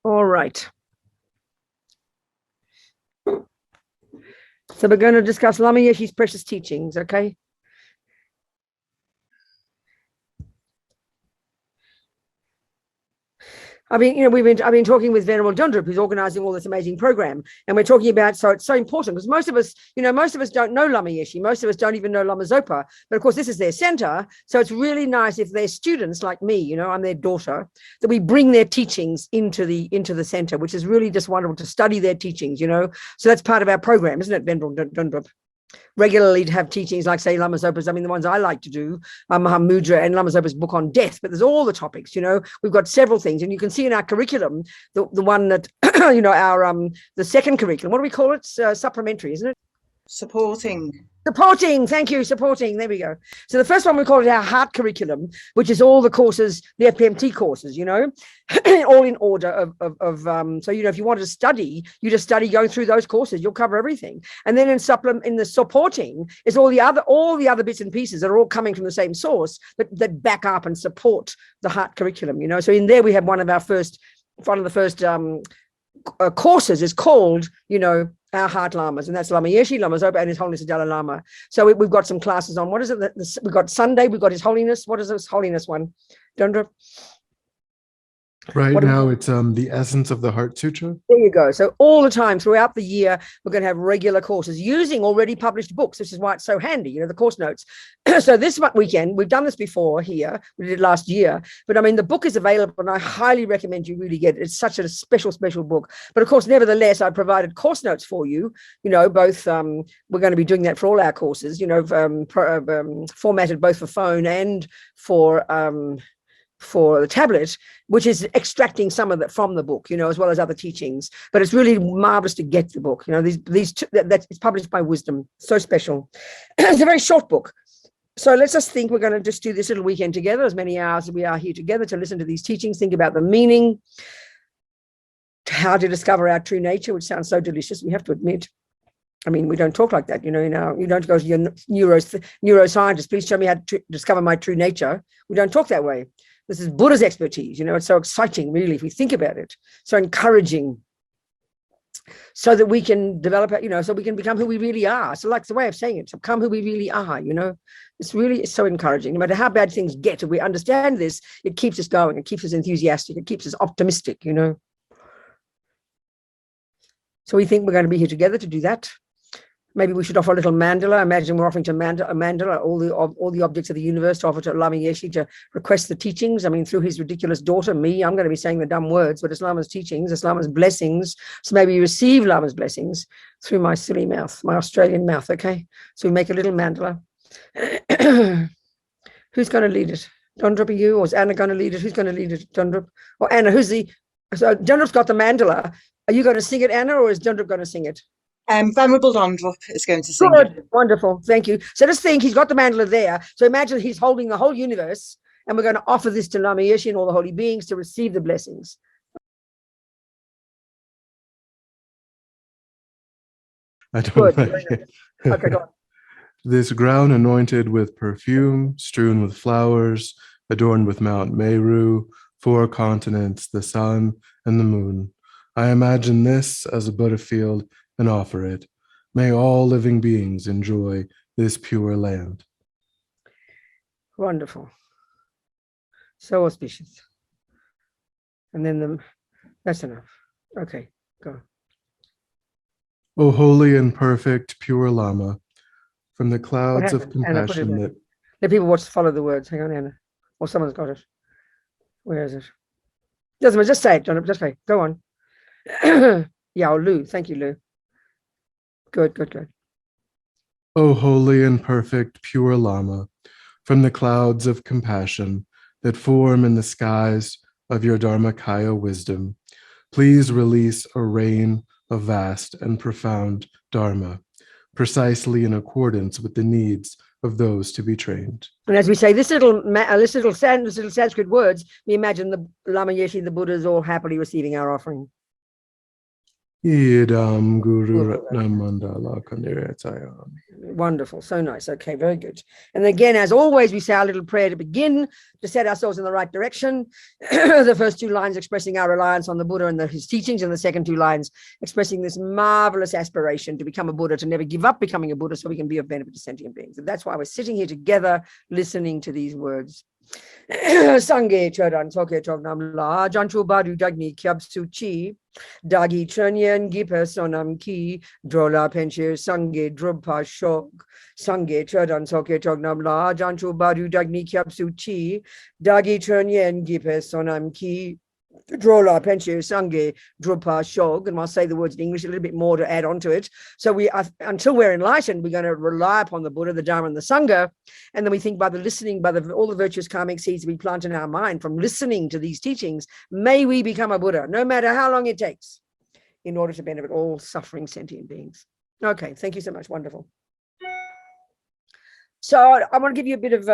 All right. So we're going to discuss Lama Yeshe's precious teachings, okay? I've been talking with Venerable Dundrup, who's organizing all this amazing program. And we're talking about, so it's so important because most of us don't know Lama Yeshe. Most of us don't even know Lama Zopa. But of course, this is their center. So it's really nice if they're students like me, I'm their daughter, that we bring their teachings into the center, which is really just wonderful to study their teachings, So that's part of our program, isn't it, Venerable Dundrup? Regularly to have teachings like, say, Lama Zopa's, the ones I like to do, Mahamudra and Lama Zopa's book on death, but there's all the topics, we've got several things. And you can see in our curriculum, the one that, the second curriculum, what do we call it? Supplementary, isn't it? Supporting, thank you, supporting, there we go. So the first one, we call it our heart curriculum, which is all the courses, the FPMT courses, all in order of so, if you wanted to study, you just study going through those courses, you'll cover everything. And then in the supporting is all the other bits and pieces that are all coming from the same source, that back up and support the heart curriculum, So in there, we have one of the first courses is called, our heart lamas, and that's Lama Yeshe, Lama Zopa, and His Holiness the Dalai Lama. So we've got some classes on, what is it? We've got Sunday, we've got His Holiness. What is this Holiness one? Dundrup? Right now, it's the Essence of the Heart Sutra. There you go. So all the time throughout the year, we're going to have regular courses using already published books. This is why it's so handy, the course notes. So this weekend, we've done this before here. We did it last year. But the book is available, and I highly recommend you really get it. It's such a special book. But of course, nevertheless, I provided course notes for you. Both we're going to be doing that for all our courses, formatted both for phone and for the tablet, which is extracting some of that from the book, as well as other teachings. But it's really marvelous to get the book. These two, it's published by Wisdom. So special. It's a very short book. So let's just think we're going to just do this little weekend together, as many hours as we are here together, to listen to these teachings, think about the meaning, how to discover our true nature, which sounds so delicious, we have to admit. We don't talk like that, you don't go to your neuroscientist, please show me how to discover my true nature. We don't talk that way. This is Buddha's expertise, it's so exciting, really, if we think about it, so encouraging, so that we can develop, so we can become who we really are. So like the way of saying it, to become who we really are, it's so encouraging. No matter how bad things get, if we understand this, it keeps us going, it keeps us enthusiastic, it keeps us optimistic, So we think we're going to be here together to do that. Maybe we should offer a little mandala. Imagine we're offering to mandala all the objects of the universe, to offer to Lama Yeshe to request the teachings. Through his ridiculous daughter, me, I'm going to be saying the dumb words, but it's Lama's teachings, it's Lama's blessings. So maybe you receive Lama's blessings through my silly mouth, my Australian mouth, okay? So we make a little mandala. Who's going to lead it? Dundrup, are you? Or is Anna going to lead it? Who's going to lead it? Dundrup? Or Anna, so Dundrup's got the mandala. Are you going to sing it, Anna, or is Dundrup going to sing it? Venerable Dundrup is going to sing. Good, wonderful, thank you. So just think, he's got the mandala there. So imagine he's holding the whole universe, and we're going to offer this to Lama Yeshe and all the holy beings to receive the blessings. I don't like it. Okay, go on. This ground anointed with perfume, strewn with flowers, adorned with Mount Meru, 4 continents, the sun and the moon. I imagine this as a Buddha field and offer it. May all living beings enjoy this pure land. Wonderful. So auspicious. And then that's enough. Okay, go. O holy and perfect, pure Lama, from the clouds of compassion that... Let people follow the words. Hang on, Anna. Or someone's got it. Where is it? Doesn't matter, just say it, John. Just say, go on. Yeah, or Lou. Thank you, Lou. Good. O holy and perfect, pure Lama, from the clouds of compassion that form in the skies of your Dharmakaya wisdom, please release a rain of vast and profound Dharma, precisely in accordance with the needs of those to be trained. And as we say, this little Sanskrit words, we imagine the Lama Yeshe, the Buddhas, all happily receiving our offering. Idam Guru Ratna Mandala Kandiratayam. Wonderful. So nice. Okay, very good. And again, as always, we say our little prayer to begin, to set ourselves in the right direction. The first two lines expressing our reliance on the Buddha and his teachings, and the second two lines expressing this marvelous aspiration to become a Buddha, to never give up becoming a Buddha so we can be of benefit to sentient beings. And that's why we're sitting here together listening to these words. Sangye chodan soke chognam la janchu badu dagni kyab suchi dagi chunyan gipe sonam ki drola penche sangye drubpa shok sangye chodan soke chognam la janchu badu dagni kyab suchi dagi chunyan gipe sonam ki drola penche sangye drubpa shok. And I'll say the words in English a little bit more to add on to it. So we are, until we're enlightened, we're going to rely upon the Buddha, the Dharma, and the Sangha. And then we think by the listening, by all the virtuous karmic seeds we plant in our mind from listening to these teachings, may we become a Buddha, no matter how long it takes, in order to benefit all suffering sentient beings. Okay, thank you so much. Wonderful. So I want to give you a bit of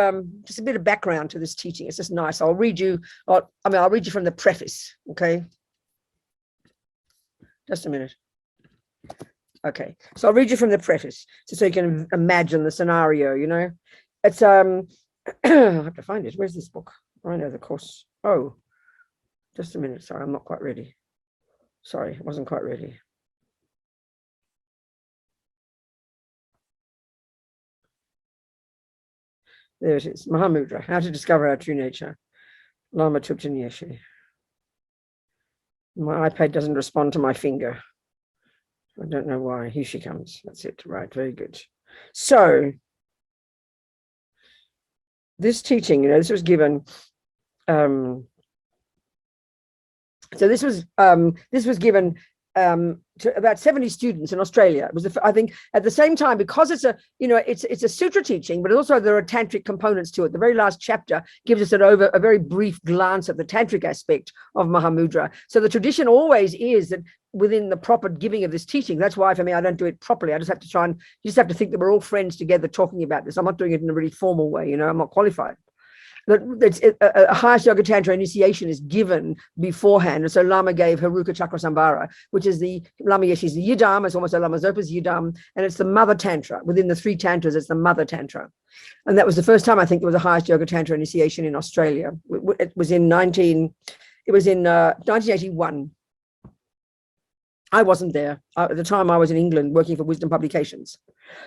just a bit of background to this teaching. It's just nice. I'll read you. I'll read you from the preface. Okay. Just a minute. Okay. So I'll read you from the preface, so you can imagine the scenario. You know, it's I have to find it. Where's this book? I know the course. Oh, just a minute. Sorry, I'm not quite ready. Sorry, I wasn't quite ready. There it is. Mahamudra, How to Discover Our True Nature. Lama Yeshe. My iPad doesn't respond to my finger. I don't know why. Here she comes. That's it. Right. Very good. So this teaching, you know, this was given. So this was given to about 70 students in Australia. It was, I think, at the same time, because it's a, you know, it's a sutra teaching, but also there are tantric components to it. The very last chapter gives us a very brief glance at the tantric aspect of Mahamudra. So the tradition always is that within the proper giving of this teaching, that's why for me I don't do it properly. I just have to try and, you just have to think that we're all friends together talking about this. I'm not doing it in a really formal way, you know, I'm not qualified. A highest yoga tantra initiation is given beforehand, and so Lama gave Haruka Chakra Sambhara, which is the Lama Yeshe's Yidam. It's almost a Lama Zopa's Yidam, and it's the mother tantra. Within the three tantras, it's the mother tantra, and that was the first time I think there was a highest yoga tantra initiation in Australia. It was in 1981. I wasn't there at the time. I was in England working for Wisdom Publications.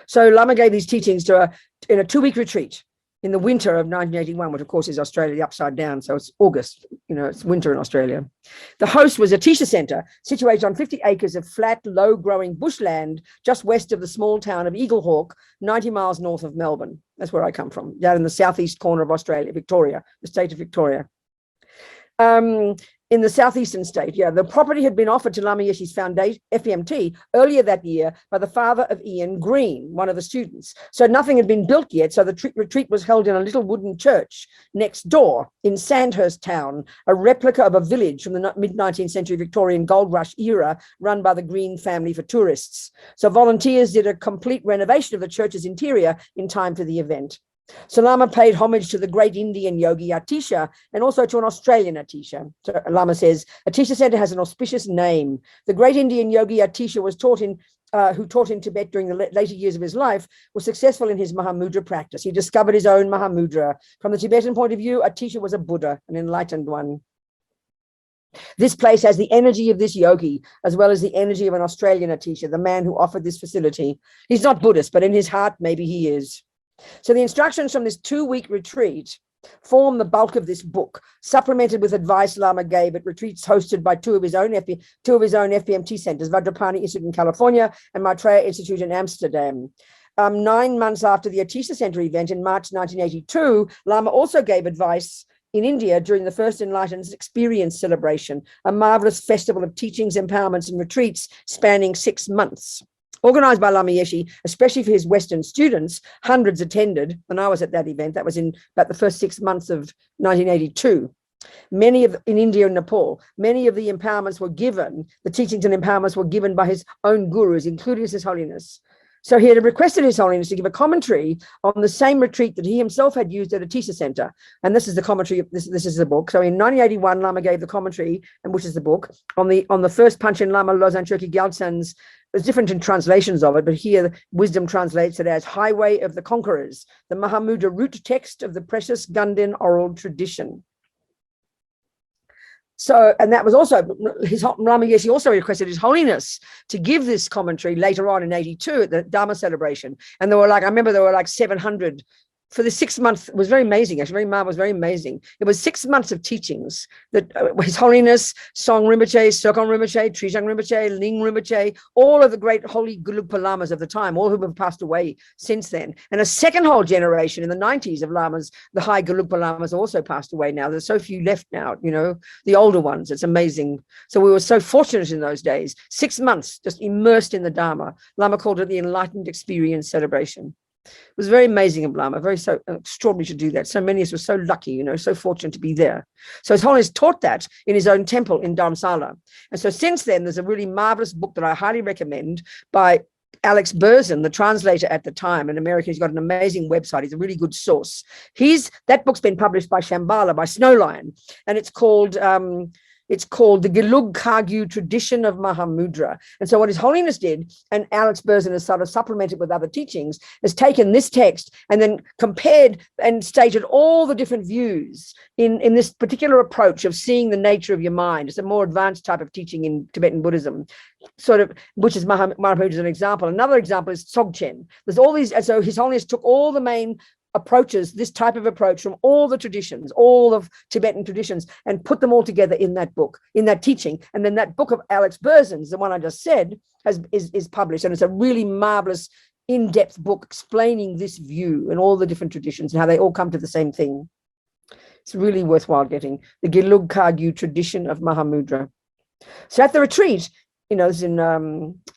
So Lama gave these teachings in a 2-week retreat in the winter of 1981, which of course is Australia, the upside down. So it's August, you know, it's winter in Australia. The host was a Tisha centre situated on 50 acres of flat, low growing bushland just west of the small town of Eaglehawk, 90 miles north of Melbourne. That's where I come from, down in the southeast corner of Australia, Victoria, the state of Victoria. In the southeastern state, yeah, the property had been offered to Lama Yeshe's foundation, FEMT, earlier that year by the father of Ian Green, one of the students. So nothing had been built yet, so the retreat was held in a little wooden church next door in Sandhurst Town, a replica of a village from the mid-19th century Victorian gold rush era run by the Green family for tourists. So volunteers did a complete renovation of the church's interior in time for the event. So Lama paid homage to the great Indian yogi Atisha and also to an Australian Atisha. So Lama says, Atisha Center has an auspicious name. The great Indian yogi Atisha was who taught in Tibet during the later years of his life, was successful in his Mahamudra practice. He discovered his own Mahamudra. From the Tibetan point of view, Atisha was a Buddha, an enlightened one. This place has the energy of this yogi, as well as the energy of an Australian Atisha, the man who offered this facility. He's not Buddhist, but in his heart, maybe he is. So the instructions from this 2-week retreat form the bulk of this book, supplemented with advice Lama gave at retreats hosted by two of his own FPMT centers, Vajrapani Institute in California and Maitreya Institute in Amsterdam. 9 months after the Atisha Center event in March 1982, Lama also gave advice in India during the first Enlightened Experience celebration, a marvelous festival of teachings, empowerments, and retreats spanning 6 months. Organized by Lama Yeshe, especially for his Western students, hundreds attended, and I was at that event. That was in about the first 6 months of 1982. In India and Nepal, many of the empowerments were given, the teachings and empowerments were given by his own gurus, including His Holiness So he had requested His Holiness to give a commentary on the same retreat that he himself had used at a Tisa center. And this is the commentary, this is the book. So in 1981, Lama gave the commentary, and which is the book, on the first Panchen Lama Losang Chökyi Gyaltsen's. There's different in translations of it, but here Wisdom translates it as Highway of the Conquerors, the Mahamudra root text of the precious Gandhin oral tradition. So, and that was also, Lama Yeshe also requested His Holiness to give this commentary later on in 82 at the Dharma celebration. And there were like, I remember there were like 700 for the 6 months. It was very amazing, actually, very marvelous, very amazing. It was 6 months of teachings that His Holiness, Song Rinpoche, Sokon Rinpoche, Trijang Rinpoche, Ling Rinpoche, all of the great holy Gelugpa Lamas of the time, all who have passed away since then. And a second whole generation in the 90s of Lamas, the high Gelugpa Lamas also passed away now. There's so few left now, you know, the older ones. It's amazing. So we were so fortunate in those days. 6 months just immersed in the Dharma. Lama called it the Enlightened Experience Celebration. It was very amazing of Lama, very so extraordinary to do that. So many of us were so lucky, you know, so fortunate to be there. So His Holiness taught that in his own temple in Dharamsala. And so since then, there's a really marvelous book that I highly recommend by Alex Berzin, the translator at the time in America. He's got an amazing website. He's a really good source. That book's been published by Shambhala, by Snow Lion, and it's called the Gelug Kagyu Tradition of Mahamudra. And so what His Holiness did, and Alex Berzin has sort of supplemented with other teachings, has taken this text and then compared and stated all the different views in this particular approach of seeing the nature of your mind. It's a more advanced type of teaching in Tibetan Buddhism, sort of, which is Mahamudra as an example. Another example is Dzogchen. There's all these, and so His Holiness took all the main approaches, this type of approach from all the traditions, all of Tibetan traditions, and put them all together in that book, in that teaching. And then that book of Alex Berzin's, the one I just said, is published. And it's a really marvelous, in-depth book explaining this view and all the different traditions and how they all come to the same thing. It's really worthwhile getting the Gelug Kagyu Tradition of Mahamudra. So at the retreat, you know,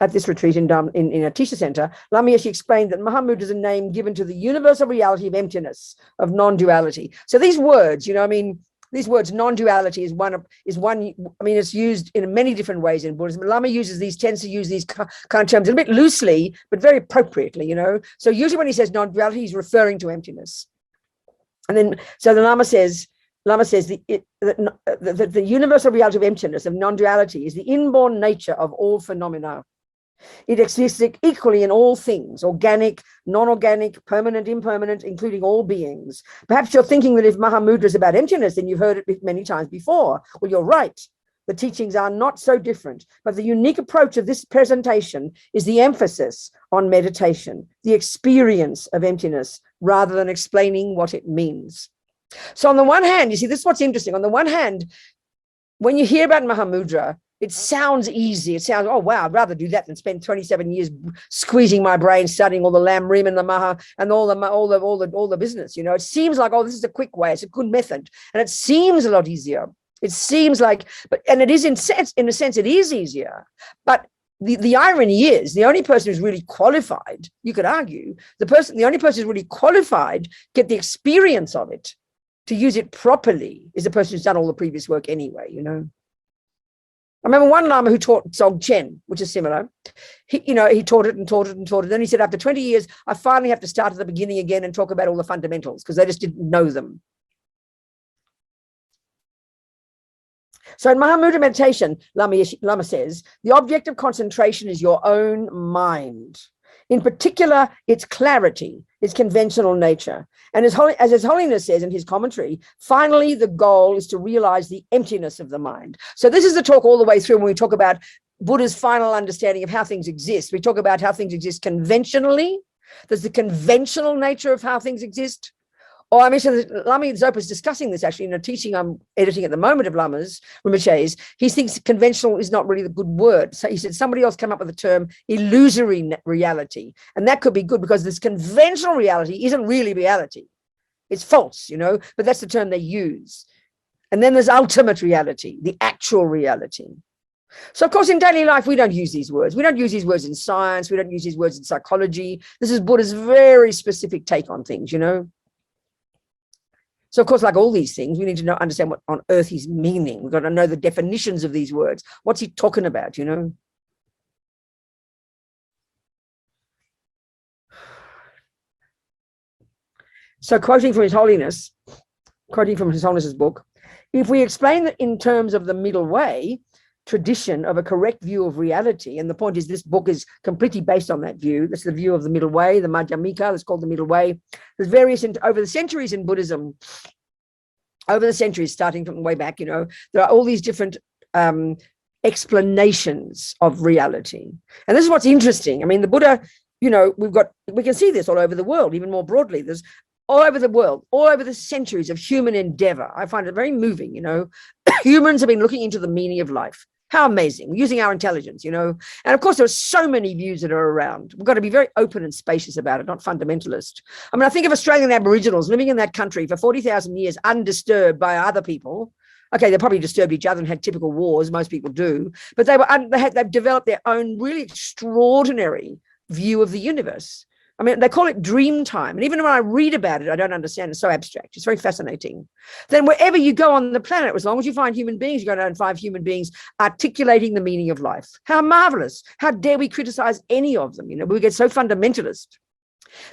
at this retreat in a Tisha center, Lama Yeshe explained that Mahamudra is a name given to the universal reality of emptiness, of non-duality. So these words, you know, I mean, these words, non-duality is one, I mean, it's used in many different ways in Buddhism. Lama tends to use these kind of terms a bit loosely, but very appropriately, you know. So usually when he says non-duality, he's referring to emptiness. And then, so the Lama says the universal reality of emptiness, of non-duality, is the inborn nature of all phenomena. It exists equally in all things, organic, non-organic, permanent, impermanent, including all beings. Perhaps you're thinking that if Mahamudra is about emptiness, then you've heard it many times before. Well, you're right. The teachings are not so different, but the unique approach of this presentation is the emphasis on meditation, the experience of emptiness, rather than explaining what it means. So on the one hand, you see, this is what's interesting. On the one hand, when you hear about Mahamudra, it sounds easy. It sounds, oh, wow, I'd rather do that than spend 27 years squeezing my brain, studying all the Lam Rim and the Maha and all the business. You know, it seems like, oh, this is a quick way. It's a good method. And it seems a lot easier. It seems like, and it is in a sense, it is easier. But the irony is the only person who's really qualified, you could argue, the only person who's really qualified, get the experience of it, to use it properly, is the person who's done all the previous work anyway, you know. I remember one Lama who taught Dzogchen, which is similar. He taught it and taught it and taught it. Then he said, after 20 years, I finally have to start at the beginning again and talk about all the fundamentals because they just didn't know them. So in Mahamudra meditation, Lama says, the object of concentration is your own mind. In particular, its clarity, its conventional nature. And as His Holiness says in his commentary, finally, the goal is to realize the emptiness of the mind. So this is the talk all the way through when we talk about Buddha's final understanding of how things exist. We talk about how things exist conventionally. There's the conventional nature of how things exist. Or I mentioned Lama Zopa is discussing this actually in a teaching I'm editing at the moment of Lama's, Rinpoche's. He thinks conventional is not really the good word. So he said somebody else came up with the term illusory reality. And that could be good because this conventional reality isn't really reality. It's false, you know, but that's the term they use. And then there's ultimate reality, the actual reality. So, of course, in daily life, we don't use these words. We don't use these words in science. We don't use these words in psychology. This is Buddha's very specific take on things, you know. So, of course, like all these things, we need to understand what on earth he's meaning. We've got to know the definitions of these words. What's he talking about, you know? So quoting from His Holiness's book, if we explain that in terms of the middle way, tradition of a correct view of reality, and the point is this book is completely based on that view. That's the view of the middle way, the Madhyamika, that's called the middle way. There's various, over the centuries in Buddhism, over the centuries, starting from way back, there are all these different explanations of reality. And this is what's interesting. I mean, the Buddha, we can see this all over the world, even more broadly. There's all over the world, all over the centuries of human endeavor. I find it very moving, Humans have been looking into the meaning of life. How amazing. We're using our intelligence, And of course, there are so many views that are around. We've got to be very open and spacious about it, not fundamentalist. I mean, I think of Australian Aboriginals living in that country for 40,000 years undisturbed by other people. Okay, they probably disturbed each other and had typical wars. Most people do. But they've developed their own really extraordinary view of the universe. I mean, they call it dream time. And even when I read about it, I don't understand. It's so abstract. It's very fascinating. Then wherever you go on the planet, as long as you find human beings, you're going to find human beings articulating the meaning of life. How marvelous. How dare we criticize any of them? We get so fundamentalist.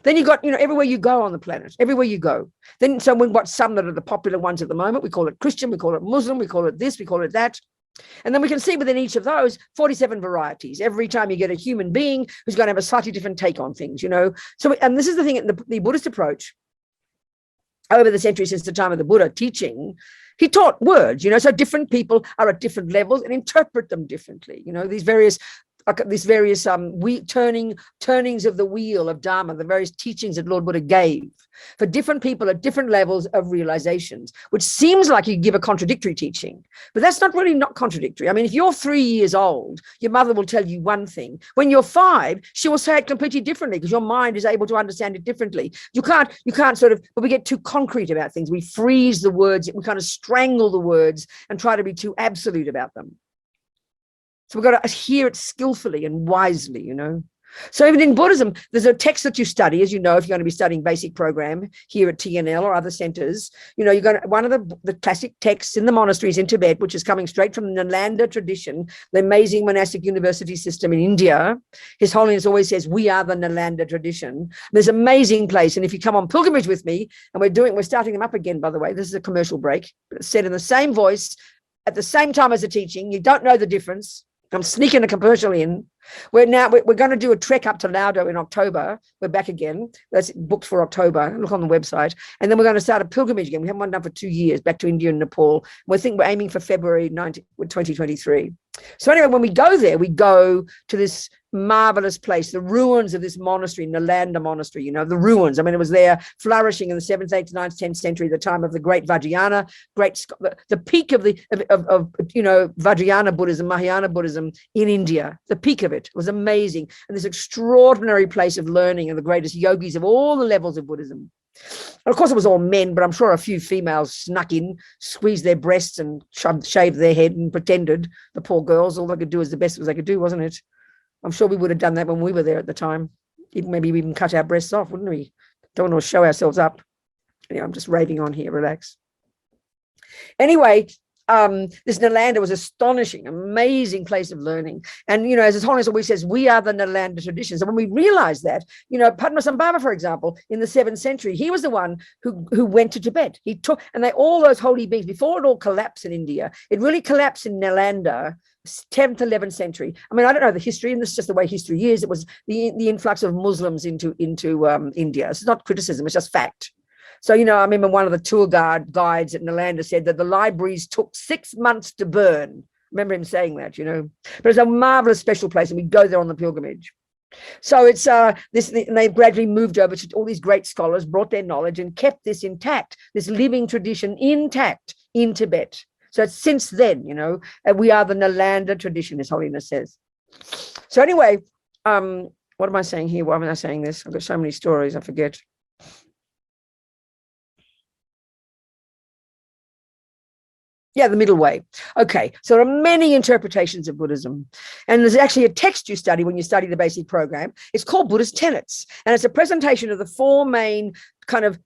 Then you've got, everywhere you go on the planet, everywhere you go. Then so we've got some that are the popular ones at the moment. We call it Christian, we call it Muslim, we call it this, we call it that. And then we can see within each of those 47 varieties. Every time you get a human being who's going to have a slightly different take on things, So, and this is the thing, the Buddhist approach over the centuries since the time of the Buddha teaching, he taught words, so different people are at different levels and interpret them differently. These various turnings of the wheel of Dharma, the various teachings that Lord Buddha gave for different people at different levels of realizations, which seems like you give a contradictory teaching, but that's not contradictory. I mean, if you're 3 years old, your mother will tell you one thing. When you're 5, she will say it completely differently because your mind is able to understand it differently. You can't but we get too concrete about things. We freeze the words, we kind of strangle the words and try to be too absolute about them. So we've got to hear it skillfully and wisely, So even in Buddhism, there's a text that you study, as you know, if you're going to be studying basic program here at TNL or other centers, you're going to, one of the classic texts in the monasteries in Tibet, which is coming straight from the Nalanda tradition, the amazing monastic university system in India. His Holiness always says, we are the Nalanda tradition. There's an amazing place. And if you come on pilgrimage with me, and we're starting them up again, by the way, this is a commercial break, but it's said in the same voice at the same time as the teaching. You don't know the difference. I'm sneaking a commercial in. We're going to do a trek up to Laudo in October. We're back again. That's booked for October. Look on the website. And then we're going to start a pilgrimage again. We haven't one done for 2 years, back to India and Nepal. We're aiming for February 2023. So anyway, when we go there, we go to this marvelous place, the ruins of this monastery, Nalanda monastery, the ruins. I mean, it was there flourishing in the 7th, 8th, 9th, 10th century, the time of the great Vajrayana, the peak of Vajrayana Buddhism, Mahayana Buddhism in India. The peak of it was amazing. And this extraordinary place of learning and the greatest yogis of all the levels of Buddhism. And of course, it was all men, but I'm sure a few females snuck in, squeezed their breasts and shaved their head and pretended. The poor girls, all they could do is the best as they could do, wasn't it? I'm sure we would have done that when we were there at the time. Maybe we even cut our breasts off, wouldn't we? Don't want to show ourselves up. Anyway, I'm just raving on here, relax. Anyway, this Nalanda was astonishing, amazing place of learning. And, as His Holiness always says, we are the Nalanda tradition. So when we realize that, Padmasambhava, for example, in the 7th century, he was the one who went to Tibet. He took, and all those holy beings, before it all collapsed in India, it really collapsed in Nalanda, 10th, 11th century. I mean, I don't know the history, and this is just the way history is. It was the influx of Muslims into India. It's not criticism, it's just fact. So, I remember one of the tour guides at Nalanda said that the libraries took 6 months to burn. I remember him saying that, But it's a marvelous special place, and we go there on the pilgrimage. So it's and they've gradually moved over to all these great scholars, brought their knowledge and kept this intact, this living tradition intact in Tibet. So it's since then, we are the Nalanda tradition, His Holiness says. So anyway, what am I saying here? Why am I saying this? I've got so many stories, I forget. Yeah, the middle way. Okay, so there are many interpretations of Buddhism. And there's actually a text you study when you study the basic program. It's called Buddhist Tenets. And it's a presentation of the 4 main kind of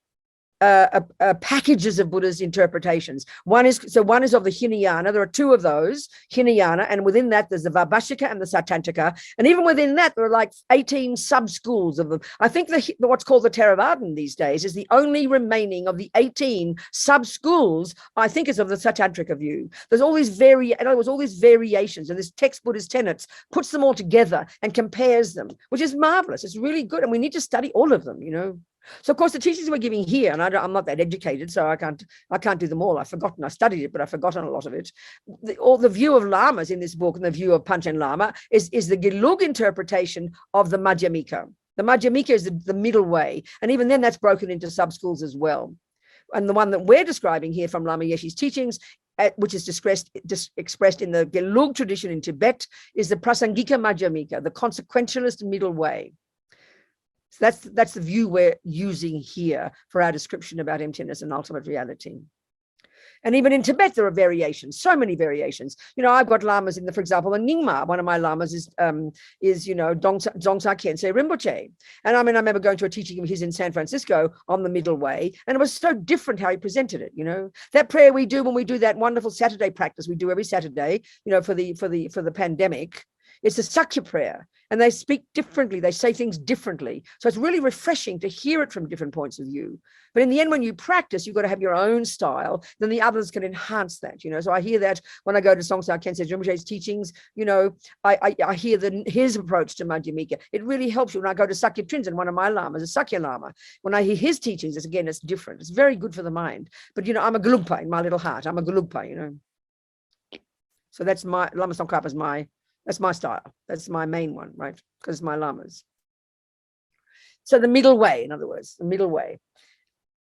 packages of Buddha's interpretations. One is of the Hinayana. There are two of those, Hinayana, and within that there's the Vaibhashika and the Sautrantika, and even within that there are like 18 sub-schools of them. I think what's called the Theravadan these days is the only remaining of the 18 sub-schools, I think, is of the Sautrantika view. There's all these variations, and this text Buddha's tenets puts them all together and compares them, which is marvelous. It's really good, and we need to study all of them, you know. So of course the teachings we're giving here, and I'm not that educated, so I can't do them all. I've forgotten. I studied it, but I've forgotten a lot of it. The view of lamas in this book and the view of Panchen Lama is the Gelug interpretation of the Madhyamika. The Madhyamika is the middle way, and even then that's broken into sub-schools as well. And the one that we're describing here from Lama Yeshe's teachings, which is expressed in the Gelug tradition in Tibet, is the Prasangika Madhyamika, the consequentialist middle way. So that's the view we're using here for our description about emptiness and ultimate reality. And even in Tibet, there are variations, so many variations. You know, I've got lamas for example, in Nyingma. One of my lamas is Dzongsa Khyentse Rinpoche. And I mean, I remember going to a teaching of his in San Francisco on the middle way, and it was so different how he presented it. You know, that prayer we do when we do that wonderful Saturday practice we do every Saturday, you know, for the pandemic. It's a Sakya prayer, and they speak differently. They say things differently. So it's really refreshing to hear it from different points of view. But in the end, when you practice, you've got to have your own style. Then the others can enhance that, you know. So I hear that when I go to Songsa Khyentse Rinpoche's teachings, you know, I hear his approach to Madhyamika. It really helps you. When I go to Sakya Trinzen, one of my lamas, a Sakya Lama, when I hear his teachings, it's different. It's very good for the mind. But, you know, I'm a Gelugpa in my little heart. I'm a Gelugpa, you know. So that's Lama Tsongkhapa that's my style. That's my main one, right? Because it's my lamas. So the middle way, in other words, the middle way.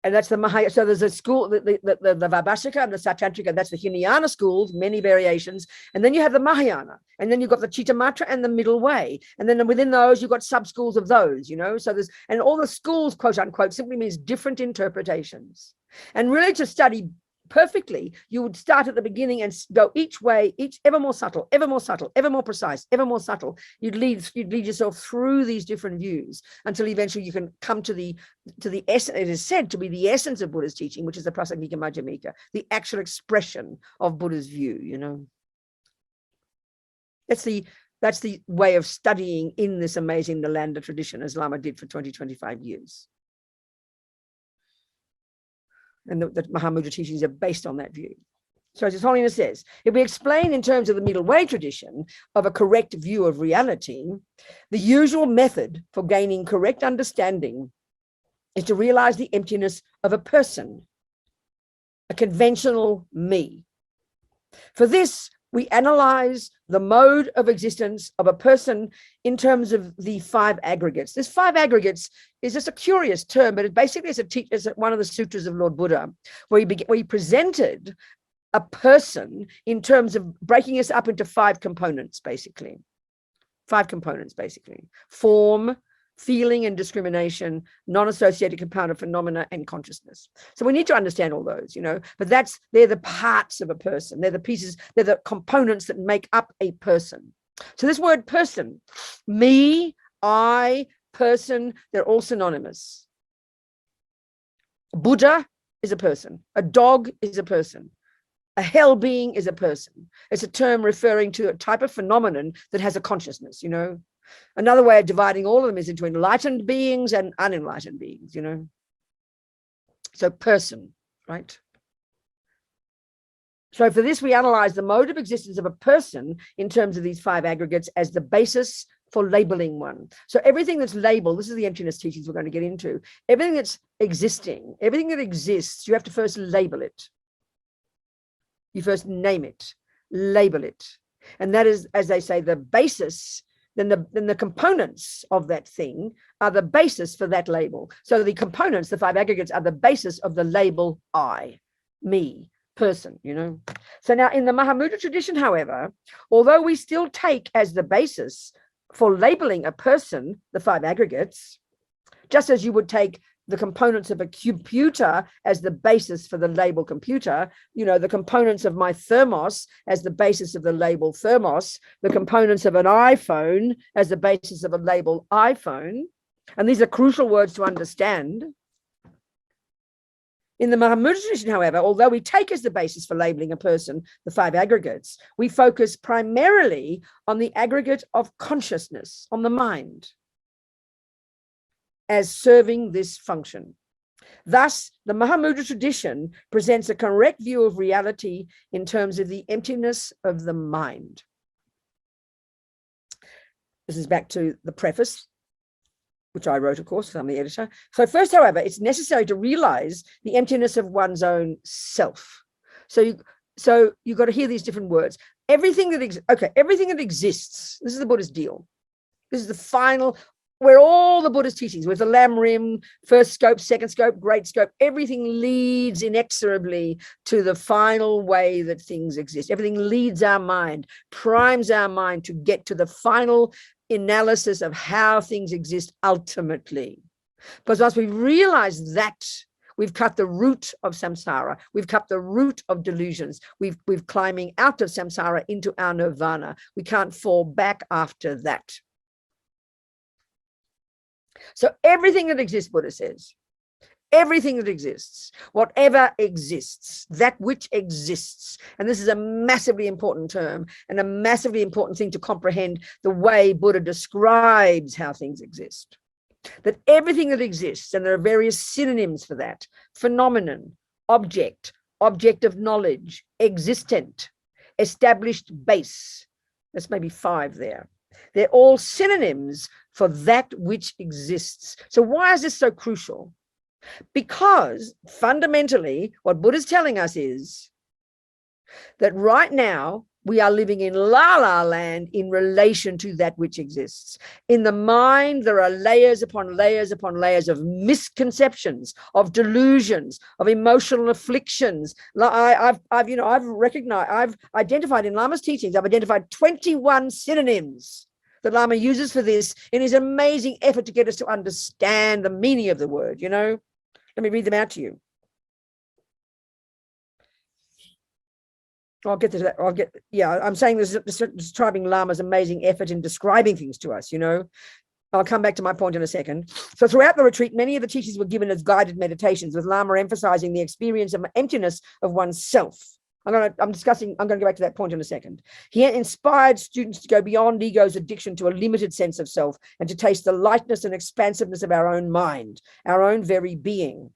And that's the Mahayana. So there's a school, the Vaibhashika and the Sautrantika, that's the Hinayana schools, many variations. And then you have the Mahayana. And then you've got the Chittamatra and the middle way. And then within those, you've got sub-schools of those, you know. So and all the schools, quote unquote, simply means different interpretations. And really to study perfectly, you would start at the beginning and go each way, ever more subtle, ever more precise, ever more subtle. You'd lead yourself through these different views until eventually you can come to the essence. It is said to be the essence of Buddha's teaching, which is the Prasangika Madhyamika, the actual expression of Buddha's view, you know. That's the way of studying in this amazing Nalanda tradition, as Lama did for 25 years. And the Mahamudra teachings are based on that view. So as His Holiness says, if we explain in terms of the middle way tradition of a correct view of reality, the usual method for gaining correct understanding is to realize the emptiness of a person, a conventional me. For this, we analyze the mode of existence of a person in terms of the 5 aggregates. This 5 aggregates is just a curious term, but it basically is one of the sutras of Lord Buddha, where he presented a person in terms of breaking us up into 5 components, basically. 5 components, basically. Form, feeling and discrimination, non-associated component phenomena, and consciousness. So we need to understand all those, you know, but they're the parts of a person. They're the pieces, they're the components that make up a person. So this word person, me, I, person, they're all synonymous. Buddha is a person. A dog is a person. A hell being is a person. It's a term referring to a type of phenomenon that has a consciousness, you know. Another way of dividing all of them is into enlightened beings and unenlightened beings, you know. So person, right? So for this, we analyze the mode of existence of a person in terms of these 5 aggregates as the basis for labeling one. So everything that's labeled, this is the emptiness teachings we're going to get into, everything that's existing, everything that exists, you have to first label it. You first name it, label it. And that is, as they say, the basis. Then the components of that thing are the basis for that label. So the components, the 5 aggregates, are the basis of the label I, me, person, you know. So now in the Mahamudra tradition, however, although we still take as the basis for labeling a person the 5 aggregates, just as you would take the components of a computer as the basis for the label computer, you know, the components of my thermos as the basis of the label thermos, the components of an iPhone as the basis of a label iPhone. And these are crucial words to understand. In the Mahamudra tradition, however, although we take as the basis for labeling a person the 5 aggregates, we focus primarily on the aggregate of consciousness, on the mind, as serving this function. Thus, the Mahamudra tradition presents a correct view of reality in terms of the emptiness of the mind. This is back to the preface, which I wrote, of course, because I'm the editor. So first, however, it's necessary to realize the emptiness of one's own self. So you've got to hear these different words. Everything that exists, this is the Buddha's deal. This is the final, where all the Buddha's teachings, with the Lam Rim, first scope, second scope, great scope, everything leads inexorably to the final way that things exist. Everything leads our mind, primes our mind to get to the final analysis of how things exist ultimately. Because once we realize that, we've cut the root of samsara, we've cut the root of delusions, we've climbing out of samsara into our nirvana. We can't fall back after that. So everything that exists, Buddha says, everything that exists, whatever exists, that which exists. And this is a massively important term and a massively important thing to comprehend the way Buddha describes how things exist. That everything that exists, and there are various synonyms for that: phenomenon, object, object of knowledge, existent, established base. There's maybe 5 there. They're all synonyms for that which exists. So why is this so crucial? Because fundamentally, what Buddha's telling us is that right now we are living in la-la land in relation to that which exists. In the mind, there are layers upon layers upon layers of misconceptions, of delusions, of emotional afflictions. I've identified in Lama's teachings, I've identified 21 synonyms that Lama uses for this in his amazing effort to get us to understand the meaning of the word, Let me read them out to you. I'll get to that. I'm saying this is describing Lama's amazing effort in describing things to us, I'll come back to my point in a second. So throughout the retreat, many of the teachings were given as guided meditations, with Lama emphasizing the experience of emptiness of oneself. I'm going to go back to that point in a second. He inspired students to go beyond ego's addiction to a limited sense of self and to taste the lightness and expansiveness of our own mind, our own very being.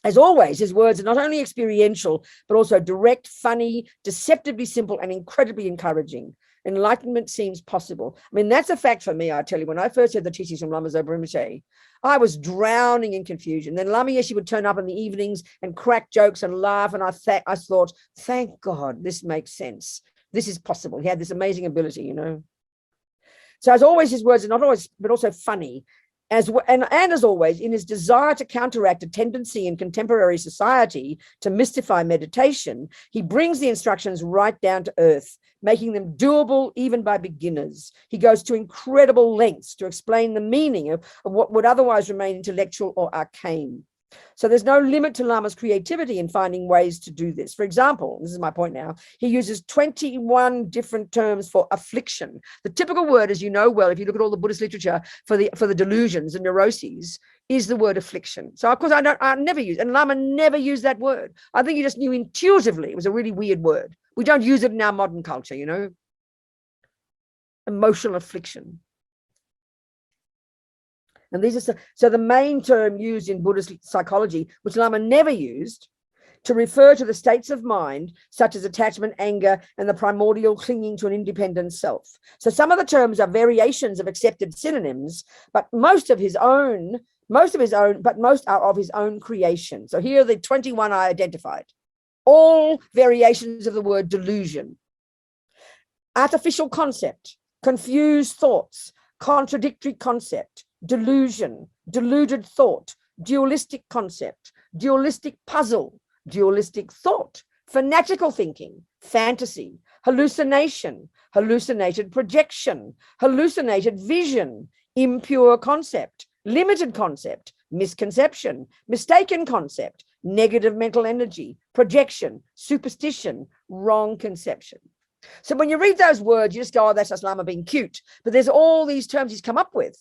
As always, his words are not only experiential, but also direct, funny, deceptively simple, and incredibly encouraging. Enlightenment seems possible. I mean, that's a fact for me, I tell you. When I first heard the teachings from Lama Rinpoche, I was drowning in confusion. Then Lama Yeshe would turn up in the evenings and crack jokes and laugh, and I thought, thank God, this makes sense. This is possible. He had this amazing ability, So as always, his words are not always, but also funny. As always, in his desire to counteract a tendency in contemporary society to mystify meditation, he brings the instructions right down to earth, making them doable even by beginners. He goes to incredible lengths to explain the meaning of what would otherwise remain intellectual or arcane. So there's no limit to Lama's creativity in finding ways to do this. For example, this is my point now, he uses 21 different terms for affliction. The typical word, as you know well, if you look at all the Buddhist literature for the delusions and neuroses, is the word affliction. So of course I never use, and Lama never used that word. I think he just knew intuitively it was a really weird word. We don't use it in our modern culture, Emotional affliction. And these are so the main term used in Buddhist psychology, which Lama never used, to refer to the states of mind, such as attachment, anger, and the primordial clinging to an independent self. So some of the terms are variations of accepted synonyms, but most are of his own creation. So here are the 21 I identified. All variations of the word delusion. Artificial concept, confused thoughts, contradictory concept, delusion, deluded thought, dualistic concept, dualistic puzzle, dualistic thought, fanatical thinking, fantasy, hallucination, hallucinated projection, hallucinated vision, impure concept, limited concept, misconception, mistaken concept, negative mental energy, projection, superstition, wrong conception. So when you read those words, you just go, oh, that's just Lama being cute. But there's all these terms he's come up with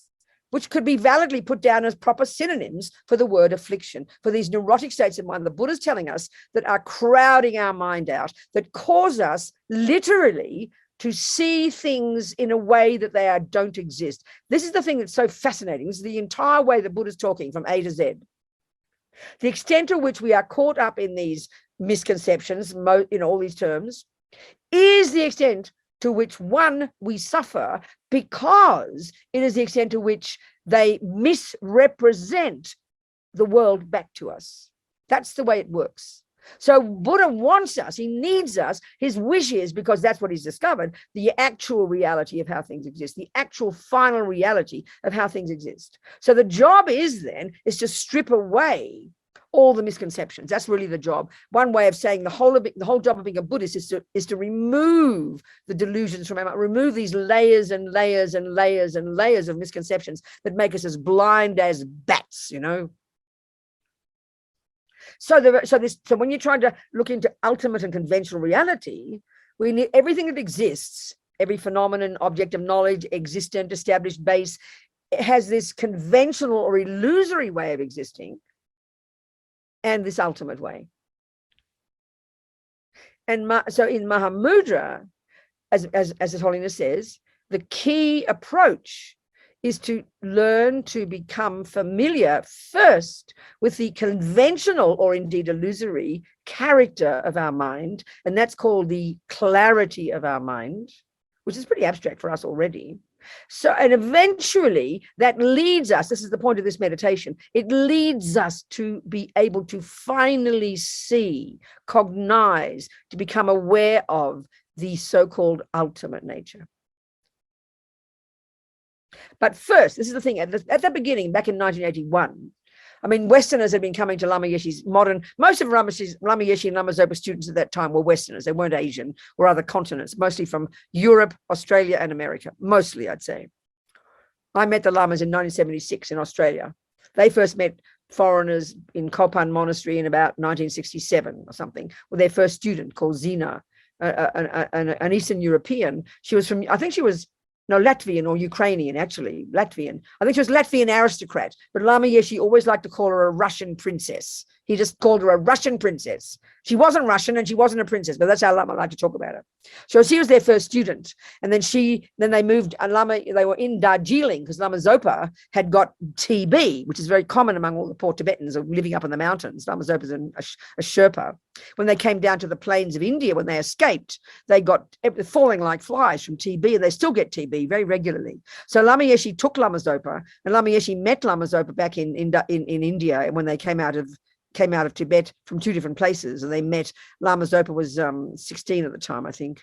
which could be validly put down as proper synonyms for the word affliction, for these neurotic states of mind the Buddha's telling us that are crowding our mind out, that cause us literally to see things in a way that they don't exist. This is the thing that's so fascinating. This is the entire way the Buddha's talking from A to Z. The extent to which we are caught up in these misconceptions, in all these terms, is the extent to which, one, we suffer, because it is the extent to which they misrepresent the world back to us. That's the way it works. So Buddha wants us, he needs us, his wish is, because that's what he's discovered, the actual reality of how things exist, the actual final reality of how things exist. So the job is to strip away all the misconceptions. That's really the job. One way of saying the whole job of being a Buddhist is to remove the delusions from our mind, remove these layers and layers and layers and layers of misconceptions that make us as blind as bats, you know. So when you're trying to look into ultimate and conventional reality, we need everything that exists, every phenomenon, object of knowledge, existent, established base, it has this conventional or illusory way of existing, and this ultimate way. And so in Mahamudra, as His Holiness says, the key approach is to learn to become familiar first with the conventional or indeed illusory character of our mind, and that's called the clarity of our mind, which is pretty abstract for us already. So, and eventually that leads us, this is the point of this meditation, it leads us to be able to finally see, cognize, to become aware of the so-called ultimate nature. But first, this is the thing, at the beginning, back in 1981, I mean, Westerners had been coming to Lama Yeshe's most of Lama Yeshe and Lama Zopa students at that time were Westerners. They weren't Asian or other continents, mostly from Europe, Australia, and America, mostly, I'd say. I met the Lamas in 1976 in Australia. They first met foreigners in Courtin Monastery in about 1967 or something, with their first student called Zina, an Eastern European. She was from, I think she was, no, Latvian or Ukrainian, actually, Latvian. I think she was Latvian aristocrat, but Lama Yeshe always liked to call her a Russian princess. He just called her a Russian princess. She wasn't Russian and she wasn't a princess, but that's how Lama liked to talk about her. So she was their first student. And then they moved, they were in Darjeeling because Lama Zopa had got TB, which is very common among all the poor Tibetans living up in the mountains. Lama Zopa is a Sherpa. When they came down to the plains of India, when they escaped, they got falling like flies from TB, and they still get TB very regularly. So Lama Yeshe took Lama Zopa, and Lama Yeshe met Lama Zopa back in India when they came out of Tibet from two different places, and they met. Lama Zopa was 16 at the time, I think,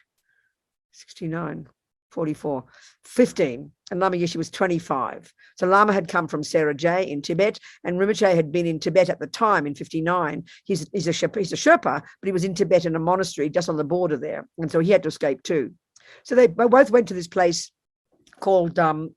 69, 44, 15, and Lama Yeshe was 25. So Lama had come from Serajay in Tibet, and Rinpoche had been in Tibet at the time in 59. He's a Sherpa, but he was in Tibet in a monastery just on the border there, and so he had to escape too. So they both went to this place called Baksadur,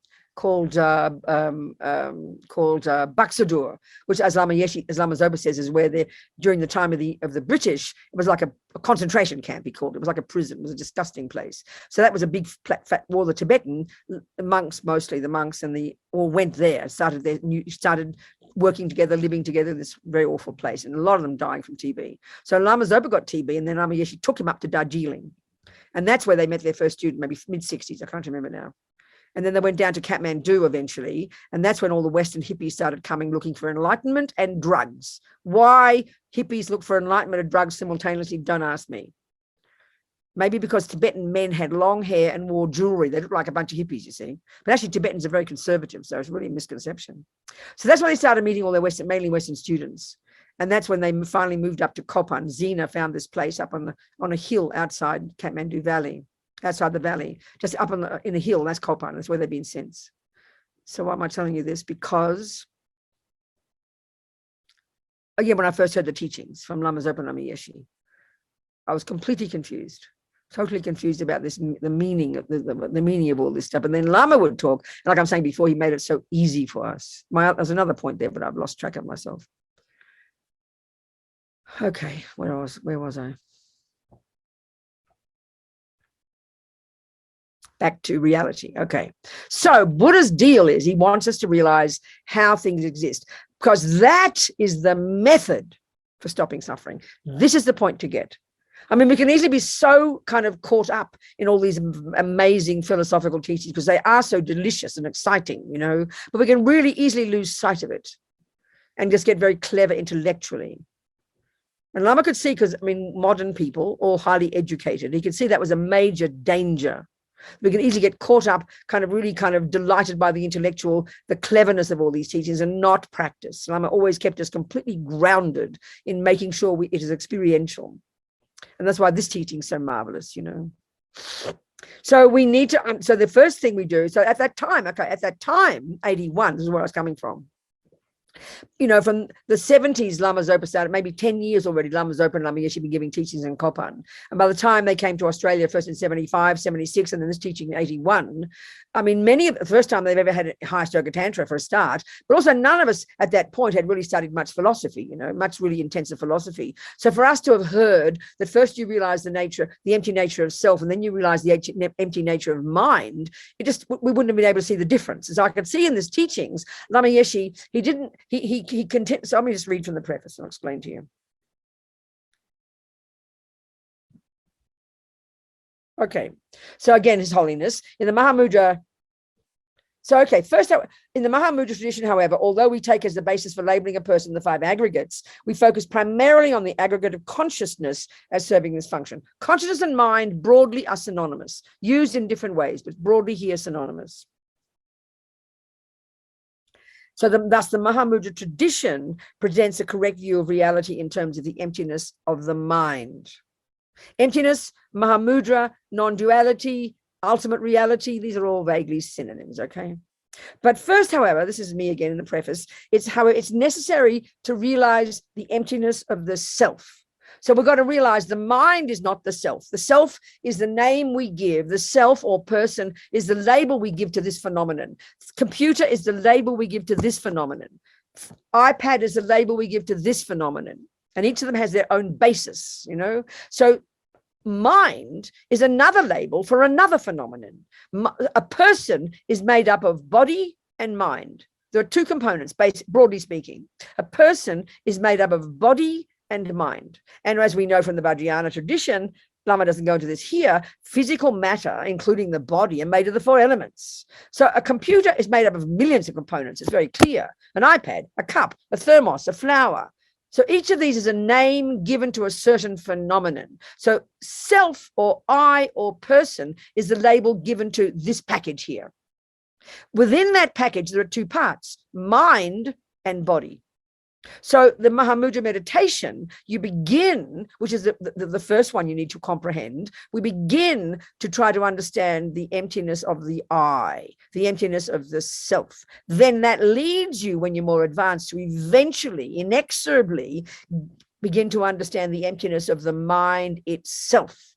which, as Lama Zopa says, is where during the time of the British, it was like a concentration camp. He called it. It was like a prison. It was a disgusting place. So that was a big fat war. The Tibetan monks, mostly the monks, all went there, started working together, living together in this very awful place, and a lot of them dying from TB. So Lama Zopa got TB, and then Lama Yeshe took him up to Darjeeling, and that's where they met their first student, maybe mid-60s. I can't remember now. And then they went down to Kathmandu eventually. And that's when all the Western hippies started coming looking for enlightenment and drugs. Why hippies look for enlightenment and drugs simultaneously, don't ask me. Maybe because Tibetan men had long hair and wore jewelry. They looked like a bunch of hippies, you see. But actually Tibetans are very conservative, so it's really a misconception. So that's when they started meeting all their mainly Western students. And that's when they finally moved up to Copan. Zina found this place up on a hill outside Kathmandu Valley. Outside the valley, just up in the hill. That's Copan. That's where they've been since. So why am I telling you this? Because, again, when I first heard the teachings from Lama Zopa and Lama Yeshe, I was completely confused, totally confused about this, the meaning of the meaning of all this stuff. And then Lama would talk, and like I'm saying before, he made it so easy for us. There's another point there, but I've lost track of myself. Okay, where was I? back to reality. Okay. So Buddha's deal is he wants us to realize how things exist, because that is the method for stopping suffering. This is the point to get. I mean, we can easily be so kind of caught up in all these amazing philosophical teachings because they are so delicious and exciting, you know, but we can really easily lose sight of it and just get very clever intellectually. And Lama could see, because, I mean, modern people, all highly educated, he could see that was a major danger. We can easily get caught up, really delighted by the intellectual, the cleverness of all these teachings and not practice. Lama always kept us completely grounded in making sure it is experiential. And that's why this teaching is so marvelous, you know. So we need to, so the first thing we do, so at that time, 81, this is where I was coming from. You know, from the 70s, Lama Zopa started, maybe 10 years already, Lama Zopa and Lama Yeshe been giving teachings in Courtin. And by the time they came to Australia, first in 75, 76, and then this teaching in 81, I mean, many of the first time they've ever had a highest yoga tantra for a start, but also none of us at that point had really studied much philosophy, you know, much really intensive philosophy. So for us to have heard that first you realize the empty nature of self, and then you realize the empty nature of mind, we wouldn't have been able to see the difference. As I could see in this teachings, Lama Yeshe, so let me just read from the preface and I'll explain to you. Okay, so again, His Holiness, in the Mahamudra, first, in the Mahamudra tradition, however, although we take as the basis for labeling a person the 5 aggregates, we focus primarily on the aggregate of consciousness as serving this function. Consciousness and mind broadly are synonymous, used in different ways, but broadly here synonymous. So thus the Mahamudra tradition presents a correct view of reality in terms of the emptiness of the mind. Emptiness, Mahamudra, non-duality, ultimate reality, these are all vaguely synonyms, okay? But first, however, this is me again in the preface, it's necessary to realize the emptiness of the self. So we've got to realize the mind is not the self. The self is the name we give. The self or person is the label we give to this phenomenon. Computer is the label we give to this phenomenon. iPad is the label we give to this phenomenon. And each of them has their own basis, you know. So mind is another label for another phenomenon. A person is made up of body and mind. There are 2 components, broadly speaking. A person is made up of body and mind. And as we know from the Vajrayana tradition, Lama doesn't go into this here, physical matter, including the body, are made of the 4 elements. So a computer is made up of millions of components. It's very clear. An iPad, a cup, a thermos, a flower. So each of these is a name given to a certain phenomenon. So self or I or person is the label given to this package here. Within that package, there are 2 parts, mind and body. So the Mahamudra meditation, you begin, which is the first one you need to comprehend, we begin to try to understand the emptiness of the I, the emptiness of the self. Then that leads you, when you're more advanced, to eventually, inexorably begin to understand the emptiness of the mind itself.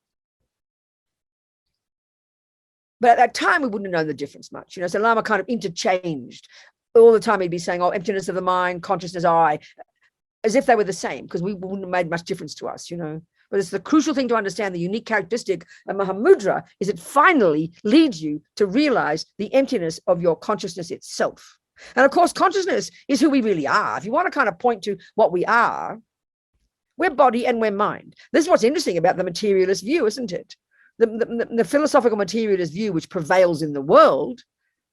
But at that time, we wouldn't have known the difference much. You know, so Lama kind of interchanged. All the time he'd be saying, oh, emptiness of the mind, consciousness, I, as if they were the same, because we wouldn't have made much difference to us, you know. But it's the crucial thing to understand. The unique characteristic of Mahamudra is it finally leads you to realize the emptiness of your consciousness itself. And of course, consciousness is who we really are. If you want to kind of point to what we are, we're body and we're mind. This is what's interesting about the materialist view, isn't it? The philosophical materialist view which prevails in the world,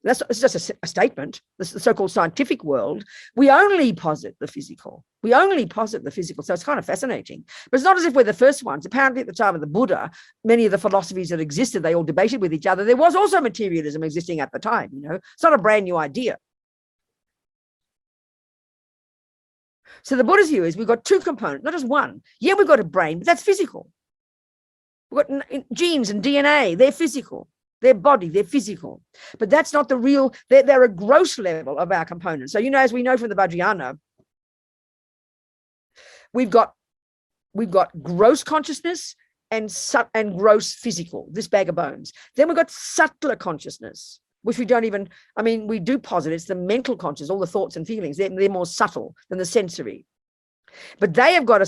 it's just a statement, the so-called scientific world, we only posit the physical. We only posit the physical. So it's kind of fascinating. But it's not as if we're the first ones. Apparently at the time of the Buddha, many of the philosophies that existed, they all debated with each other. There was also materialism existing at the time, you know. It's not a brand new idea. So the Buddha's view is we've got 2 components, not just one. Yeah, we've got a brain, but that's physical. We've got genes and DNA, they're physical. Their body, they're physical, but that's not the real, they're a gross level of our components. So, you know, as we know from the Vajrayana, we've got gross consciousness and gross physical, this bag of bones. Then we've got subtler consciousness, which we don't even, I mean, we do posit, it's the mental consciousness, all the thoughts and feelings, they're more subtle than the sensory. But they have got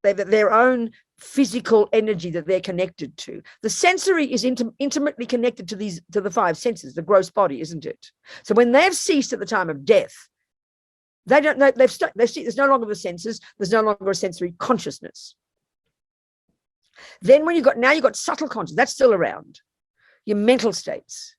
They've their own physical energy that they're connected to. The sensory is intimately connected to the five senses, the gross body, isn't it? So when they've ceased at the time of death, they don't know, there's no longer the senses, there's no longer a sensory consciousness. Then when you've got subtle consciousness, that's still around, your mental states.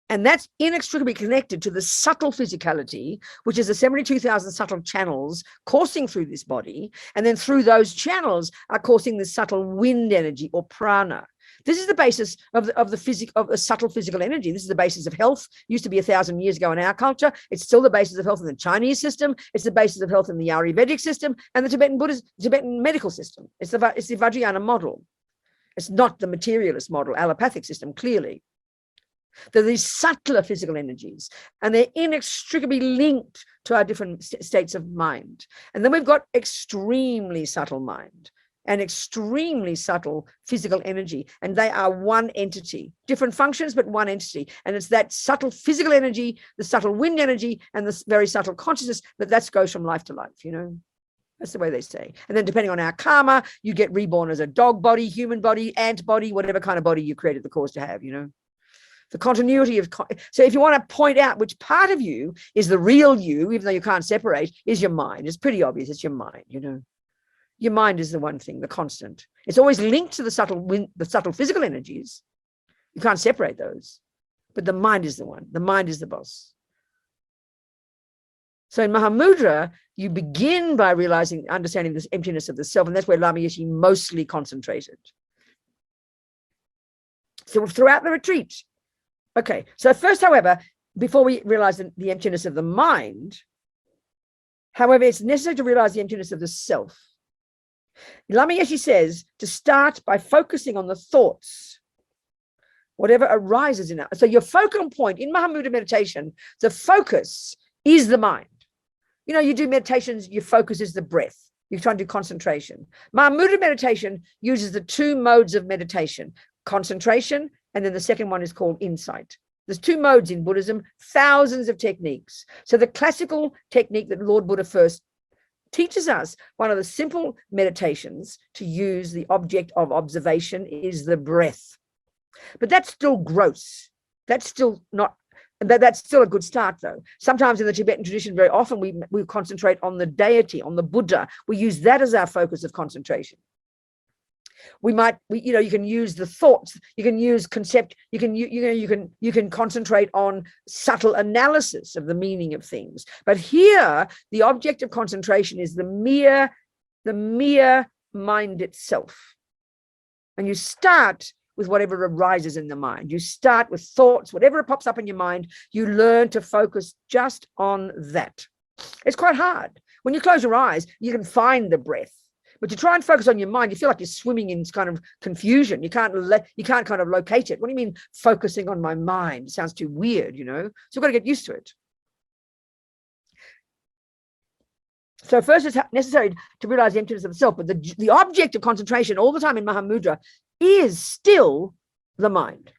And that's inextricably connected to the subtle physicality, which is the 72,000 subtle channels coursing through this body. And then through those channels are coursing the subtle wind energy or prana. This is the basis of the subtle physical energy. This is the basis of health. It used to be 1,000 years ago in our culture. It's still the basis of health in the Chinese system. It's the basis of health in the Ayurvedic system and the Tibetan medical system. It's the Vajrayana model. It's not the materialist model, allopathic system, clearly. They're these subtler physical energies, and they're inextricably linked to our different states of mind. And then we've got extremely subtle mind and extremely subtle physical energy, and they are one entity, different functions, but one entity. And it's that subtle physical energy, the subtle wind energy, and the very subtle consciousness that goes from life to life, you know. That's the way they say. And then depending on our karma, you get reborn as a dog body, human body, ant body, whatever kind of body you created the cause to have, you know. The continuity of, so if you want to point out which part of you is the real you, even though you can't separate, is your mind. It's pretty obvious. It's your mind, you know. Your mind is the one thing, the constant. It's always linked to the subtle physical energies. You can't separate those. But the mind is the one. The mind is the boss. So in Mahamudra, you begin by understanding this emptiness of the self, and that's where Lama Yeshe mostly concentrated. So throughout the retreat. Okay, so first, however, before we realize the emptiness of the mind, however, it's necessary to realize the emptiness of the self. Lama Yeshe says to start by focusing on the thoughts, whatever arises in it. So your focal point in Mahamudra meditation, the focus is the mind. You know, you do meditations, your focus is the breath. You're trying to do concentration. Mahamudra meditation uses the two modes of meditation, concentration, and then the second one is called insight. There's two modes in Buddhism, thousands of techniques. So the classical technique that Lord Buddha first teaches us, one of the simple meditations to use the object of observation is the breath. But that's still gross. That's still not, that's still a good start though. Sometimes in the Tibetan tradition, very often we concentrate on the deity, on the Buddha. We use that as our focus of concentration. You can use the thoughts, you can use concept, you can concentrate on subtle analysis of the meaning of things. But here, the object of concentration is the mere mind itself. And you start with whatever arises in the mind. You start with thoughts, whatever pops up in your mind, you learn to focus just on that. It's quite hard. When you close your eyes, you can find the breath. But you try and focus on your mind, you feel like you're swimming in kind of confusion. You can't kind of locate it. What do you mean focusing on my mind? It sounds too weird, you know? So you've got to get used to it. So first it's necessary to realize the emptiness of the self, but the object of concentration all the time in Mahamudra is still the mind.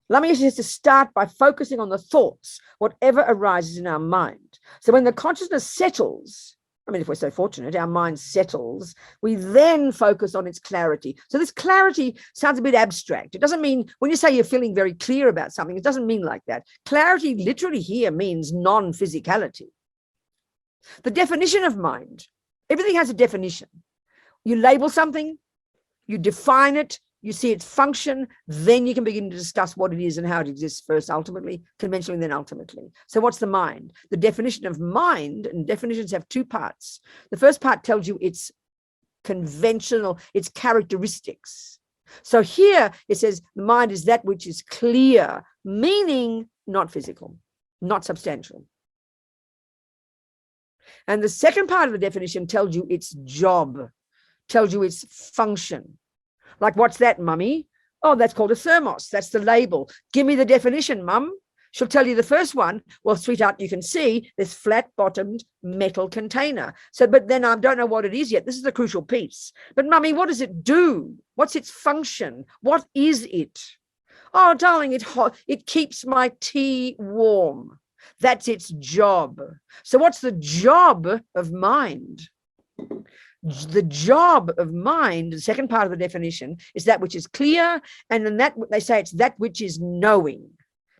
Lama Yeshe says to start by focusing on the thoughts, whatever arises in our mind. So when the consciousness settles, I mean, if we're so fortunate, our mind settles, we then focus on its clarity. So this clarity sounds a bit abstract. It doesn't mean, when you say you're feeling very clear about something, it doesn't mean like that. Clarity literally here means non-physicality. The definition of mind, everything has a definition. You label something, you define it, you see its function, then you can begin to discuss what it is and how it exists first, ultimately, conventionally, then ultimately. So what's the mind? The definition of mind, and definitions have two parts. The first part tells you its conventional, its characteristics. So here it says the mind is that which is clear, meaning not physical, not substantial. And the second part of the definition tells you its job, tells you its function. Like, what's that, mummy? Oh, that's called a thermos. That's the label. Give me the definition, mum. She'll tell you the first one. Well, sweetheart, you can see this flat-bottomed metal container. So, but then I don't know what it is yet. This is the crucial piece. But mummy, what does it do? What's its function? What is it? Oh, darling, it keeps my tea warm. That's its job. So what's the job of mind? The job of mind, the second part of the definition, is that which is clear, and then that they say it's that which is knowing,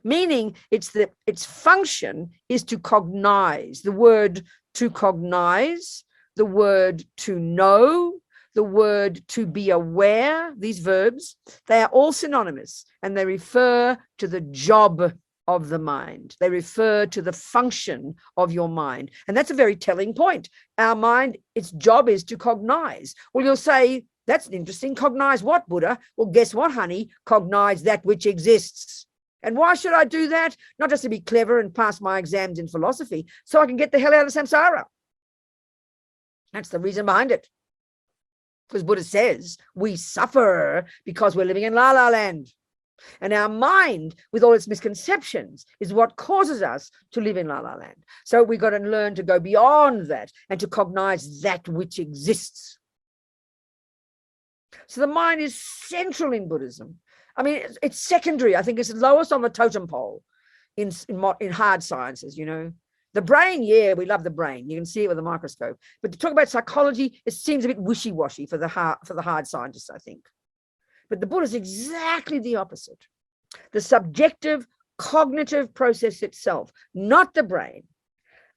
meaning its function is to cognize. The word to cognize, the word to know, the word to be aware, these verbs, they are all synonymous, and they refer to the job of the mind. They refer to the function of your mind. And that's a very telling point. Our mind, its job is to cognize. Well, you'll say, that's interesting. Cognize what, Buddha? Well, guess what, honey? Cognize that which exists. And why should I do that? Not just to be clever and pass my exams in philosophy, so I can get the hell out of samsara. That's the reason behind it. Because Buddha says we suffer because we're living in La La Land. And our mind, with all its misconceptions, is what causes us to live in La La Land. So we've got to learn to go beyond that and to cognize that which exists. So the mind is central in Buddhism. I mean, it's secondary. I think it's the lowest on the totem pole in hard sciences, you know. The brain, yeah, we love the brain. You can see it with a microscope. But to talk about psychology, it seems a bit wishy-washy for the hard scientists, I think. But the Buddha is exactly the opposite. The subjective cognitive process itself, not the brain,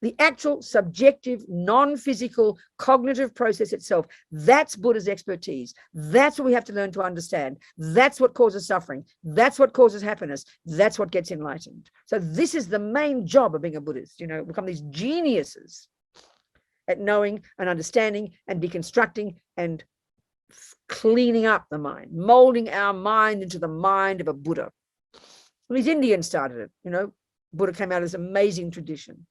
the actual subjective, non-physical cognitive process itself, that's Buddha's expertise. That's what we have to learn to understand. That's what causes suffering. That's what causes happiness. That's what gets enlightened. So this is the main job of being a Buddhist, you know, become these geniuses at knowing and understanding and deconstructing and cleaning up the mind, molding our mind into the mind of a Buddha. Well, these Indians started it, you know. Buddha came out of this amazing tradition.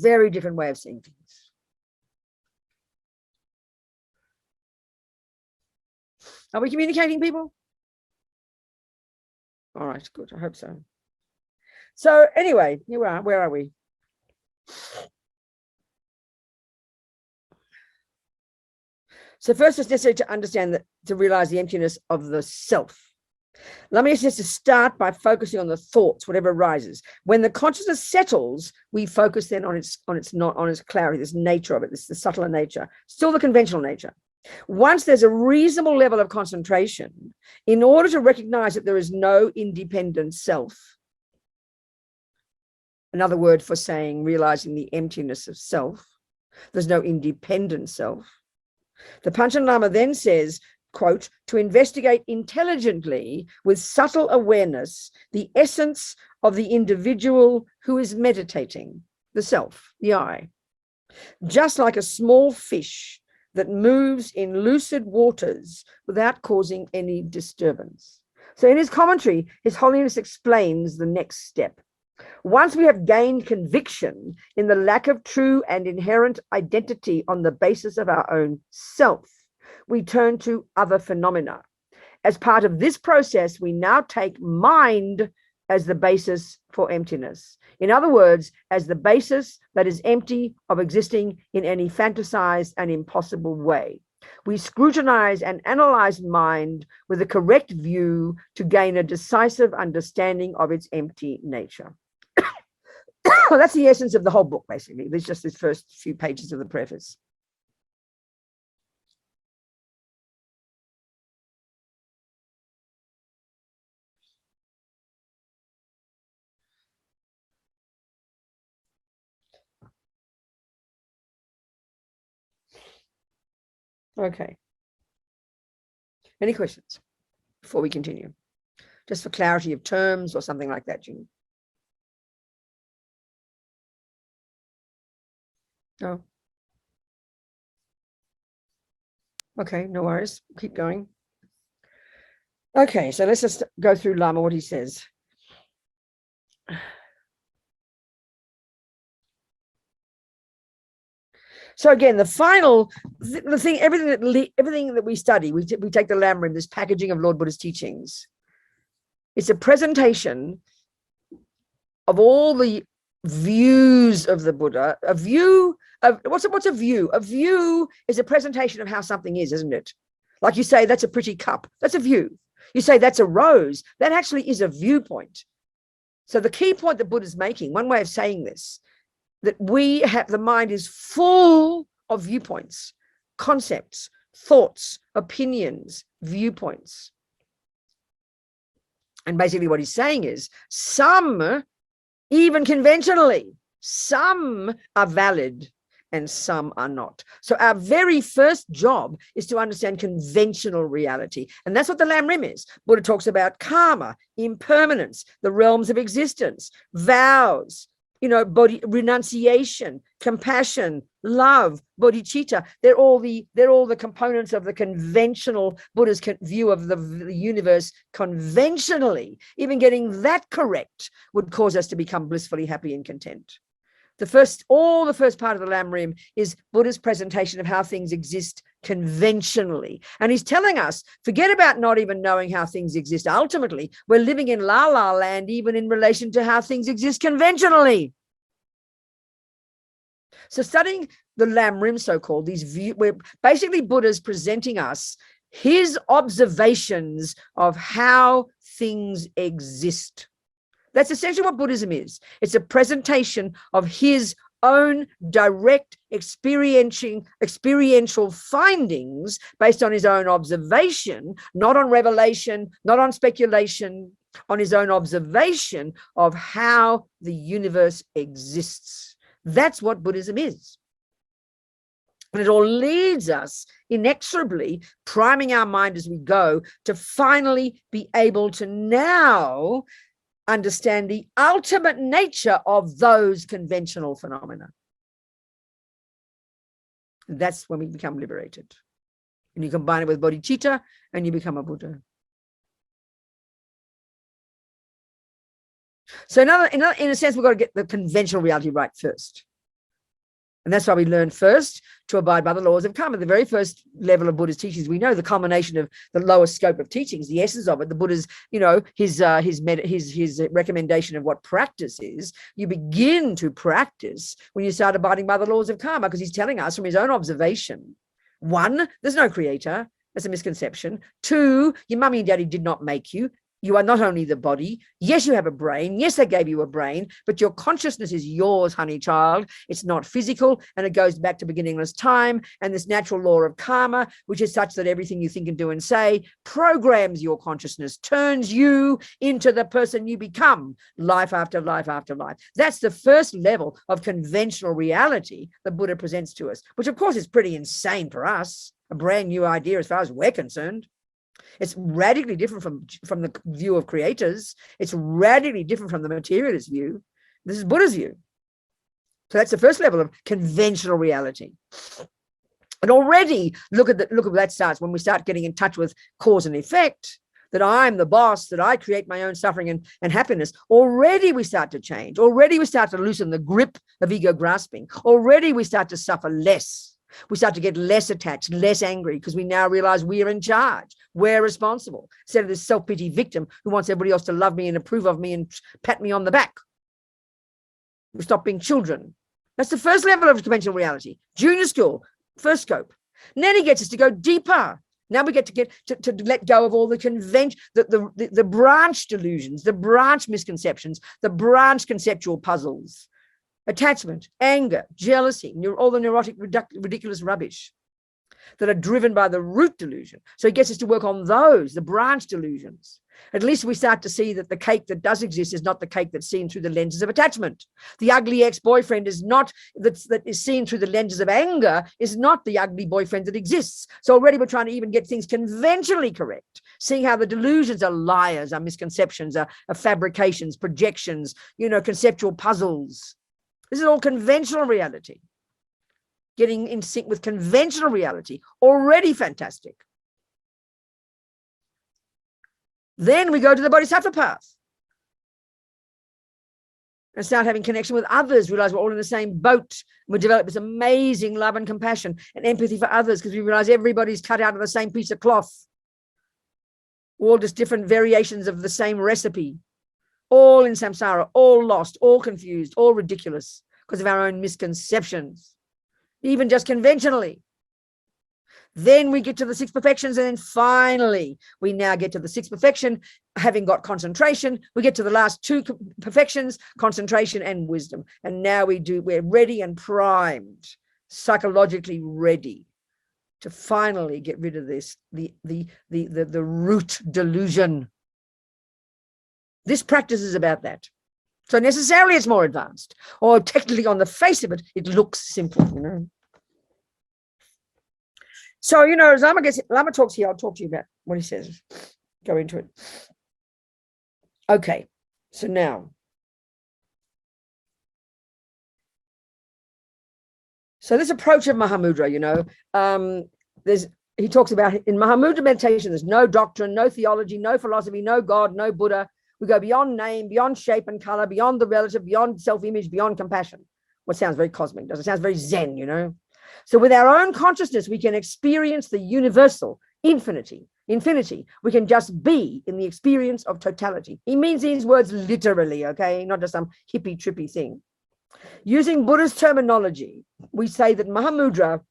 Very different way of seeing things. Are we communicating, people? All right, good. I hope so. So anyway, here we are. Where are we? So first, it's necessary to understand that, to realize the emptiness of the self. Lama Yeshe says to start by focusing on the thoughts, whatever arises. When the consciousness settles, we focus then on its clarity, this nature of it, this the subtler nature, still the conventional nature. Once there's a reasonable level of concentration, in order to recognize that there is no independent self, another word for saying realizing the emptiness of self, there's no independent self. The Panchen Lama then says, quote, to investigate intelligently with subtle awareness the essence of the individual who is meditating, the self, the I. Just like a small fish that moves in lucid waters without causing any disturbance. So in his commentary, His Holiness explains the next step. Once we have gained conviction in the lack of true and inherent identity on the basis of our own self, we turn to other phenomena. As part of this process, we now take mind as the basis for emptiness. In other words, as the basis that is empty of existing in any fantasized and impossible way. We scrutinize and analyze mind with a correct view to gain a decisive understanding of its empty nature. That's the essence of the whole book, basically. There's just these first few pages of the preface. Okay. Any questions before we continue? Just for clarity of terms or something like that, Jean? No? Okay, no worries. Keep going. Okay, so let's just go through Lama, what he says. So again, the final, the thing, everything that we study, we take the Lama in this packaging of Lord Buddha's teachings. It's a presentation of all the views of the Buddha. A view of, what's a view? A view is a presentation of how something is, isn't it? Like you say, that's a pretty cup. That's a view. You say that's a rose. That actually is a viewpoint. So the key point that Buddha's making, one way of saying this, that we have, the mind is full of viewpoints, concepts, thoughts, opinions, viewpoints. And basically what he's saying is some, even conventionally, some are valid and some are not. So our very first job is to understand conventional reality. And that's what the Lam Rim is. Buddha talks about karma, impermanence, the realms of existence, vows, body, renunciation, compassion, love, bodhicitta. They're all the components of the conventional Buddha's view of the universe conventionally. Even getting that correct would cause us to become blissfully happy and content. The first part of the Lam Rim is Buddha's presentation of how things exist conventionally. And he's telling us, forget about not even knowing how things exist. Ultimately, we're living in la la land, even in relation to how things exist conventionally. So studying the Lam Rim, so-called, where basically Buddha's presenting us his observations of how things exist. That's essentially what Buddhism is. It's a presentation of his own direct experiential findings based on his own observation, not on revelation, not on speculation, on his own observation of how the universe exists. That's what Buddhism is. And it all leads us inexorably, priming our mind as we go, to finally be able to now understand the ultimate nature of those conventional phenomena. That's when we become liberated. And you combine it with bodhicitta and you become a Buddha. So in a sense, we've got to get the conventional reality right first. And that's why we learn first to abide by the laws of karma. The very first level of Buddha's teachings, we know the culmination of the lowest scope of teachings, the essence of it, the Buddha's, his recommendation of what practice is. You begin to practice when you start abiding by the laws of karma, because he's telling us from his own observation, 1, there's no creator. That's a misconception. 2, your mummy and daddy did not make you. You are not only the body. Yes, you have a brain. Yes, they gave you a brain, but your consciousness is yours, honey child. It's not physical, and it goes back to beginningless time and this natural law of karma, which is such that everything you think and do and say programs your consciousness, turns you into the person you become, life after life after life. That's the first level of conventional reality that Buddha presents to us, which of course is pretty insane for us, a brand new idea as far as we're concerned. It's radically different from the view of creators. It's radically different from the materialist view. This is Buddha's view. So that's the first level of conventional reality. And already look at where that starts when we start getting in touch with cause and effect, that I'm the boss, that I create my own suffering and happiness. Already we start to change. Already we start to loosen the grip of ego grasping. Already we start to suffer less. We start to get less attached, less angry, because we now realize we're in charge. We're responsible. Instead of this self-pity victim who wants everybody else to love me and approve of me and pat me on the back. We stop being children. That's the first level of conventional reality. Junior school, first scope. And then he gets us to go deeper. Now we get to let go of all the the branch delusions, the branch misconceptions, the branch conceptual puzzles. Attachment, anger, jealousy, all the neurotic, ridiculous rubbish that are driven by the root delusion. So he gets us to work on those, the branch delusions. At least we start to see that the cake that does exist is not the cake that's seen through the lenses of attachment. The ugly ex-boyfriend is not, that is seen through the lenses of anger, is not the ugly boyfriend that exists. So already we're trying to even get things conventionally correct, seeing how the delusions are liars, are misconceptions, are fabrications, projections, conceptual puzzles. This is all conventional reality. Getting in sync with conventional reality, already fantastic. Then we go to the bodhisattva path and start having connection with others, realize we're all in the same boat. We develop this amazing love and compassion and empathy for others, because we realize everybody's cut out of the same piece of cloth. All just different variations of the same recipe. All in samsara, all lost, all confused, all ridiculous because of our own misconceptions, even just conventionally. Then we get to the 6 perfections, and then finally, we now get to the 6th perfection, having got concentration. We get to the last 2 perfections, concentration and wisdom. And now we're ready and primed. psychologically ready to finally get rid of this, the root delusion. This practice is about that. So necessarily it's more advanced, or technically on the face of it, it looks simple, you know. So, you know, as Lama talks here, I'll talk to you about what he says. Go into it. Okay, so now. So this approach of Mahamudra, you know, he talks about in Mahamudra meditation, there's no doctrine, no theology, no philosophy, no God, no Buddha. We go beyond name, beyond shape and color, beyond the relative, beyond self-image, beyond compassion. What sounds very cosmic, does it? Sounds very Zen, you know? So with our own consciousness, we can experience the universal, infinity. We can just be in the experience of totality. He means these words literally, okay? Not just some hippie trippy thing. Using Buddha's terminology, we say that Mahamudra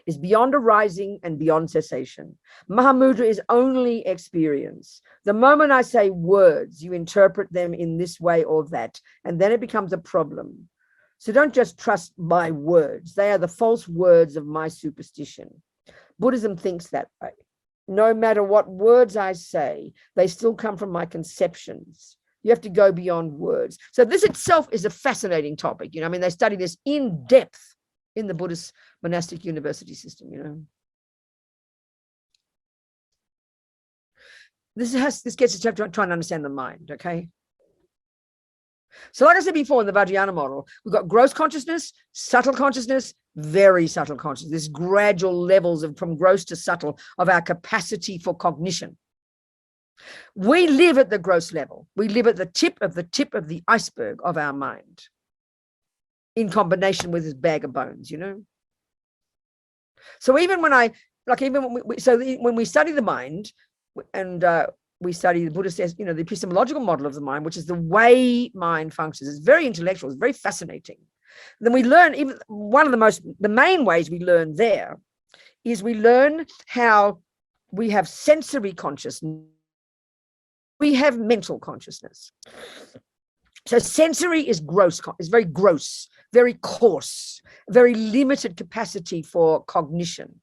is beyond arising and beyond cessation. Mahamudra is only experience. The moment I say words, you interpret them in this way or that, and then it becomes a problem. So don't just trust my words. They are the false words of my superstition. Buddhism thinks that way. No matter what words I say, they still come from my conceptions. You have to go beyond words. So this itself is a fascinating topic. You know, I mean, they study this in depth in the Buddhist monastic university system, you know. This gets us to try and understand the mind, okay? So like I said before in the Vajrayana model, we've got gross consciousness, subtle consciousness, very subtle consciousness, this gradual levels of from gross to subtle of our capacity for cognition. We live at the gross level. We live at the tip of the iceberg of our mind in combination with this bag of bones, you know. So even when when we study the mind and we study the Buddha says, you know, the epistemological model of the mind, which is the way mind functions. It's very intellectual. It's very fascinating. Then we learn, even one of the main ways we learn there is we learn how we have sensory consciousness. We have mental consciousness. So sensory is gross, is very gross, very coarse, very limited capacity for cognition.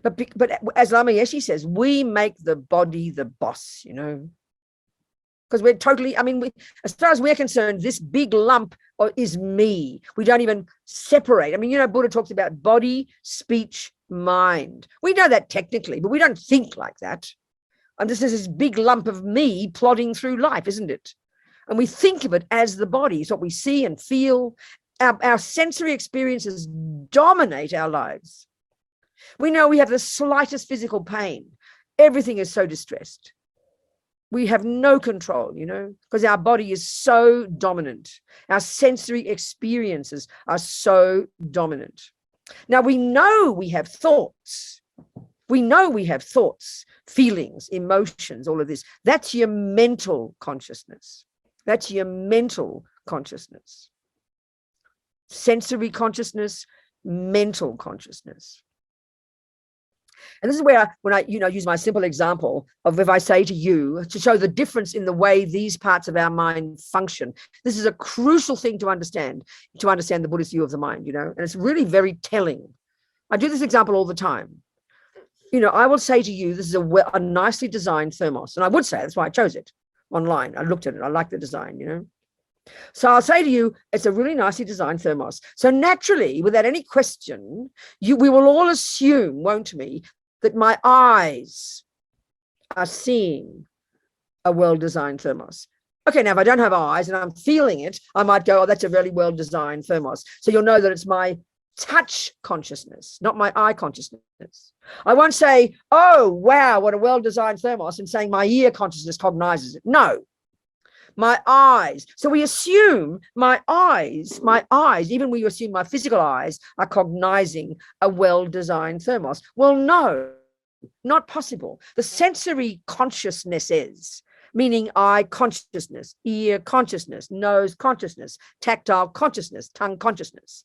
But as Lama Yeshe says, we make the body the boss, you know, because we're totally, I mean, as far as we're concerned, this big lump is me. We don't even separate. I mean, you know, Buddha talks about body, speech, mind. We know that technically, but we don't think like that. And this is this big lump of me plodding through life, isn't it? And we think of it as the body. It's what we see and feel. Our sensory experiences dominate our lives. We know we have the slightest physical pain. Everything is so distressed. We have no control, you know, because our body is so dominant. Our sensory experiences are so dominant. Now, we know we have thoughts. We know we have thoughts, feelings, emotions, all of this. That's your mental consciousness. That's your mental consciousness. Sensory consciousness, mental consciousness. And this is where, when I, you know, use my simple example of if I say to you, to show the difference in the way these parts of our mind function. This is a crucial thing to understand the Buddhist view of the mind, you know, and it's really very telling. I do this example all the time. You know, I will say to you, this is a nicely designed thermos. And I would say, that's why I chose it online. I looked at it. I like the design, you know. So I'll say to you, it's a really nicely designed thermos. So naturally, without any question, we will all assume, won't we, that my eyes are seeing a well-designed thermos. Okay, now if I don't have eyes and I'm feeling it, I might go, oh, that's a really well-designed thermos. So you'll know that it's my touch consciousness, not my eye consciousness. I won't say, oh, wow, what a well-designed thermos, and saying my ear consciousness cognizes it. No, my eyes. So we assume my eyes, even we assume my physical eyes are cognizing a well-designed thermos. Well, no, not possible. The sensory consciousness is, meaning eye consciousness, ear consciousness, nose consciousness, tactile consciousness, tongue consciousness.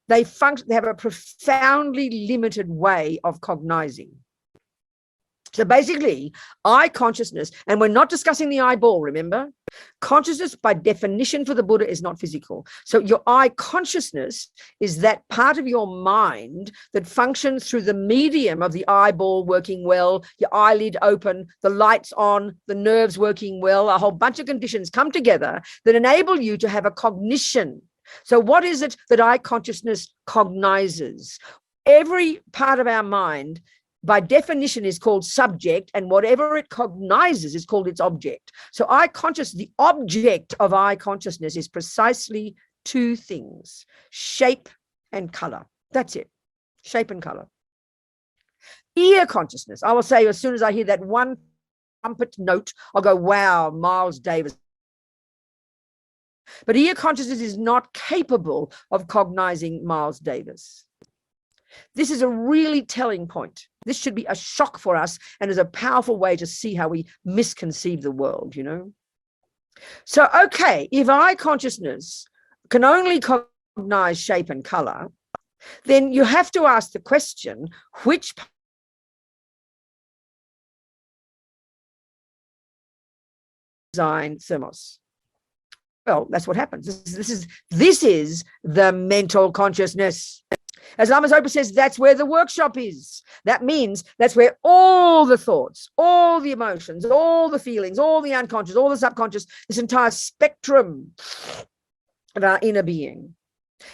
They have a profoundly limited way of cognizing. So basically, eye consciousness, and we're not discussing the eyeball, remember? Consciousness, by definition for the Buddha, is not physical. So your eye consciousness is that part of your mind that functions through the medium of the eyeball working well, your eyelid open, the lights on, the nerves working well. A whole bunch of conditions come together that enable you to have a cognition. So what is it that eye consciousness cognizes? Every part of our mind, by definition, is called subject, and whatever it cognizes is called its object. So eye consciousness, the object of eye consciousness, is precisely two things: shape and color. That's it, shape and color. Ear consciousness, I will say, as soon as I hear that one trumpet note, I'll go, wow, Miles Davis. But ear consciousness is not capable of cognizing Miles Davis. This is a really telling point. This should be a shock for us and is a powerful way to see how we misconceive the world, you know. So, okay, if eye consciousness can only cognize shape and color, then you have to ask the question, which design thermos? Well, that's what happens. This is the mental consciousness. As Lama Zopa says, that's where the workshop is. That means that's where all the thoughts, all the emotions, all the feelings, all the unconscious, all the subconscious, this entire spectrum of our inner being.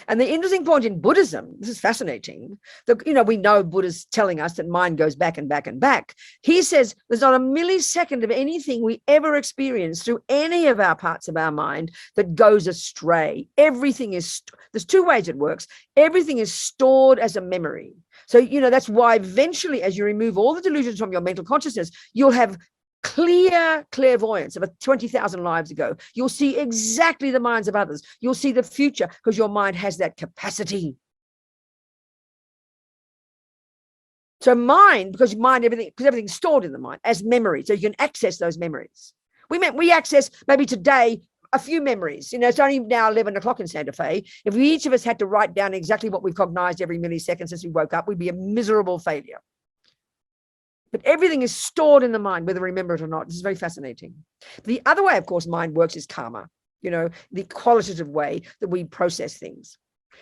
And the interesting point in Buddhism, this is fascinating, that, you know, we know Buddha's telling us that mind goes back and back and back. He says there's not a millisecond of anything we ever experience through any of our parts of our mind that goes astray. Everything is, there's two ways it works. Everything is stored as a memory. So, you know, that's why eventually, as you remove all the delusions from your mental consciousness, you'll have clear clairvoyance of 20,000 lives ago. You'll see exactly the minds of others. You'll see the future because your mind has that capacity. So mind, because everything's stored in the mind as memory, so you can access those memories. We access maybe today a few memories. You know, it's only now 11 o'clock in Santa Fe. If we each of us had to write down exactly what we've cognized every millisecond since we woke up, we'd be a miserable failure. But everything is stored in the mind, whether we remember it or not. This is very fascinating. The other way, of course, mind works is karma, you know, the qualitative way that we process things.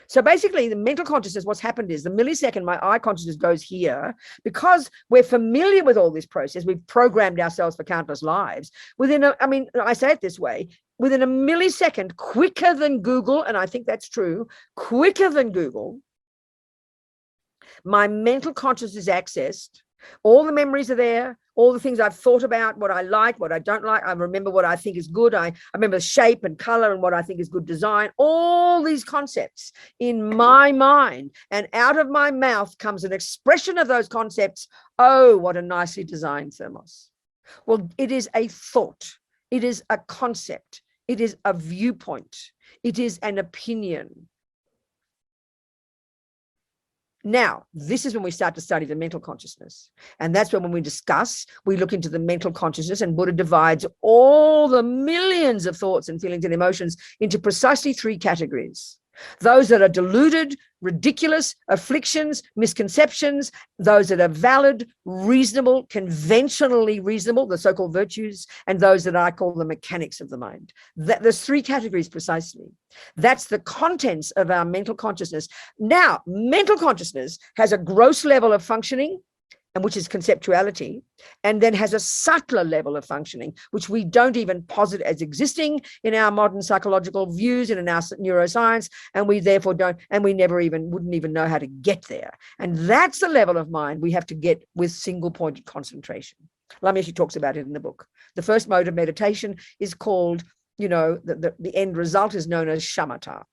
So basically, the mental consciousness, what's happened is the millisecond my eye consciousness goes here, because we're familiar with all this process, we've programmed ourselves for countless lives. I say it this way, within a millisecond, quicker than Google, and I think that's true, quicker than Google, my mental consciousness is accessed. All the memories are there, all the things I've thought about, what I like, what I don't like. I remember what I think is good. I remember shape and color and what I think is good design. All these concepts in my mind, and out of my mouth comes an expression of those concepts. Oh, what a nicely designed thermos. Well, it is a thought. It is a concept. It is a viewpoint. It is an opinion. Now, this is when we start to study the mental consciousness. And that's when we discuss, we look into the mental consciousness, and Buddha divides all the millions of thoughts and feelings and emotions into precisely three categories. Those that are deluded, ridiculous, afflictions, misconceptions, those that are valid, reasonable, conventionally reasonable, the so-called virtues, and those that I call the mechanics of the mind. There's three categories precisely. That's the contents of our mental consciousness. Now, mental consciousness has a gross level of functioning, and which is conceptuality, and then has a subtler level of functioning, which we don't even posit as existing in our modern psychological views and in our neuroscience, and we therefore don't, and we wouldn't even know how to get there. And that's the level of mind we have to get with single-pointed concentration. Lama Yeshe talks about it in the book. The first mode of meditation is called, you know, the end result is known as shamatha.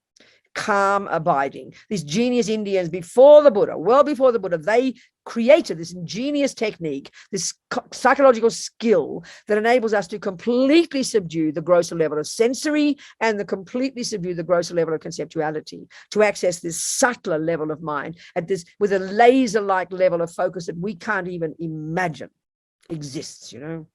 Calm abiding. These genius Indians before the Buddha, well before the Buddha, they created this ingenious technique, this psychological skill that enables us to completely subdue the grosser level of sensory and completely subdue the grosser level of conceptuality, to access this subtler level of mind at this with a laser-like level of focus that we can't even imagine exists, you know.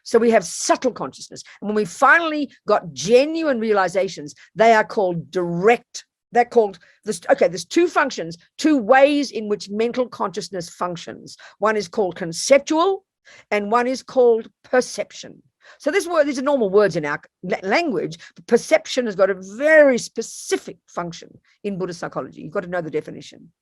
So we have subtle consciousness. And when we finally got genuine realizations, they are called direct That called this. Okay, there's two functions, two ways in which mental consciousness functions. One is called conceptual, and one is called perception. So these are normal words in our language. But perception has got a very specific function in Buddhist psychology. You've got to know the definition.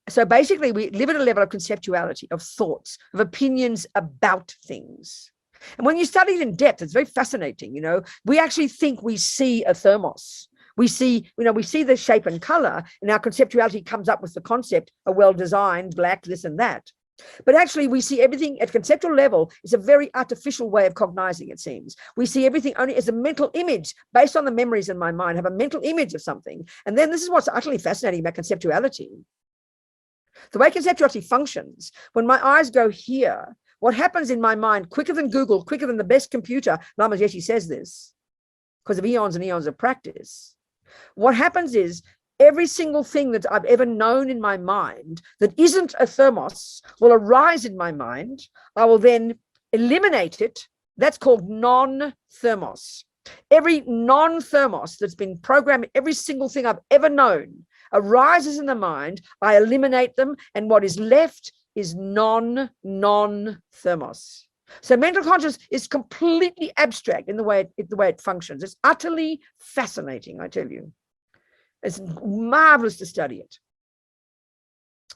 So basically, we live at a level of conceptuality, of thoughts, of opinions about things. And when you study it in depth, it's very fascinating. You know, we actually think we see a thermos. We see the shape and color, and our conceptuality comes up with the concept, a well-designed black, this and that. But actually, we see everything at conceptual level is a very artificial way of cognizing, it seems. We see everything only as a mental image based on the memories in my mind, have a mental image of something. And then this is what's utterly fascinating about conceptuality. The way conceptuality functions, when my eyes go here, what happens in my mind quicker than Google, quicker than the best computer, Lama Yeshe says this, because of eons and eons of practice. What happens is every single thing that I've ever known in my mind that isn't a thermos will arise in my mind. I will then eliminate it. That's called non-thermos. Every non-thermos that's been programmed, every single thing I've ever known arises in the mind. I eliminate them, and what is left is non-thermos. So mental consciousness is completely abstract in the way it functions. It's utterly fascinating, I tell you. It's marvelous to study it.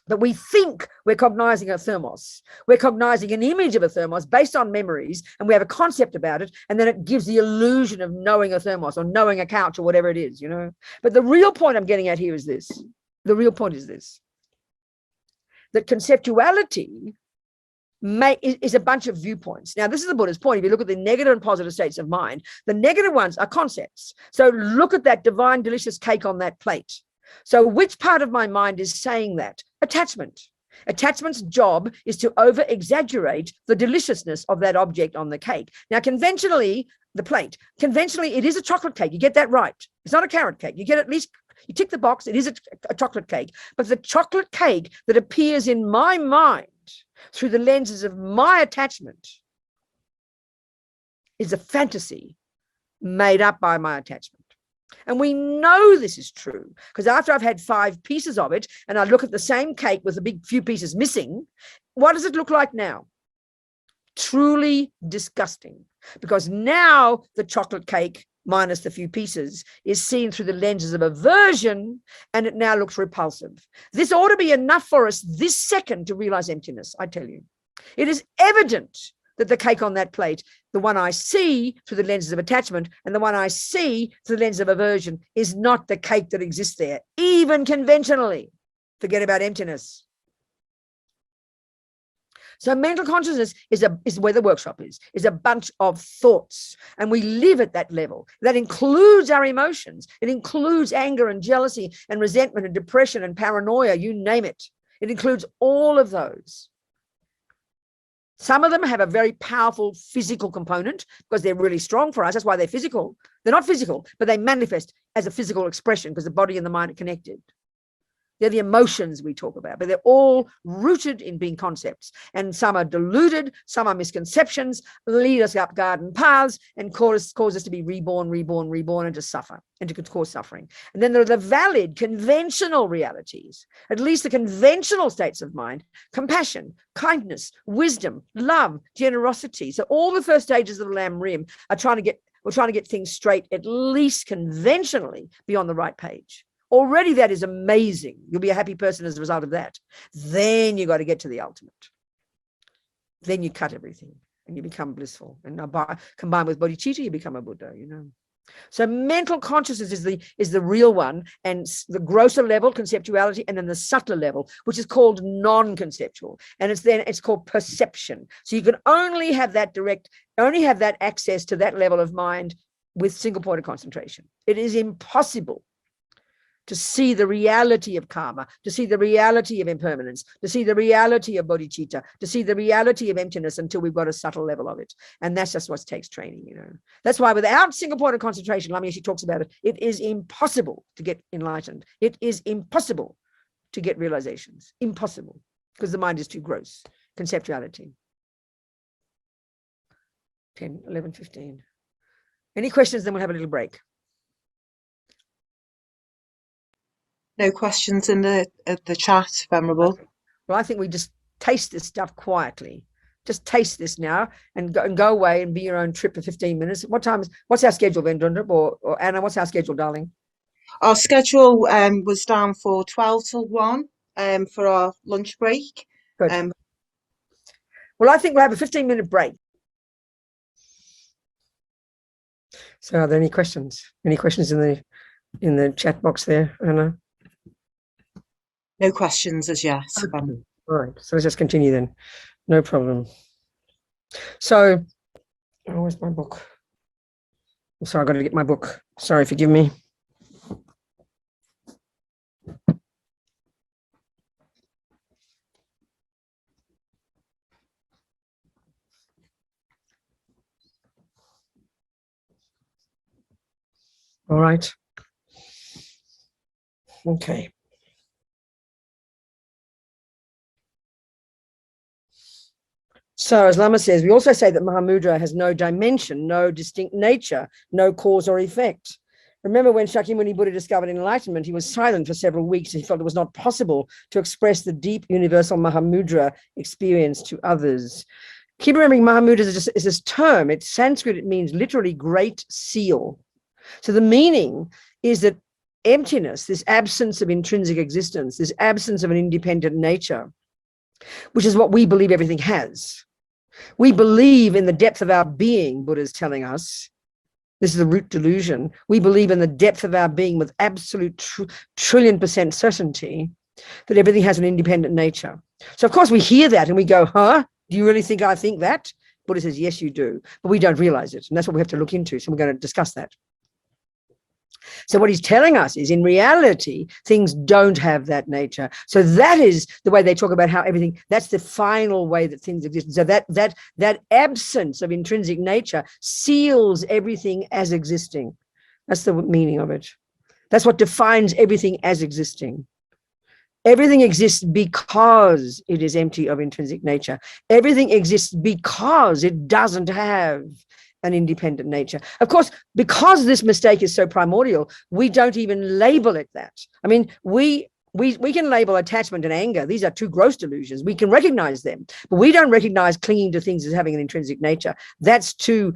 But we think we're cognizing a thermos. We're cognizing an image of a thermos based on memories, and we have a concept about it, and then it gives the illusion of knowing a thermos or knowing a couch or whatever it is, you know. But the real point I'm getting at here is this. The real point is this. That conceptuality is a bunch of viewpoints. Now, this is the Buddha's point. If you look at the negative and positive states of mind, the negative ones are concepts. So look at that divine, delicious cake on that plate. So which part of my mind is saying that? Attachment. Attachment's job is to over-exaggerate the deliciousness of that object on the cake. Now, conventionally, the plate, conventionally, it is a chocolate cake. You get that right. It's not a carrot cake. You get at least, you tick the box, it is a chocolate cake. But the chocolate cake that appears in my mind through the lenses of my attachment is a fantasy made up by my attachment. And we know this is true because after I've had 5 pieces of it and I look at the same cake with a big few pieces missing, what does it look like now? Truly disgusting, because now the chocolate cake minus the few pieces is seen through the lenses of aversion, and it now looks repulsive. This ought to be enough for us this second to realize emptiness, I tell you. It is evident that the cake on that plate, the one I see through the lenses of attachment and the one I see through the lens of aversion, is not the cake that exists there, even conventionally. Forget about emptiness. So mental consciousness is where the workshop is a bunch of thoughts, and we live at that level. That includes our emotions. It includes anger and jealousy and resentment and depression and paranoia, you name it. It includes all of those. Some of them have a very powerful physical component because they're really strong for us. That's why they're physical. They're not physical, but they manifest as a physical expression because the body and the mind are connected. They're the emotions we talk about, but they're all rooted in being concepts. And some are deluded, some are misconceptions, lead us up garden paths and cause us to be reborn, and to suffer, and to cause suffering. And then there are the valid, conventional realities, at least the conventional states of mind: compassion, kindness, wisdom, love, generosity. So all the first stages of the Lam Rim are trying to get things straight, at least conventionally, be on the right page. Already that is amazing. You'll be a happy person as a result of that. Then you got to get to the ultimate. Then you cut everything and you become blissful. And combined with bodhicitta, you become a Buddha, you know. So mental consciousness is the real one, and the grosser level, conceptuality, and then the subtler level, which is called non-conceptual. And it's called perception. So you can only have that access to that level of mind with single point of concentration. It is impossible to see the reality of karma, to see the reality of impermanence, to see the reality of bodhicitta, to see the reality of emptiness until we've got a subtle level of it. And that's just what takes training, you know. That's why without single point of concentration, Lama Yeshe talks about it, it is impossible to get enlightened. It is impossible to get realizations. Impossible, because the mind is too gross. Conceptuality. 10, 11, 15. Any questions? Then we'll have a little break. No questions in the chat, Venerable. Well, I think we just taste this stuff quietly. Just taste this now and go away and be your own trip for 15 minutes. What's our schedule, Vendrundrup, or Anna, what's our schedule, darling? Our schedule was down for 12 till 1 for our lunch break. Good. Well, I think we'll have a 15-minute break. So are there any questions? Any questions in the chat box there, Anna? No questions as yet. All right, so let's just continue then. No problem. So, oh, where's my book? I'm sorry, I've got to get my book. Sorry, forgive me. All right. Okay. So as Lama says, we also say that Mahamudra has no dimension, no distinct nature, no cause or effect. Remember when Shakyamuni Buddha discovered enlightenment, he was silent for several weeks. He felt it was not possible to express the deep universal Mahamudra experience to others. Keep remembering Mahamudra is this term. It's Sanskrit. It means literally great seal. So the meaning is that emptiness, this absence of intrinsic existence, this absence of an independent nature, which is what we believe everything has. We believe in the depth of our being, Buddha is telling us. This is the root delusion. We believe in the depth of our being with absolute trillion% certainty that everything has an independent nature. So of course we hear that and we go, huh? Do you really think I think that? Buddha says, yes, you do, but we don't realize it. And that's what we have to look into. So we're going to discuss that. So what he's telling us is in reality, things don't have that nature. So that is the way they talk about how everything, that's the final way that things exist. So that absence of intrinsic nature seals everything as existing. That's the meaning of it. That's what defines everything as existing. Everything exists because it is empty of intrinsic nature. Everything exists because it doesn't have an independent nature. Of course, because this mistake is so primordial, we don't even label it that. I mean, we can label attachment and anger. These are two gross delusions. We can recognize them, but we don't recognize clinging to things as having an intrinsic nature. That's too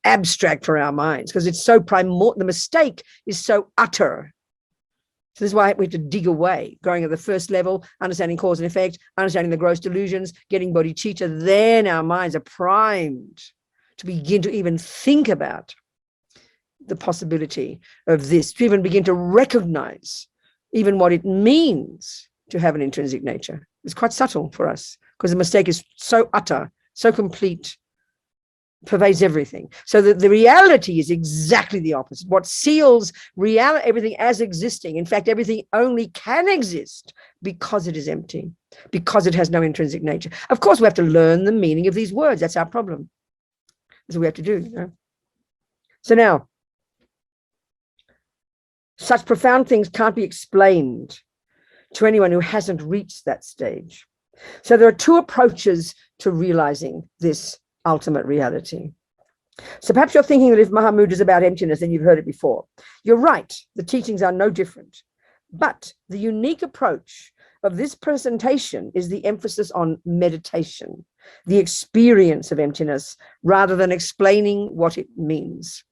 abstract for our minds because it's so primordial. The mistake is so utter. So this is why we have to dig away, going at the first level, understanding cause and effect, understanding the gross delusions, getting bodhicitta. Then our minds are primed to begin to even think about the possibility of this, to even begin to recognize even what it means to have an intrinsic nature. It's quite subtle for us because the mistake is so utter, so complete, pervades everything. So the reality is exactly the opposite. What seals reality, everything as existing, in fact, everything only can exist because it is empty, because it has no intrinsic nature. Of course, we have to learn the meaning of these words. That's our problem. That's what we have to do. You know? So now, such profound things can't be explained to anyone who hasn't reached that stage. So there are two approaches to realizing this ultimate reality. So perhaps you're thinking that if Mahamudra is about emptiness, then you've heard it before. You're right. The teachings are no different. But the unique approach of this presentation is the emphasis on meditation, the experience of emptiness, rather than explaining what it means.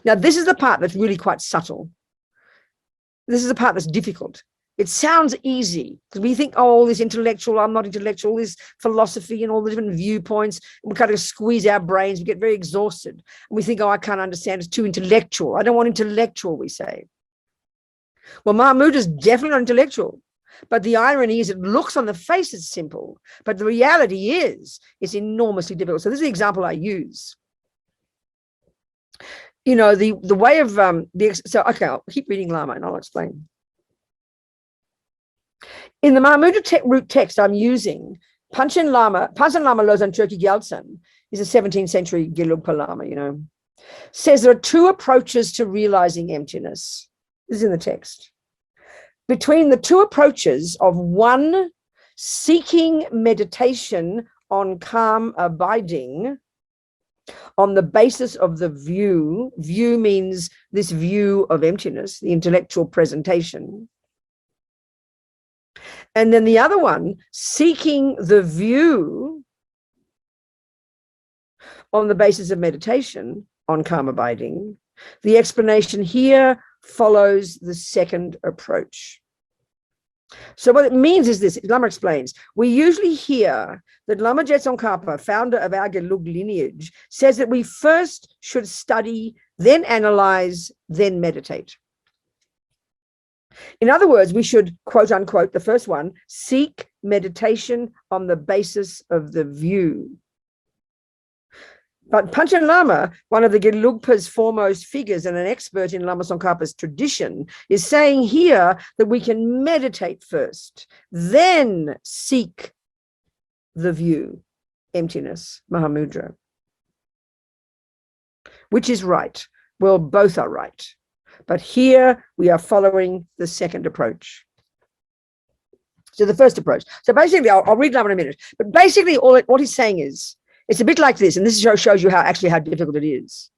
Now, this is the part that's really quite subtle. This is the part that's difficult. It sounds easy because we think, oh, all this intellectual, I'm not intellectual, all this philosophy and all the different viewpoints, and we kind of squeeze our brains, we get very exhausted. And we think, oh, I can't understand, it's too intellectual. I don't want intellectual, we say. Well, Mahamudra is definitely not intellectual. But the irony is it looks on the face it's simple, but the reality is it's enormously difficult. So this is the example I use. You know, the way of, so okay, I'll keep reading Lama and I'll explain. In the Mahamudra root text I'm using, Panchen Lama Losang Chökyi Gyaltsen is a 17th century Gelugpa Lama, you know, says there are two approaches to realizing emptiness. This is in the text. Between the two approaches of one, seeking meditation on calm abiding on the basis of the view means this view of emptiness, the intellectual presentation, And then the other one, seeking the view on the basis of meditation on calm abiding. The explanation here follows the second approach. So what it means is this, Lama explains, we usually hear that Lama Je Tsongkhapa, founder of our Gelug lineage, says that we first should study, then analyze, then meditate. In other words, we should, quote unquote, the first one, seek meditation on the basis of the view. But Panchen Lama, one of the Gelugpa's foremost figures and an expert in Lama Tsongkhapa's tradition, is saying here that we can meditate first, then seek the view, emptiness, Mahamudra. Which is right? Well, both are right. But here we are following the second approach. So the first approach. So basically, I'll read Lama in a minute. But basically, what he's saying is, it's a bit like this, and this shows you how difficult it is.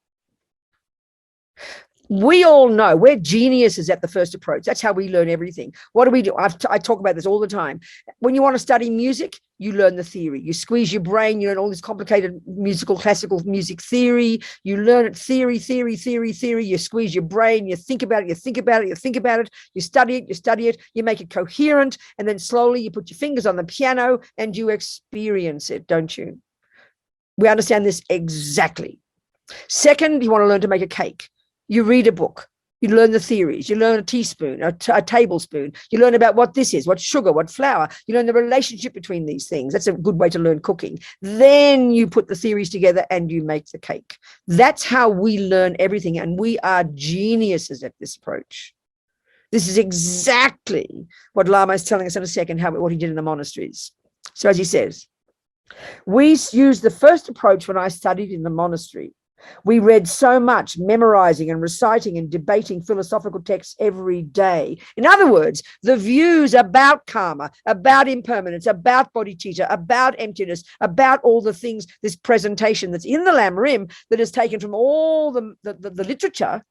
We all know we're geniuses at the first approach. That's how we learn everything. What do? I talk about this all the time. When you want to study music, you learn the theory. You squeeze your brain, you learn all this complicated classical music theory. You learn it theory. You squeeze your brain, you think about it, you study it, you make it coherent, and then slowly you put your fingers on the piano and you experience it, don't you? We understand this exactly. Second, you want to learn to make a cake. You read a book. You learn the theories. You learn a teaspoon, a tablespoon. You learn about what this is, what sugar, what flour. You learn the relationship between these things. That's a good way to learn cooking. Then you put the theories together and you make the cake. That's how we learn everything. And we are geniuses at this approach. This is exactly what Lama is telling us in a second, what he did in the monasteries. So as he says, we used the first approach when I studied in the monastery. We read so much, memorizing and reciting and debating philosophical texts every day. In other words, the views about karma, about impermanence, about bodhicitta, about emptiness, about all the things, this presentation that's in the Lam Rim that is taken from all the literature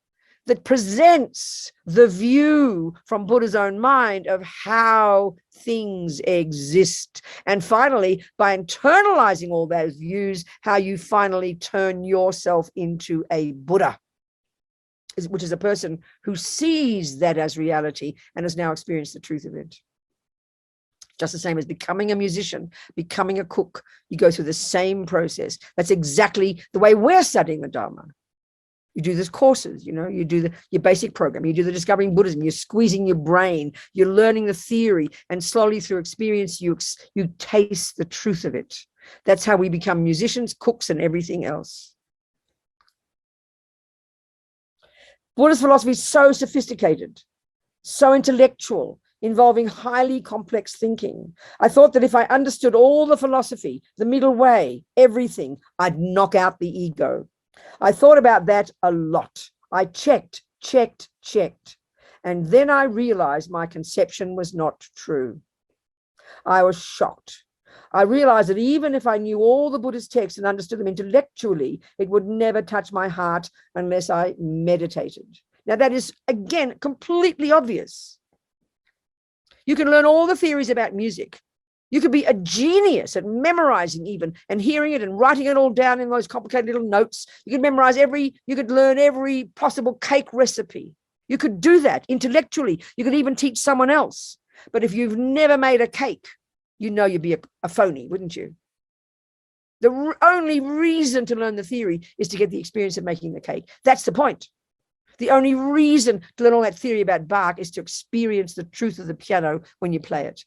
that presents the view from Buddha's own mind of how things exist. And finally, by internalizing all those views, how you finally turn yourself into a Buddha, which is a person who sees that as reality and has now experienced the truth of it. Just the same as becoming a musician, becoming a cook. You go through the same process. That's exactly the way we're studying the Dharma. You do these courses, you do your basic program, you do the Discovering Buddhism, you're squeezing your brain, you're learning the theory, and slowly through experience, you taste the truth of it. That's how we become musicians, cooks, and everything else. Buddhist philosophy is so sophisticated, so intellectual, involving highly complex thinking. I thought that if I understood all the philosophy, the middle way, everything, I'd knock out the ego. I thought about that a lot. I checked. And then I realized my conception was not true. I was shocked. I realized that even if I knew all the Buddhist texts and understood them intellectually, it would never touch my heart unless I meditated. Now that is, again, completely obvious. You can learn all the theories about music. You could be a genius at memorizing even and hearing it and writing it all down in those complicated little notes. You could memorize you could learn every possible cake recipe. You could do that intellectually. You could even teach someone else. But if you've never made a cake, you'd be a phony, wouldn't you? The only reason to learn the theory is to get the experience of making the cake. That's the point. The only reason to learn all that theory about Bach is to experience the truth of the piano when you play it.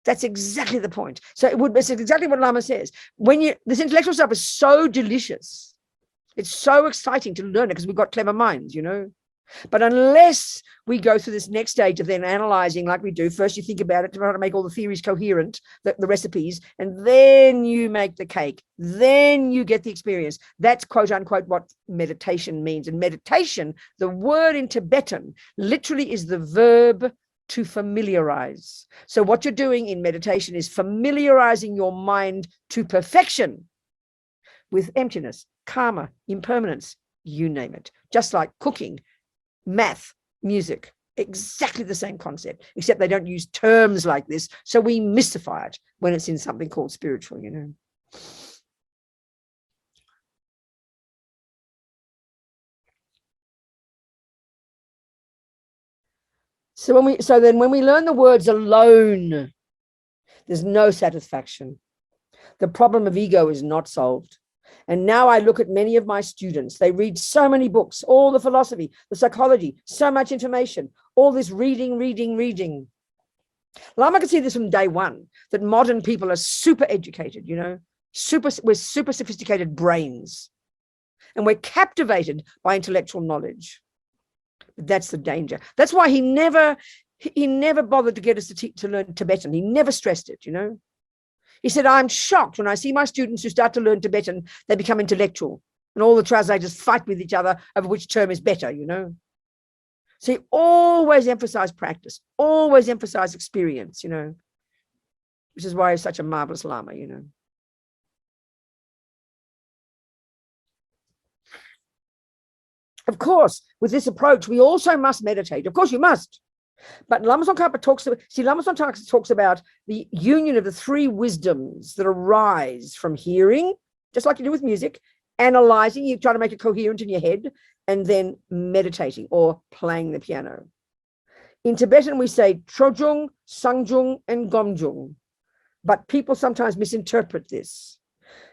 That's exactly the point. So it's exactly what Lama says. This intellectual stuff is so delicious. It's so exciting to learn it because we've got clever minds, But unless we go through this next stage of then analyzing like we do, first you think about it to try to make all the theories coherent, the recipes, and then you make the cake. Then you get the experience. That's quote unquote what meditation means. And meditation, the word in Tibetan, literally is the verb to familiarize. So what you're doing in meditation is familiarizing your mind to perfection with emptiness, karma, impermanence, you name it. Just like cooking, math, music, Exactly the same concept, except they don't use terms like this. So we mystify it when it's in something called spiritual, you know. So when we learn the words alone, there's no satisfaction. The problem of ego is not solved. And now I look at many of my students, they read so many books, all the philosophy, the psychology, so much information, all this reading. Lama could see this from day one, that modern people are super educated, you know, we're super sophisticated brains, and we're captivated by intellectual knowledge. But that's the danger. That's why he never bothered to get us to learn Tibetan. He never stressed it, you know. He said, I'm shocked when I see my students who start to learn Tibetan, they become intellectual, and all the translators fight with each other over which term is better, you know. So he always emphasized practice, always emphasized experience, you know, which is why he's such a marvelous Lama, you know. Of course, with this approach, we also must meditate. Of course, you must. But Lama Tsongkhapa talks about the union of the three wisdoms that arise from hearing, just like you do with music, analyzing, you try to make it coherent in your head, and then meditating or playing the piano. In Tibetan, we say Trojung, Sangjung, and Gomjung, but people sometimes misinterpret this.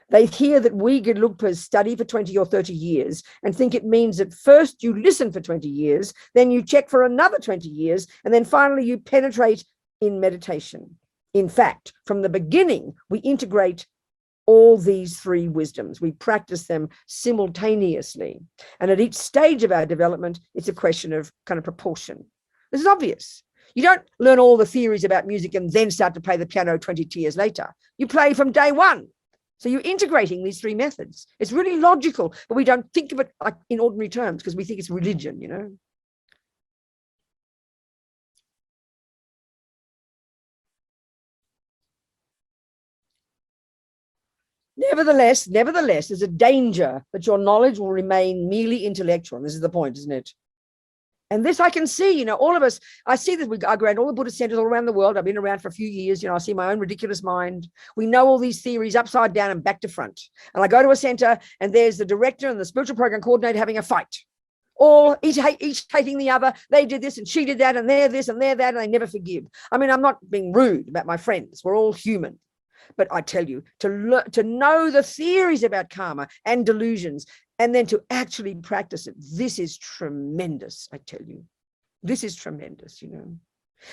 They hear that we Gelugpas study for 20 or 30 years and think it means that first you listen for 20 years, then you check for another 20 years, and then finally you penetrate in meditation. In fact, from the beginning, we integrate all these three wisdoms. We practice them simultaneously. And at each stage of our development, it's a question of kind of proportion. This is obvious. You don't learn all the theories about music and then start to play the piano 20 years later. You play from day one. So you're integrating these three methods. It's really logical, but we don't think of it like in ordinary terms because we think it's religion, you know. Nevertheless, there's a danger that your knowledge will remain merely intellectual. And this is the point, isn't it? And this I can see, you know, all of us, I see this, I go around all the Buddhist centers all around the world. I've been around for a few years, you know, I see my own ridiculous mind. We know all these theories upside down and back to front. And I go to a center and there's the director and the spiritual program coordinator having a fight. Or each hating the other. They did this and she did that and they're this and they're that and they never forgive. I mean, I'm not being rude about my friends. We're all human. But I tell you, to know the theories about karma and delusions and then to actually practice it, this is tremendous, I tell you. This is tremendous, you know.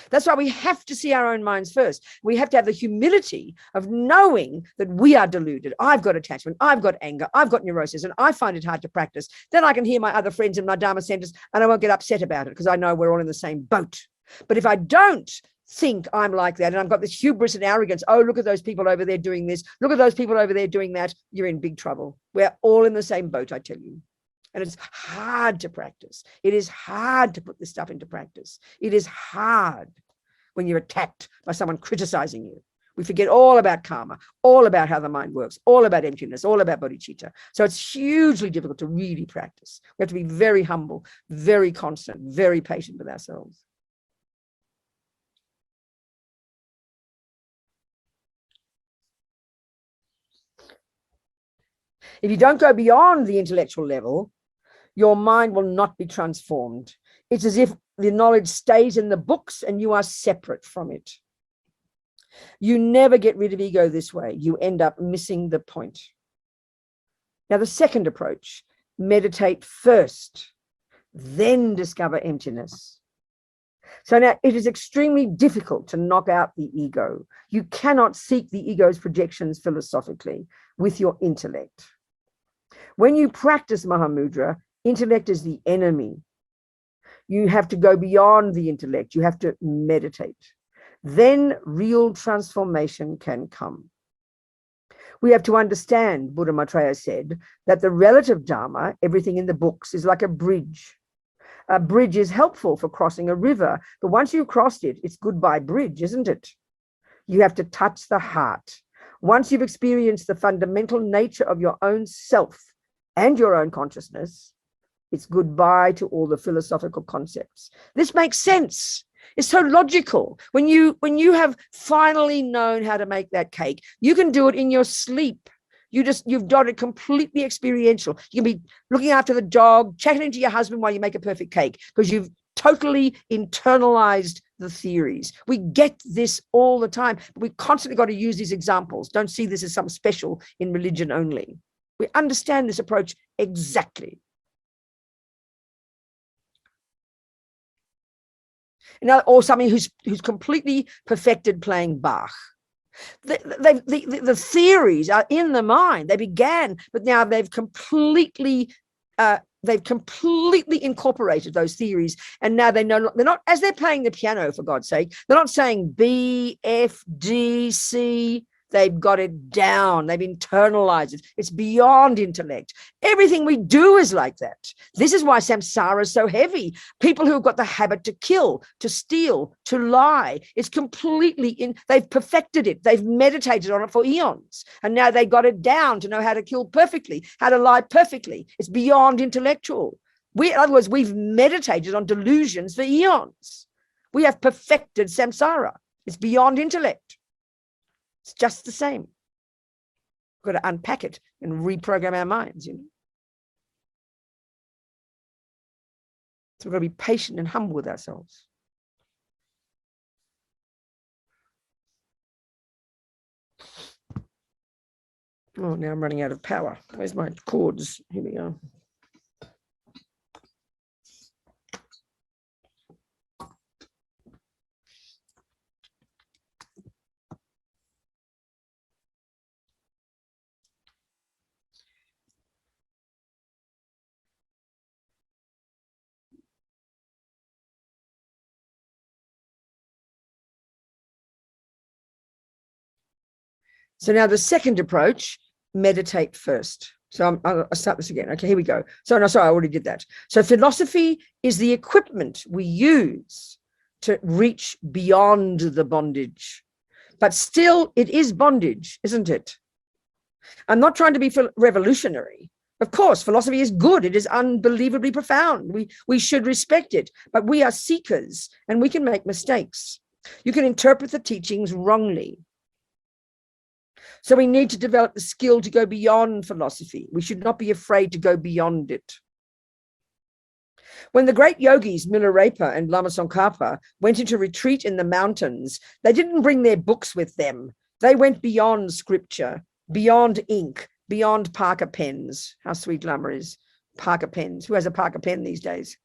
That's why we have to see our own minds first. We have to have the humility of knowing that we are deluded. I've got attachment, I've got anger, I've got neurosis, and I find it hard to practice. Then I can hear my other friends in my Dharma centers and I won't get upset about it because I know we're all in the same boat. But if I don't think I'm like that and I've got this hubris and arrogance, oh, look at those people over there doing this, look at those people over there doing that, you're in big trouble. We're all in the same boat, I tell you. And it's hard to practice. It is hard to put this stuff into practice. It is hard when you're attacked by someone criticizing you. We forget all about karma, all about how the mind works, all about emptiness, all about bodhicitta. So it's hugely difficult to really practice. We have to be very humble, very constant, very patient with ourselves. If you don't go beyond the intellectual level, your mind will not be transformed. It's as if the knowledge stays in the books and you are separate from it. You never get rid of ego this way. You end up missing the point. Now, the second approach, meditate first, then discover emptiness. So now it is extremely difficult to knock out the ego. You cannot seek the ego's projections philosophically with your intellect. When you practice Mahamudra, intellect is the enemy. You have to go beyond the intellect. You have to meditate. Then real transformation can come. We have to understand, Buddha Maitreya said, that the relative Dharma, everything in the books, is like a bridge. A bridge is helpful for crossing a river, but once you've crossed it, it's goodbye bridge, isn't it? You have to touch the heart. Once you've experienced the fundamental nature of your own self and your own consciousness, It's goodbye to all the philosophical concepts. This makes sense. It's so logical. When you have finally known how to make that cake, you can do it in your sleep. You've done it completely experiential. You can be looking after the dog, chatting to your husband while you make a perfect cake, because you've totally internalized the theories. We get this all the time, but we constantly got to use these examples. Don't see this as something special in religion only. We understand this approach exactly. Or somebody who's completely perfected playing Bach. The theories are in the mind. They began, but now they've completely incorporated those theories, and now they're not, as they're playing the piano, for God's sake, they're not saying B, F, D, C. They've got it down. They've internalized it. It's beyond intellect. Everything we do is like that. This is why samsara is so heavy. People who have got the habit to kill, to steal, to lie, it's completely they've perfected it. They've meditated on it for eons. And now they got it down to know how to kill perfectly, how to lie perfectly. It's beyond intellectual. In other words, we've meditated on delusions for eons. We have perfected samsara. It's beyond intellect. It's just the same. We've got to unpack it and reprogram our minds, So we've got to be patient and humble with ourselves. Oh, now I'm running out of power. Where's my cords? Here we go. So now the second approach, meditate first. So I'll start this again. Okay, here we go. So no, sorry, I already did that. So philosophy is the equipment we use to reach beyond the bondage. But still, it is bondage, isn't it? I'm not trying to be revolutionary. Of course, philosophy is good. It is unbelievably profound. We should respect it. But we are seekers, and we can make mistakes. You can interpret the teachings wrongly. So we need to develop the skill to go beyond philosophy. We should not be afraid to go beyond it. When the great yogis Milarepa and Lama Tsongkhapa went into retreat in the mountains, they didn't bring their books with them. They went beyond scripture, beyond ink, beyond Parker pens. How sweet Lama is. Parker pens. Who has a Parker pen these days?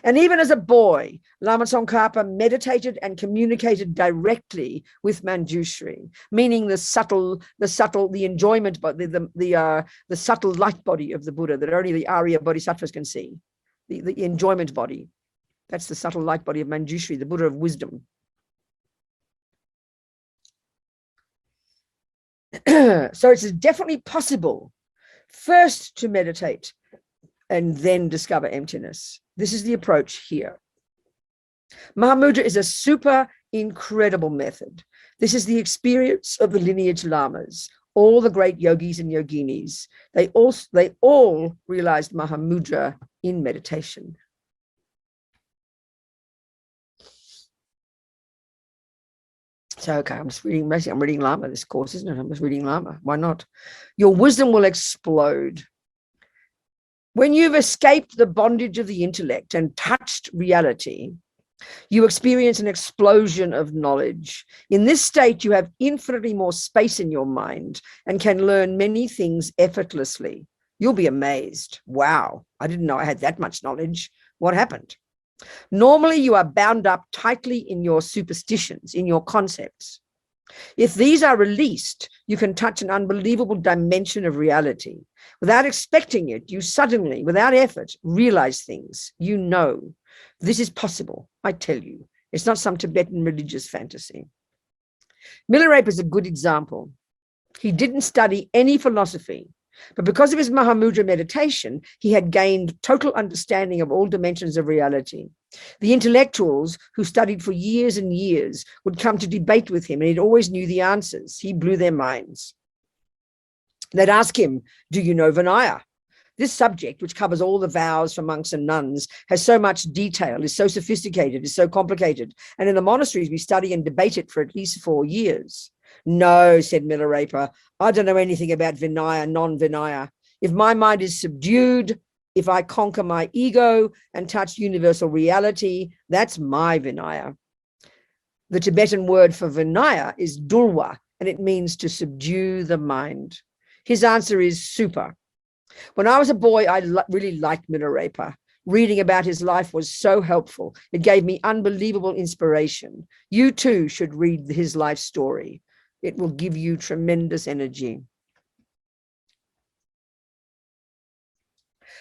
And even as a boy, Lama Tsongkhapa meditated and communicated directly with Manjushri, meaning the enjoyment, but the subtle light body of the Buddha that only the Arya Bodhisattvas can see, the enjoyment body. That's the subtle light body of Manjushri, the Buddha of wisdom. So it's definitely possible first to meditate and then discover emptiness. This is the approach here. Mahamudra is a super incredible method. This is the experience of the lineage lamas, all the great yogis and yoginis. They all realized Mahamudra in meditation. So, okay, I'm reading Lama, this course, isn't it? I'm just reading Lama. Why not? Your wisdom will explode. When you've escaped the bondage of the intellect and touched reality, you experience an explosion of knowledge. In this state, you have infinitely more space in your mind and can learn many things effortlessly. You'll be amazed. Wow, I didn't know I had that much knowledge. What happened? Normally, you are bound up tightly in your superstitions, in your concepts. If these are released, you can touch an unbelievable dimension of reality. Without expecting it, you suddenly, without effort, realize things. You know, this is possible, I tell you. It's not some Tibetan religious fantasy. Milarepa is a good example. He didn't study any philosophy, but because of his Mahamudra meditation, he had gained total understanding of all dimensions of reality. The intellectuals who studied for years and years would come to debate with him, and he always knew the answers. He blew their minds. They'd ask him, do you know Vinaya? This subject, which covers all the vows for monks and nuns, has so much detail, is so sophisticated, is so complicated. And in the monasteries, we study and debate it for at least 4 years. No, said Milarepa, I don't know anything about Vinaya, non-Vinaya. If my mind is subdued, if I conquer my ego and touch universal reality, that's my Vinaya. The Tibetan word for Vinaya is Dulwa, and it means to subdue the mind. His answer is super. When I was a boy, I really liked Milarepa. Reading about his life was so helpful. It gave me unbelievable inspiration. You too should read his life story. It will give you tremendous energy.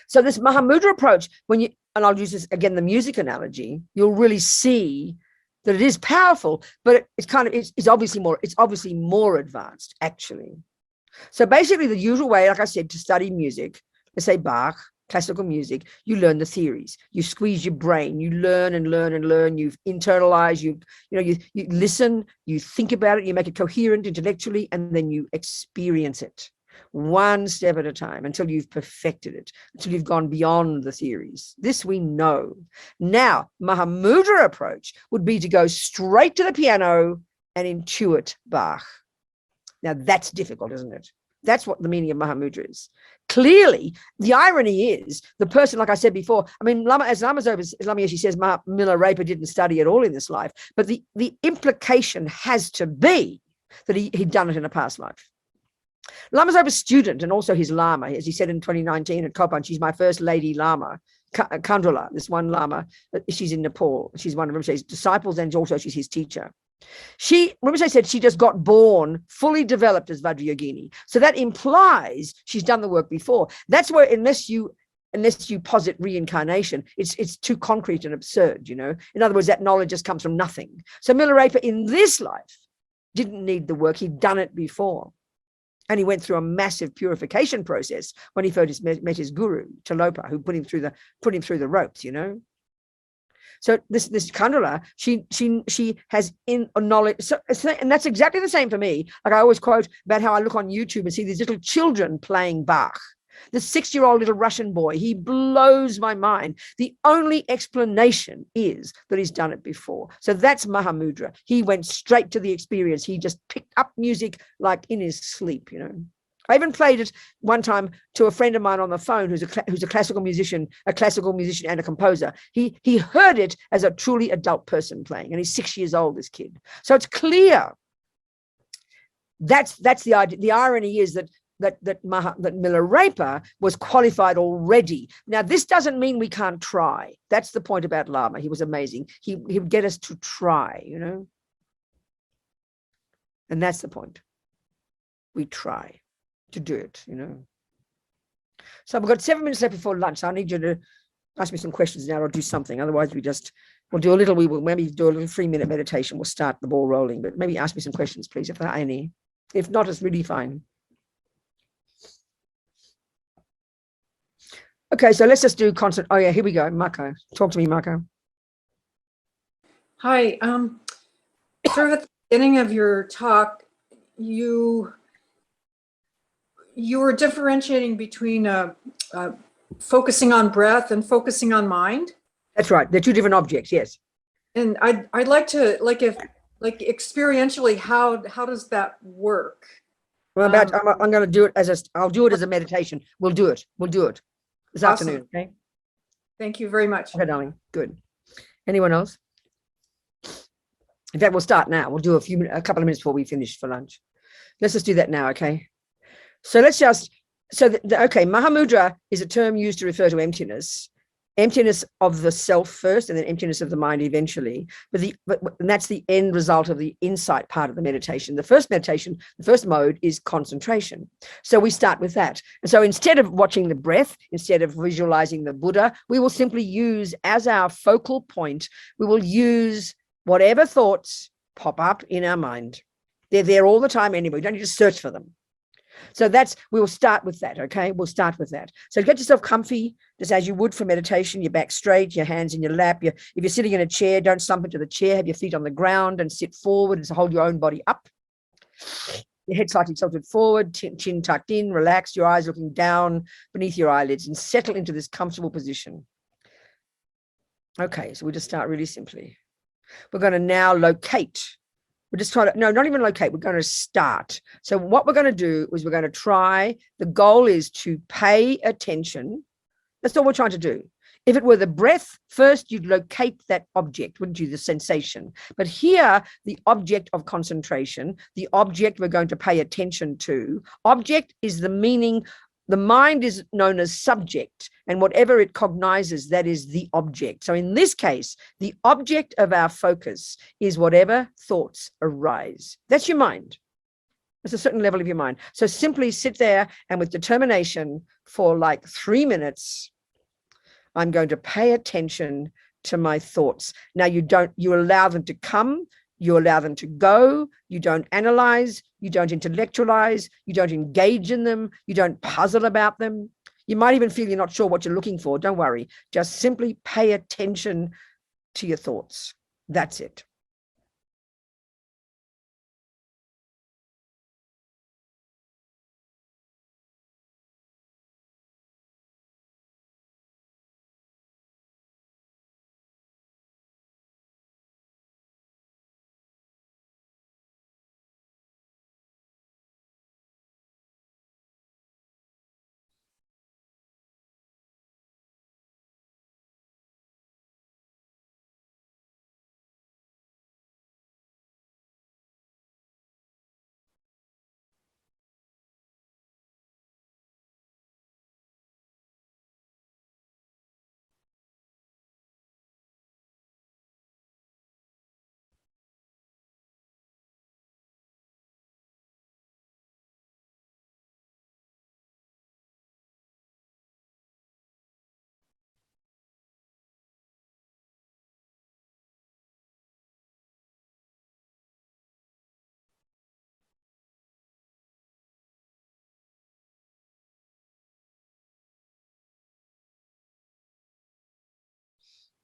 So this Mahamudra approach, and I'll use this again, the music analogy, you'll really see that it is powerful, but it's obviously more advanced, actually. So basically the usual way, like I said, to study music, let's say Bach, classical music, you learn the theories, you squeeze your brain, you learn and learn and learn, you internalize, you listen, you think about it, you make it coherent intellectually, and then you experience it one step at a time until you've perfected it, until you've gone beyond the theories. This we know. Now, Mahamudra approach would be to go straight to the piano and intuit Bach. Now that's difficult, isn't it? That's what the meaning of Mahamudra is. Clearly, the irony is the person, like I said before, I mean, Lama Yeshe says, Milarepa didn't study at all in this life, but the implication has to be that he'd done it in a past life. Lama Zopa's student and also his Lama, as he said in 2019 at Courtin, she's my first lady Lama, Kandala, this one Lama, she's in Nepal. She's one of Rinpoche's disciples and also she's his teacher. Rinpoche said she just got born fully developed as Vajrayogini. So that implies she's done the work before. That's where, unless you posit reincarnation, it's too concrete and absurd, you know. In other words, that knowledge just comes from nothing. So Milarepa in this life didn't need the work. He'd done it before. And he went through a massive purification process when he first met his guru, Tilopa, who put him through the ropes, you know. So this Kandala, she has in knowledge, and that's exactly the same for me. Like I always quote about how I look on YouTube and see these little children playing Bach. The 6-year-old little Russian boy, he blows my mind. The only explanation is that he's done it before. So that's Mahamudra. He went straight to the experience. He just picked up music like in his sleep, you know. I even played it one time to a friend of mine on the phone who's a classical musician and a composer. He heard it as a truly adult person playing, and he's 6 years old, this kid. So it's clear. That's the idea. The irony is that Milarepa was qualified already. Now, this doesn't mean we can't try. That's the point about Lama. He was amazing. He would get us to try, you know. And that's the point. We try to do it, you know. So we've got 7 minutes left before lunch. So I need you to ask me some questions now or do something. Otherwise, we'll maybe do a little 3-minute meditation. We'll start the ball rolling, but maybe ask me some questions, please, if there are any. If not, it's really fine. Okay, so let's just do constant. Oh yeah, here we go. Marco, talk to me, Marco. Hi. Sort of at the beginning of your talk, you were differentiating between focusing on breath and focusing on mind. That's right. They're two different objects. Yes. And I'd like to experientially, how does that work? Well, I'm going to do it I'll do it as a meditation. We'll do it this Awesome. afternoon. Okay. Thank you very much. Okay, darling. Good. Anyone else? In fact, we'll start now. We'll do a couple of minutes before we finish for lunch. Let's just do that now. Okay. So let's just, okay, Mahamudra is a term used to refer to emptiness of the self first and then emptiness of the mind eventually. And that's the end result of the insight part of the meditation. The first mode is concentration. So we start with that. And so instead of watching the breath, instead of visualizing the Buddha, we will simply use as our focal point, we will use whatever thoughts pop up in our mind. They're there all the time anyway. We don't need to search for them. So we will start with that, okay? We'll start with that. So get yourself comfy, just as you would for meditation, your back straight, your hands in your lap. If you're sitting in a chair, don't slump into the chair, have your feet on the ground and sit forward and hold your own body up. Your head slightly tilted forward, chin tucked in, relaxed, your eyes looking down beneath your eyelids, and settle into this comfortable position. Okay, so we'll just start really simply. We're going to now locate. We're just trying to, no, not even locate. We're going to start. So what we're going to do is we're going to try, the goal is to pay attention. That's all we're trying to do. If it were the breath, first you'd locate that object, wouldn't you, the sensation. But here, the object of concentration, the object we're going to pay attention to, object is the meaning, the mind is known as subject, and whatever it cognizes, that is the object. So in this case, the object of our focus is whatever thoughts arise. That's your mind. It's a certain level of your mind. So simply sit there and with determination for like 3 minutes, I'm going to pay attention to my thoughts. Now you allow them to come, you allow them to go, you don't analyze, you don't intellectualize, you don't engage in them, you don't puzzle about them. You might even feel you're not sure what you're looking for. Don't worry. Just simply pay attention to your thoughts. That's it.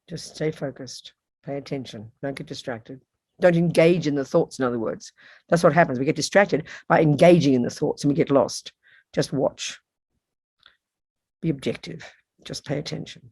Just stay focused, pay attention, don't get distracted. Don't engage in the thoughts, in other words. That's what happens. We get distracted by engaging in the thoughts and we get lost. Just watch. Be objective. Just pay attention.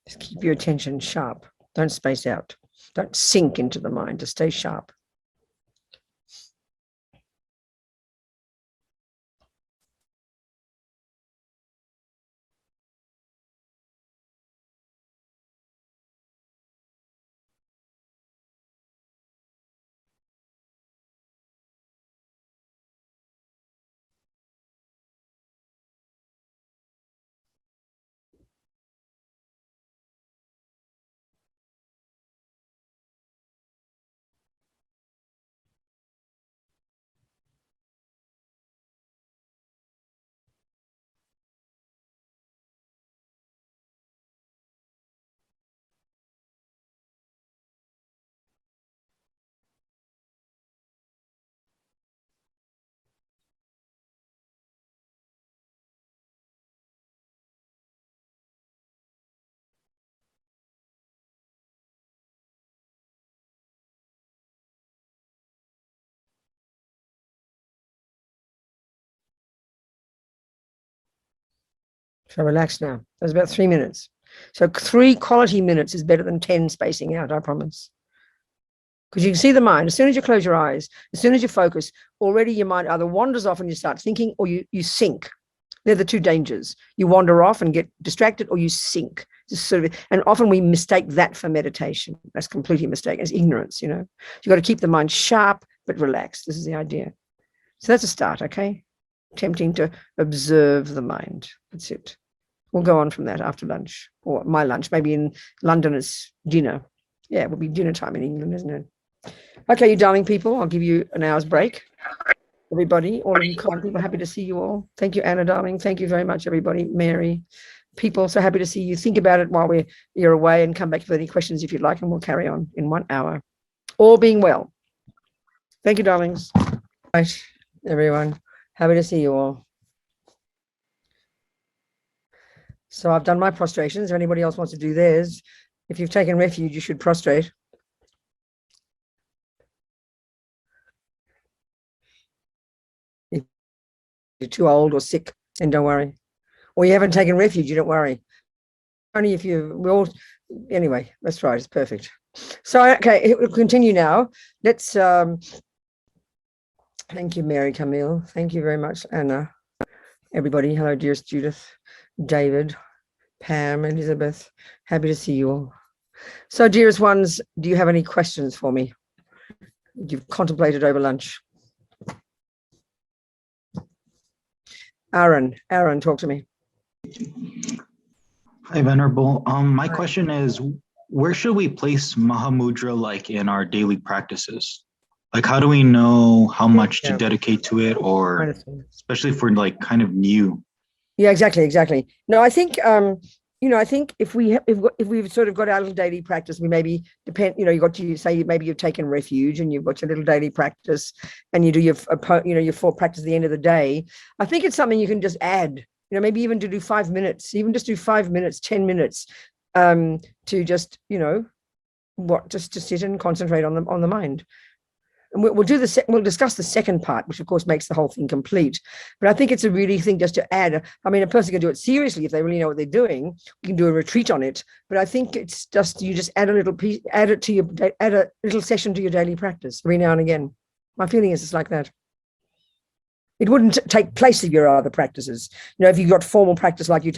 Just keep your attention sharp. Don't space out. Don't sink into the mind. Just stay sharp. So relax now. There's about 3 minutes. So 3 quality minutes is better than 10 spacing out, I promise. Because you can see the mind, as soon as you close your eyes, as soon as you focus, already your mind either wanders off and you start thinking, or you sink. They're the 2 dangers. You wander off and get distracted, or you sink. Just sort of, and often we mistake that for meditation. That's completely mistaken. It's ignorance, you know. You've got to keep the mind sharp but relaxed. This is the idea. So that's a start, okay? Attempting to observe the mind. That's it. We'll go on from that after lunch, or my lunch. Maybe in London it's dinner. Yeah, it will be dinner time in England, isn't it? Okay, you darling people, I'll give you an hour's break. Everybody, all of you kind people, happy to see you all. Thank you, Anna, darling. Thank you very much, everybody. Mary, people, so happy to see you. Think about it while you're away and come back with any questions if you'd like, and we'll carry on in 1 hour. All being well. Thank you, darlings. Right, everyone. Happy to see you all. So I've done my prostrations. If anybody else wants to do theirs, if you've taken refuge, you should prostrate. If you're too old or sick, then don't worry. Or you haven't taken refuge, you don't worry. Only if anyway, that's right, it's perfect. So, okay, we'll continue now. Let's, thank you, Mary Camille. Thank you very much, Anna. Everybody, hello, dearest Judith, David, Pam, Elizabeth. Happy to see you all. So, dearest ones, do you have any questions for me? You've contemplated over lunch. Aaron, talk to me. Hi, Venerable. My question is, where should we place Mahamudra like in our daily practices? Like, how do we know how much to dedicate to it, or especially for like kind of new? Yeah, exactly. No, I think, I think if we've sort of got our little daily practice, we maybe you got to say maybe you've taken refuge and you've got your little daily practice and you do your 4 practice at the end of the day. I think it's something you can just add, maybe even to do 5 minutes, even just do 5 minutes, 10 minutes, to just, just to sit and concentrate on the mind. And we'll discuss the second part, which of course makes the whole thing complete. But I think it's a really thing just to add. I mean, a person can do it seriously if they really know what they're doing. You can do a retreat on it. But I think it's just you just add a little piece, add a little session to your daily practice every now and again. My feeling is it's like that. It wouldn't take place of your other practices. If you've got formal practice, like you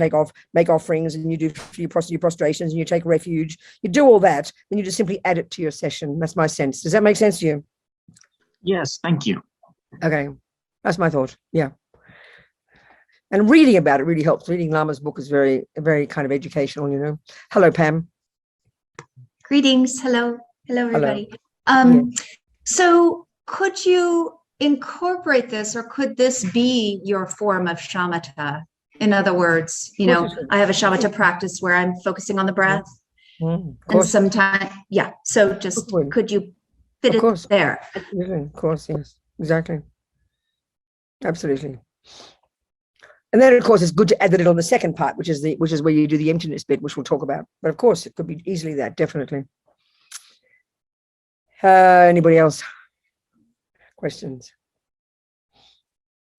make offerings and you do your prostrations and you take refuge, you do all that, then you just simply add it to your session. That's my sense. Does that make sense to you? Yes, thank you. Okay, that's my thought. Yeah. And reading about it really helps. Reading Lama's book is very kind of educational, Hello, Pam. Greetings. Hello, everybody. So could you incorporate this, or could this be your form of shamatha? In other words, I have a shamatha practice where I'm focusing on the breath. And sometimes, so just could you fit it there? Of course, yes, exactly. Absolutely. And then, of course, it's good to add it on the second part, which is where you do the emptiness bit, which we'll talk about. But of course, it could be easily that, definitely. Anybody else? Questions?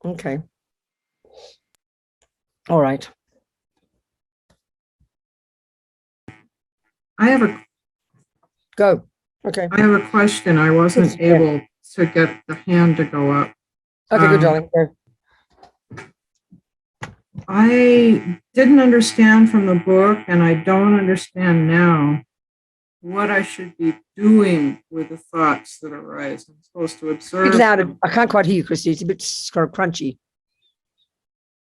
Okay. All right. I have a go. Okay. I have a question. I wasn't able to get the hand to go up. Okay, good, darling. Go. I didn't understand from the book, and I don't understand now what I should be doing with the thoughts that arise. I'm supposed to observe. A bit louder. I can't quite hear you, Christy. It's a bit kind of crunchy.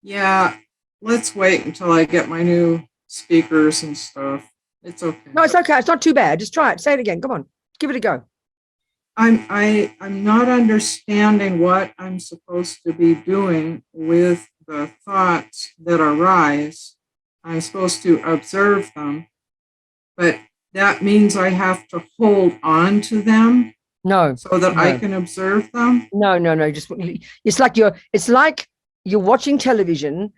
Yeah, let's wait until I get my new speakers and stuff. It's okay. No, it's okay. It's not too bad. Just try it. Say it again. Come on. Give it a go. I'm not understanding what I'm supposed to be doing with the thoughts that arise. I'm supposed to observe them, but that means I have to hold on to them. No. So that I can observe them. No. It's like you're watching television,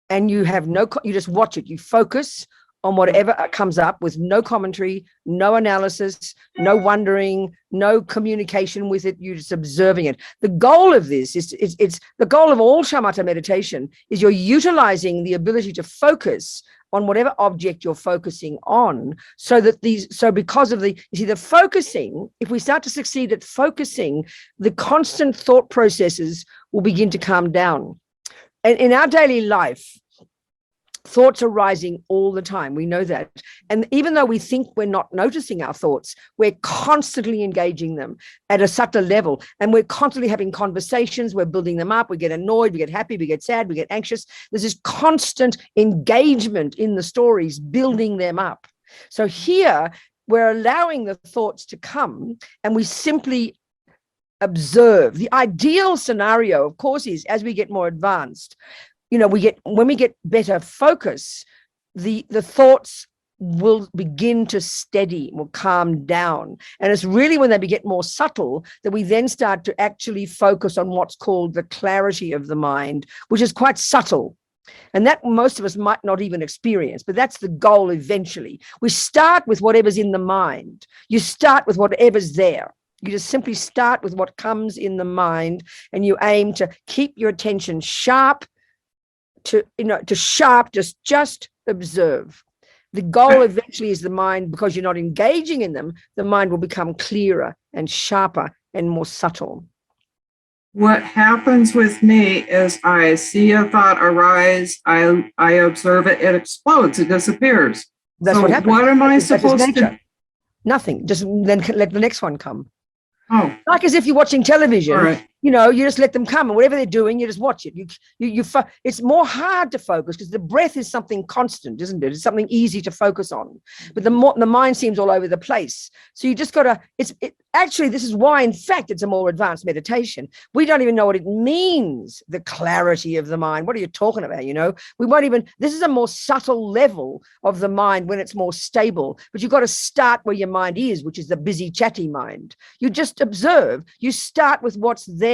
and you have you just watch it. You focus on whatever comes up with no commentary, no analysis, no wondering, no communication with it. You're just observing it. The goal of this is it's the goal of all shamatha meditation is you're utilizing the ability to focus on whatever object you're focusing on, so that because of the focusing, if we start to succeed at focusing, the constant thought processes will begin to calm down. And in our daily life, thoughts are rising all the time. We know that. And even though we think we're not noticing our thoughts, we're constantly engaging them at a subtle level. And we're constantly having conversations. We're building them up. We get annoyed. We get happy. We get sad. We get anxious. There's this constant engagement in the stories, building them up. So here we're allowing the thoughts to come, and we simply observe. The ideal scenario, of course, is as we get more advanced, when we get better focus, the thoughts will begin to steady, will calm down. And it's really when they get more subtle that we then start to actually focus on what's called the clarity of the mind, which is quite subtle. And that most of us might not even experience, but that's the goal eventually. We start with whatever's in the mind. You start with whatever's there. You just simply start with what comes in the mind, and you aim to keep your attention sharp, just observe. The goal eventually is the mind, because you're not engaging in them, the mind will become clearer and sharper and more subtle. What happens with me is I see a thought arise, I observe it, it explodes, it disappears. That's so what happens. What am I supposed to? Nothing. Just then let the next one come. Oh. Like as if you're watching television. All right. You just let them come, and whatever they're doing, you just watch it. It's more hard to focus because the breath is something constant, isn't it? It's something easy to focus on. But the mind seems all over the place. So you just got to. Actually, this is why, in fact, it's a more advanced meditation. We don't even know what it means. The clarity of the mind. What are you talking about? We won't even. This is a more subtle level of the mind when it's more stable. But you've got to start where your mind is, which is the busy, chatty mind. You just observe. You start with what's there.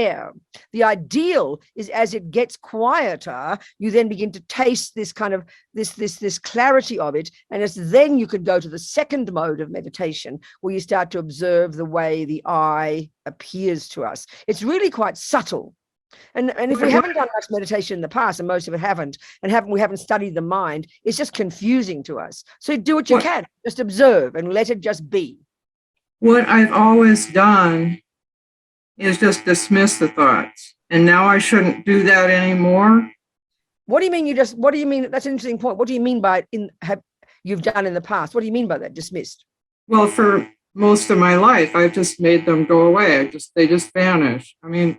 The ideal is as it gets quieter, you then begin to taste this kind of this clarity of it, and it's then you can go to the second mode of meditation, where you start to observe the way the I appears to us. It's really quite subtle. And if we haven't done much meditation in the past, and most of it haven't, and we haven't studied the mind, it's just confusing to us. So do what you can, just observe and let it just be. What I've always done is just dismiss the thoughts. And now I shouldn't do that anymore. What do you mean what do you mean? That's an interesting point. What do you mean by you've done in the past? What do you mean by that? Dismissed? Well, for most of my life, I've just made them go away. They just vanish. I mean,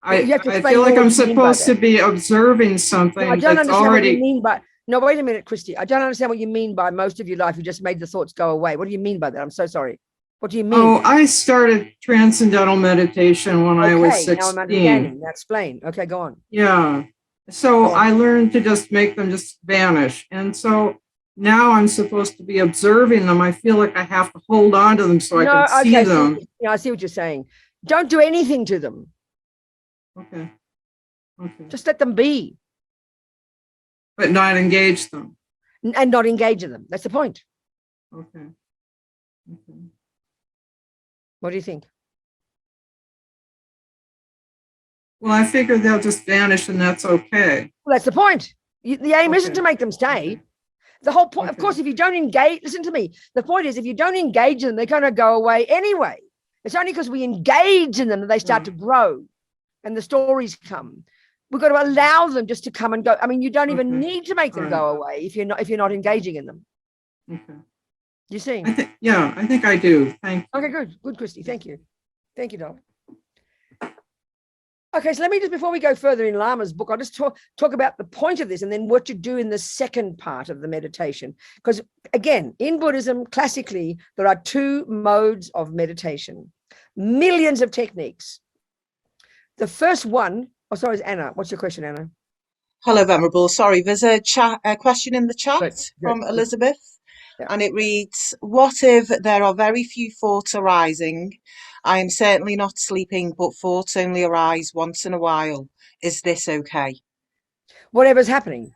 I feel like I'm supposed to be observing something that's already. No, wait a minute, Christy. I don't understand what you mean by most of your life you just made the thoughts go away. What do you mean by that? I'm so sorry. What do you mean? Oh, I started transcendental meditation when I was 16. Now I'm understanding. Now explain. Okay, go on. Yeah. So I learned to just make them just vanish. And so now I'm supposed to be observing them. I feel like I have to hold on to them so I can see them. I see what you're saying. Don't do anything to them. Okay. Just let them be. But not engage them. And not engage in them. That's the point. Okay. What do you think? Well, I figure they'll just vanish and that's okay. Well, that's the point. The aim isn't to make them stay. The whole point, of course, if you don't engage, listen to me. The point is, if you don't engage in them, they're going to go away anyway. It's only because we engage in them that they start to grow and the stories come. We've got to allow them just to come and go. I mean, you don't even need to make them go away if you're not engaging in them. Okay. You see? I think I do. Thank you. Okay, good, Christy. Thank you, darling. Okay, so let me just, before we go further in Lama's book, I'll just talk about the point of this and then what you do in the second part of the meditation. Because again, in Buddhism, classically, there are two modes of meditation, millions of techniques. The first one, is Anna. What's your question, Anna? Hello, Venerable. Sorry, there's a question in the chat from Elizabeth. Yeah. And it reads, what if there are very few thoughts arising? I am certainly not sleeping, but thoughts only arise once in a while. Is this okay? Whatever's happening.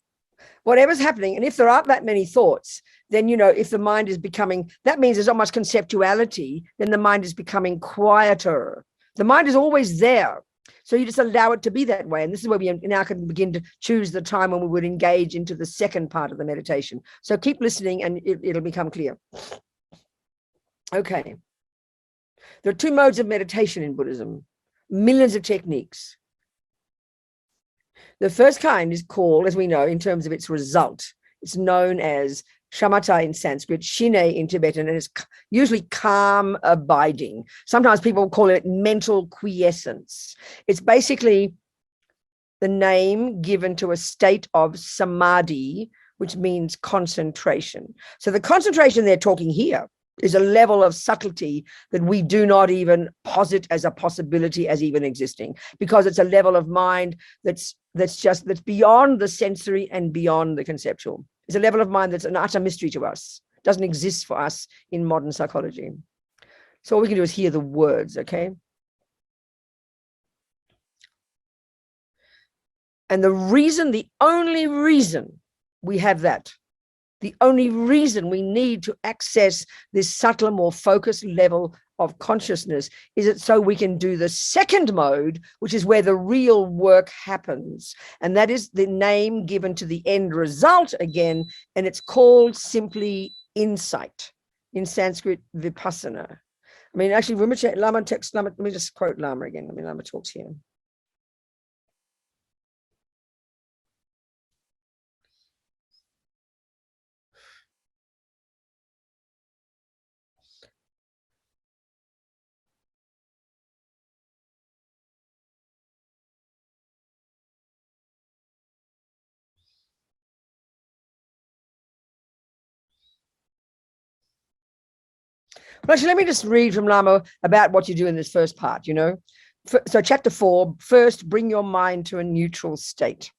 whatever's happening. And if there aren't that many thoughts, then, you know, if the mind is becoming, that means there's not much conceptuality, then the mind is becoming quieter. The mind is always there. So you just allow it to be that way. And this is where we now can begin to choose the time when we would engage into the second part of the meditation. So keep listening and it'll become clear. Okay. There are two modes of meditation in Buddhism, millions of techniques. The first kind is called, as we know, in terms of its result, it's known as shamatha in Sanskrit, shine in Tibetan, and it's usually calm abiding. Sometimes people call it mental quiescence. It's basically the name given to a state of samadhi, which means concentration. So the concentration they're talking here is a level of subtlety that we do not even posit as a possibility as even existing, because it's a level of mind that's beyond the sensory and beyond the conceptual. It's a level of mind that's an utter mystery to us, doesn't exist for us in modern psychology. So all we can do is hear the words, okay? And the only reason we have that, the only reason we need to access this subtler, more focused level of consciousness is it so we can do the second mode, which is where the real work happens. And that is the name given to the end result again, and it's called simply insight. In Sanskrit, vipassana. I mean, actually, Lama text, Lama, let me just quote Lama again. I mean, Lama talks here. Well, actually, let me just read from Lama about what you do in this first part, you know. So chapter 4, first, bring your mind to a neutral state.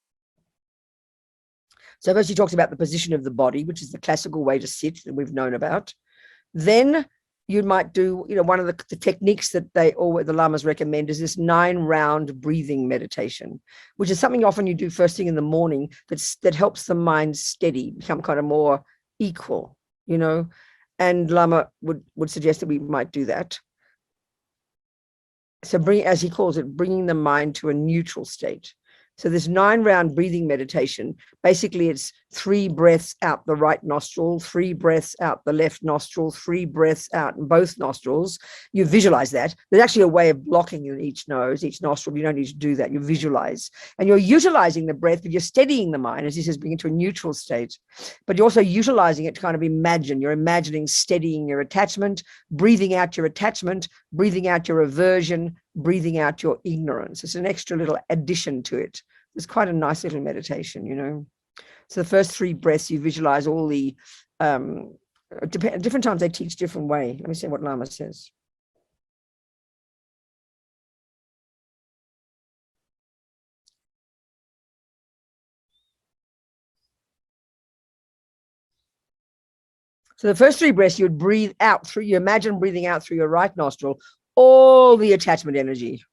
So first he talks about the position of the body, which is the classical way to sit that we've known about. Then you might do, you know, one of the techniques that the Lamas recommend is this 9-round breathing meditation, which is something often you do first thing in the morning that helps the mind steady, become kind of more equal, you know. And Lama would suggest that we might do that. So as he calls it, bringing the mind to a neutral state. So this 9-round breathing meditation, basically it's 3 breaths out the right nostril, 3 breaths out the left nostril, 3 breaths out in both nostrils. You visualize that. There's actually a way of blocking in each nose, each nostril. You don't need to do that. You visualize. And you're utilizing the breath, but you're steadying the mind, as he says, bring it to a neutral state. But you're also utilizing it to kind of imagine. You're imagining steadying your attachment, breathing out your attachment, breathing out your aversion, breathing out your ignorance. It's an extra little addition to it. It's quite a nice little meditation, you know. So the first 3 breaths, you visualize all the, different times they teach different way. Let me see what Lama says. So the first 3 breaths, you would breathe out through, you imagine breathing out through your right nostril, all the attachment energy.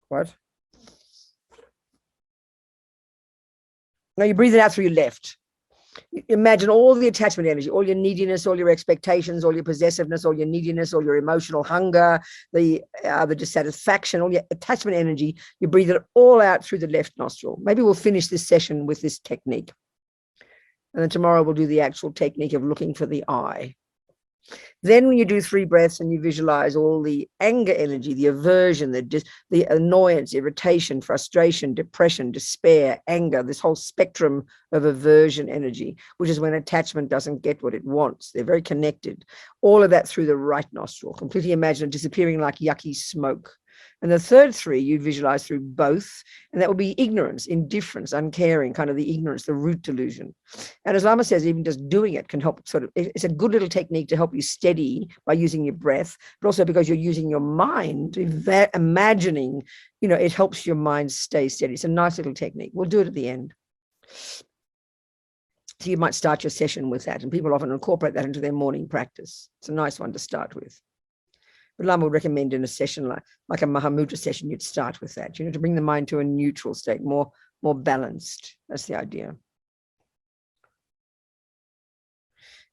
What? Now you breathe it out through your left. Imagine all the attachment energy, all your neediness, all your expectations, all your possessiveness, all your neediness, all your emotional hunger, the dissatisfaction, all your attachment energy. You breathe it all out through the left nostril. Maybe we'll finish this session with this technique. And then tomorrow we'll do the actual technique of looking for the eye. Then when you do 3 breaths and you visualize all the anger energy, the aversion, the annoyance, irritation, frustration, depression, despair, anger, this whole spectrum of aversion energy, which is when attachment doesn't get what it wants. They're very connected. All of that through the right nostril, completely imagine it disappearing like yucky smoke. And the third 3, you visualize through both, and that will be ignorance, indifference, uncaring, kind of the ignorance, the root delusion. And as Lama says, even just doing it can help sort of, it's a good little technique to help you steady by using your breath, but also because you're using your mind, imagining, you know, it helps your mind stay steady. It's a nice little technique. We'll do it at the end. So you might start your session with that, and people often incorporate that into their morning practice. It's a nice one to start with. But Lama would recommend in a session like a Mahamudra session, you'd start with that, to bring the mind to a neutral state, more balanced. That's the idea.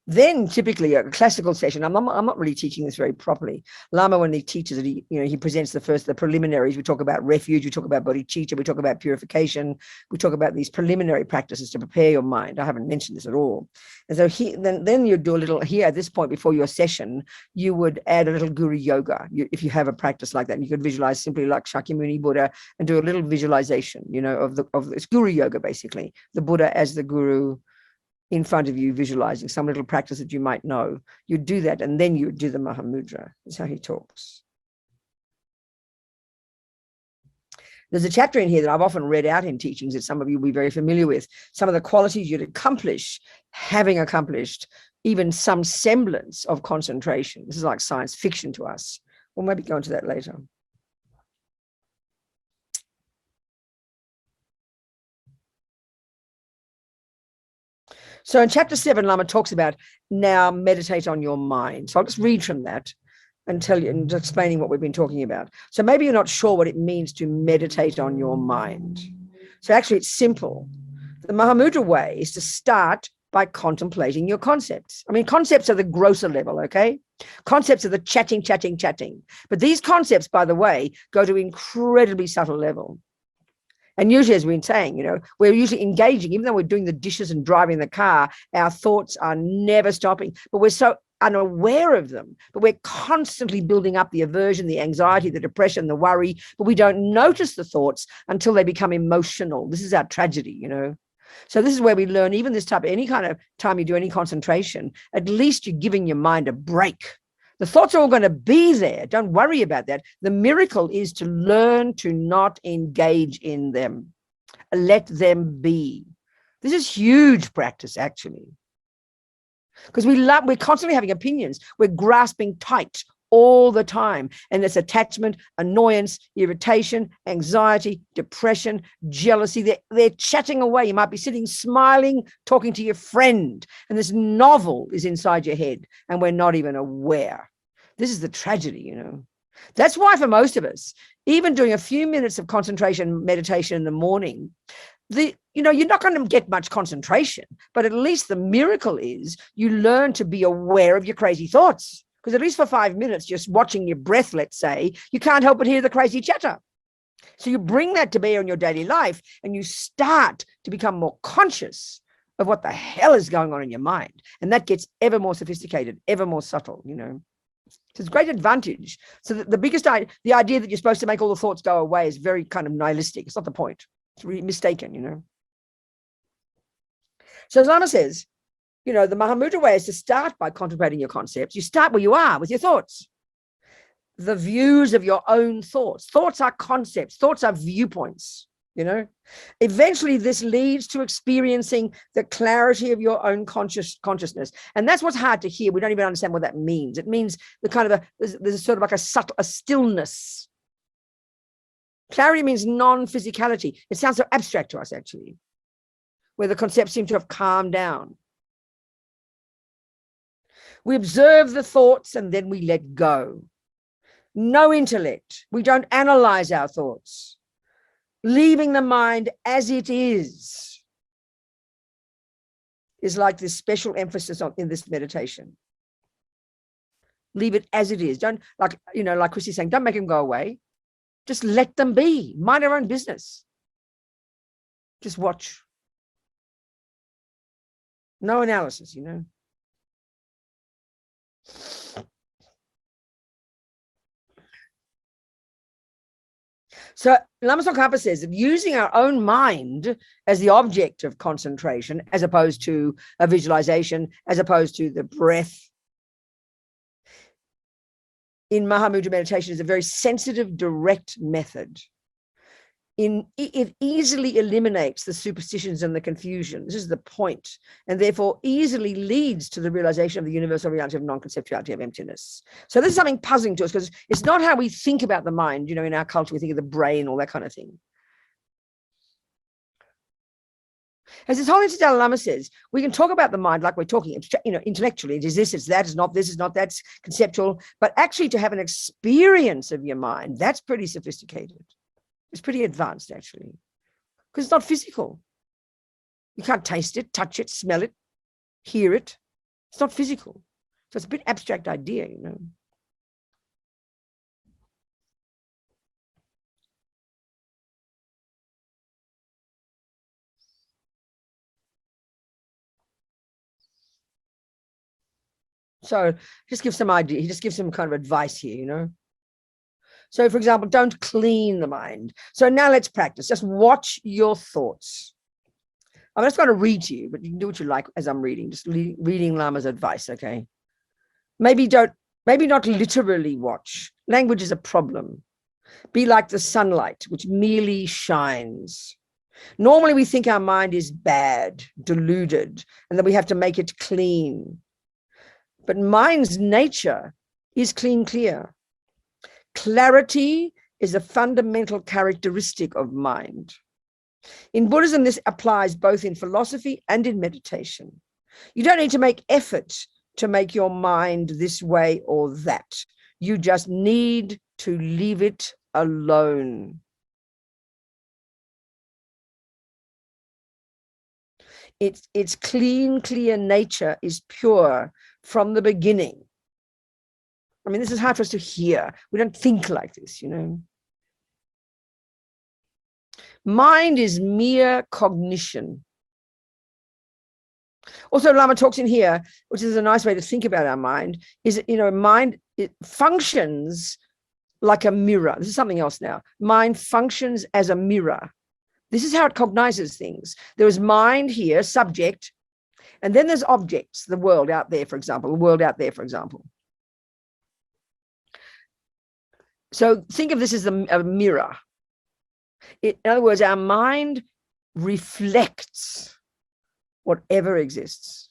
Then typically a classical session, I'm not really teaching this very properly. Lama, when he teaches it, he presents the preliminaries. We talk about refuge, we talk about bodhicitta, we talk about purification, we talk about these preliminary practices to prepare your mind. I haven't mentioned this at all. And so then you do a little here at this point before your session, you would add a little guru yoga. If you have a practice like that, you could visualize simply like Shakyamuni Buddha and do a little visualization, of this guru yoga, basically the Buddha as the guru in front of you, visualizing some little practice that you might know. You do that, and then you do the Mahamudra. That's how he talks. There's a chapter in here that I've often read out in teachings that some of you will be very familiar with. Some of the qualities you'd accomplish, having accomplished even some semblance of concentration. This is like science fiction to us. We'll maybe go into that later. So in chapter 7, Lama talks about now meditate on your mind. So I'll just read from that and tell you and explaining what we've been talking about. So maybe you're not sure what it means to meditate on your mind. So actually it's simple. The Mahamudra way is to start by contemplating your concepts. I mean, concepts are the grosser level, okay? Concepts are the chatting. But these concepts, by the way, go to incredibly subtle level. And usually, as we've been saying, we're usually engaging, even though we're doing the dishes and driving the car, our thoughts are never stopping, but we're so unaware of them, but we're constantly building up the aversion, the anxiety, the depression, the worry, but we don't notice the thoughts until they become emotional. This is our tragedy, So this is where we learn, even this type, any kind of time you do any concentration, at least you're giving your mind a break. The thoughts are all going to be there. Don't worry about that. The miracle is to learn to not engage in them. Let them be. This is huge practice, actually. Because we're constantly having opinions. We're grasping tight all the time. And there's attachment, annoyance, irritation, anxiety, depression, jealousy. They're chatting away. You might be sitting smiling, talking to your friend, and this novel is inside your head, and we're not even aware. This is the tragedy, That's why for most of us, even doing a few minutes of concentration meditation in the morning, you're not going to get much concentration, but at least the miracle is you learn to be aware of your crazy thoughts. Because at least for 5 minutes, just watching your breath, let's say, you can't help but hear the crazy chatter. So you bring that to bear in your daily life, and you start to become more conscious of what the hell is going on in your mind. And that gets ever more sophisticated, ever more subtle, So it's a great advantage. So the idea that you're supposed to make all the thoughts go away is very kind of nihilistic. It's not the point. It's really mistaken, So as Lama says, the Mahamudra way is to start by contemplating your concepts. You start where you are with your thoughts. The views of your own thoughts. Thoughts are concepts. Thoughts are viewpoints. Eventually this leads to experiencing the clarity of your own consciousness. And that's what's hard to hear. We don't even understand what that means. It means the kind of there's sort of like a stillness. Clarity means non-physicality. It sounds so abstract to us, actually, where the concepts seem to have calmed down. We observe the thoughts and then we let go. No intellect. We don't analyze our thoughts. Leaving the mind as it is like this special emphasis in this meditation. Leave it as it is. Don't, like Chrissy's saying, don't make them go away. Just let them be. Mind our own business. Just watch. No analysis, So Lama Tsongkhapa says that using our own mind as the object of concentration, as opposed to a visualization, as opposed to the breath, in Mahamudra meditation is a very sensitive, direct method. It easily eliminates the superstitions and the confusion. This is the point, and therefore easily leads to the realization of the universal reality of non-conceptuality of emptiness. So this is something puzzling to us because it's not how we think about the mind. In our culture, we think of the brain, all that kind of thing. As this whole Dalai Lama says, we can talk about the mind like we're talking, intellectually. It is this, it's that, it's not this, it's not that, it's conceptual. But actually to have an experience of your mind, that's pretty sophisticated. It's pretty advanced, actually, because it's not physical. You can't taste it, touch it, smell it, hear it. It's not physical. So it's a bit abstract idea, you know. So just give some idea. He just gives some kind of advice here, you know. So, for example, don't clean the mind. So now let's practice. Just watch your thoughts. I'm just going to read to you, but you can do what you like as I'm reading. Just reading Lama's advice, okay? Maybe not literally watch. Language is a problem. Be like the sunlight, which merely shines. Normally, we think our mind is bad, deluded, and that we have to make it clean. But mind's nature is clean, clear. Clarity is a fundamental characteristic of mind. In Buddhism, this applies both in philosophy and in meditation. You don't need to make effort to make your mind this way or that. You just need to leave it alone. Its clean, clear nature is pure from the beginning. I mean, this is hard for us to hear. We don't think like this, you know. Mind is mere cognition. Also, Lama talks in here, which is a nice way to think about our mind, is, you know, mind, it functions like a mirror. This is something else now. Mind functions as a mirror. This is how it cognizes things. There is mind here, subject, and then there's objects, the world out there, for example, the world out there, for example. So think of this as a mirror. In other words, our mind reflects whatever exists.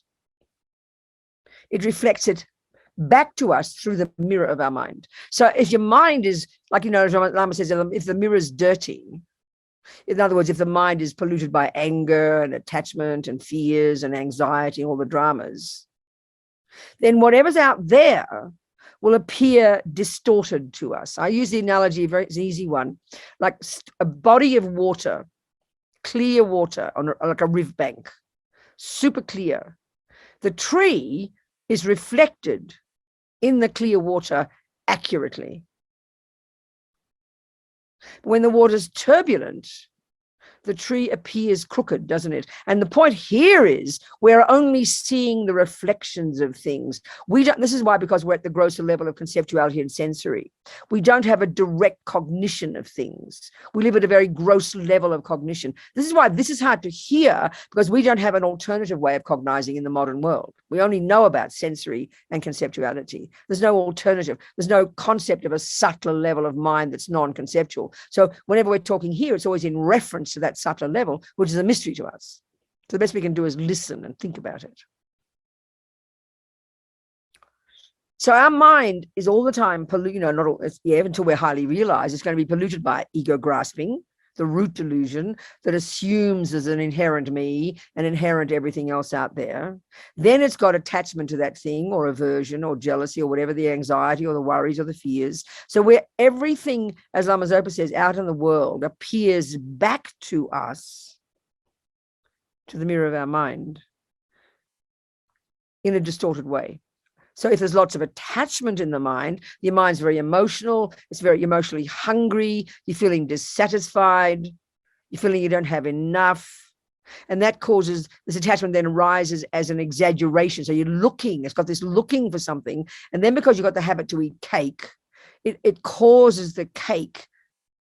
It reflects it back to us through the mirror of our mind. So if your mind is, like, you know, Lama says, if the mirror is dirty, in other words, if the mind is polluted by anger and attachment and fears and anxiety and all the dramas, then whatever's out there will appear distorted to us. I use the analogy, it's an easy one, like a body of water, clear water on like a riverbank, super clear. The tree is reflected in the clear water accurately. When the water's turbulent, the tree appears crooked, doesn't it? And the point here is we're only seeing the reflections of things. This is why, because we're at the grosser level of conceptuality and sensory, we don't have a direct cognition of things. We live at a very gross level of cognition. This is why this is hard to hear, because we don't have an alternative way of cognizing in the modern world. We only know about sensory and conceptuality. There's no alternative. There's no concept of a subtler level of mind that's non-conceptual. So whenever we're talking here, it's always in reference to that subtler level, which is a mystery to us. So the best we can do is listen and think about it. So our mind is all the time polluted, you know, not all, until we're highly realized, it's going to be polluted by ego grasping, the root delusion that assumes there's an inherent me and inherent everything else out there. Then it's got attachment to that thing, or aversion or jealousy or whatever, the anxiety or the worries or the fears. So where everything, as Lama Zopa says, out in the world appears back to us, to the mirror of our mind, in a distorted way. So if there's lots of attachment in the mind, your mind's very emotional, it's very emotionally hungry, you're feeling dissatisfied, you're feeling you don't have enough. And that causes, this attachment then arises as an exaggeration. So you're looking, it's got this looking for something. And then because you've got the habit to eat cake, it causes the cake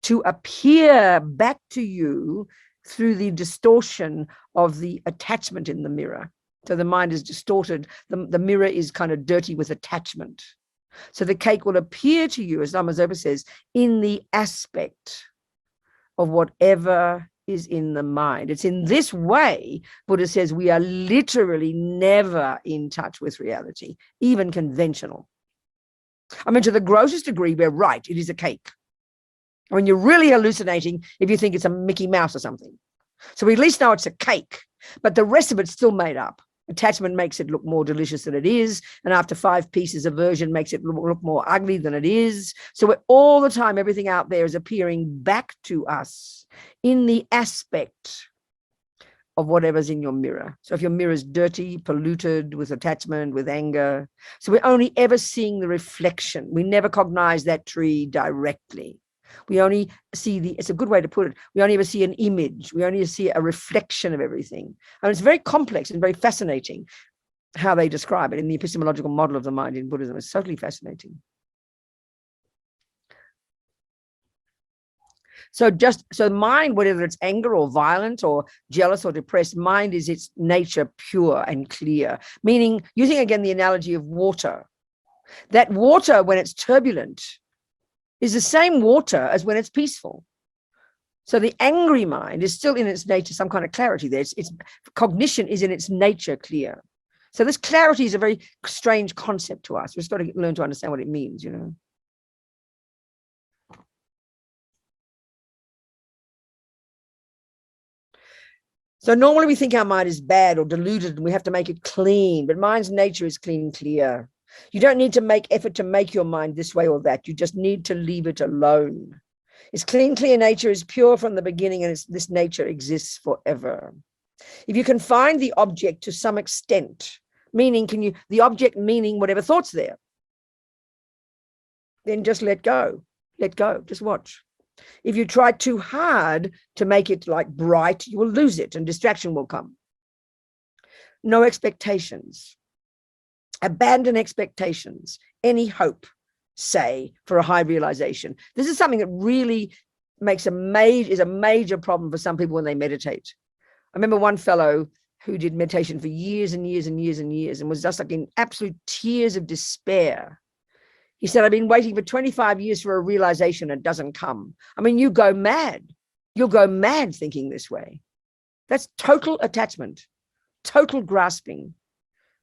to appear back to you through the distortion of the attachment in the mirror. So the mind is distorted. The mirror is kind of dirty with attachment. So the cake will appear to you, as Lama Zopa says, in the aspect of whatever is in the mind. It's in this way, Buddha says, we are literally never in touch with reality, even conventional. I mean, to the grossest degree, we're right. It is a cake. I mean, you're really hallucinating if you think it's a Mickey Mouse or something. So we at least know it's a cake, but the rest of it's still made up. Attachment makes it look more delicious than it is. And after 5 pieces, aversion makes it look more ugly than it is. So we're all the time, everything out there is appearing back to us in the aspect of whatever's in your mirror. So if your mirror is dirty, polluted with attachment, with anger, so we're only ever seeing the reflection. We never cognize that tree directly. We only see it's a good way to put it. We only ever see an image. We only see a reflection of everything. And it's very complex and very fascinating how they describe it in the epistemological model of the mind in Buddhism. It's totally fascinating. So mind, whether it's anger or violent or jealous or depressed, mind is its nature pure and clear. Meaning, using again the analogy of water, that water when it's turbulent is the same water as when it's peaceful. So the angry mind is still in its nature some kind of clarity there. Its cognition is in its nature clear. So this clarity is a very strange concept to us. We've just got to learn to understand what it means, you know. So normally we think our mind is bad or deluded and we have to make it clean, but mind's nature is clean, clear. You don't need to make effort to make your mind this way or that. You just need to leave it alone. Its clean, clear nature is pure from the beginning, and this nature exists forever. If you can find the object to some extent, meaning the object meaning whatever thought's there, then just let go, just watch. If you try too hard to make it like bright, you will lose it and distraction will come. No expectations. Abandon expectations, any hope, say, for a high realization. This is something that really is a major problem for some people when they meditate. I remember one fellow who did meditation for years and years and years and years and was just like in absolute tears of despair. He said, I've been waiting for 25 years for a realization. It doesn't come. I mean, you go mad. You'll go mad thinking this way. That's total attachment, total grasping,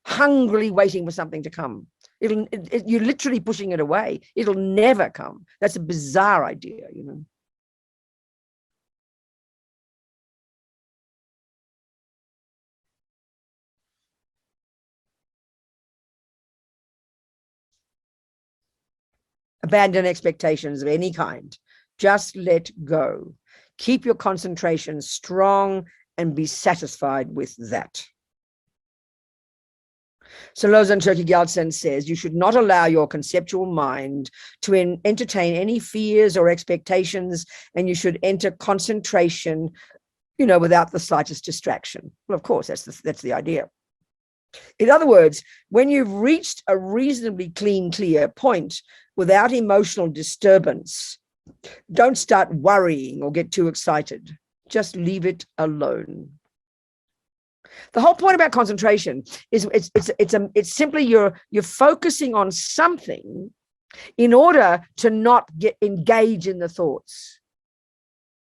hungrily waiting for something to come. You're literally pushing it away. It'll never come. That's a bizarre idea, you know. Abandon expectations of any kind. Just let go. Keep your concentration strong and be satisfied with that. So Losang Turkey Gyaltsen says, you should not allow your conceptual mind to entertain any fears or expectations, and you should enter concentration, you know, without the slightest distraction. Well, of course, that's the idea. In other words, when you've reached a reasonably clean, clear point without emotional disturbance, don't start worrying or get too excited. Just leave it alone. The whole point about concentration is it's simply you're focusing on something in order to not engage in the thoughts.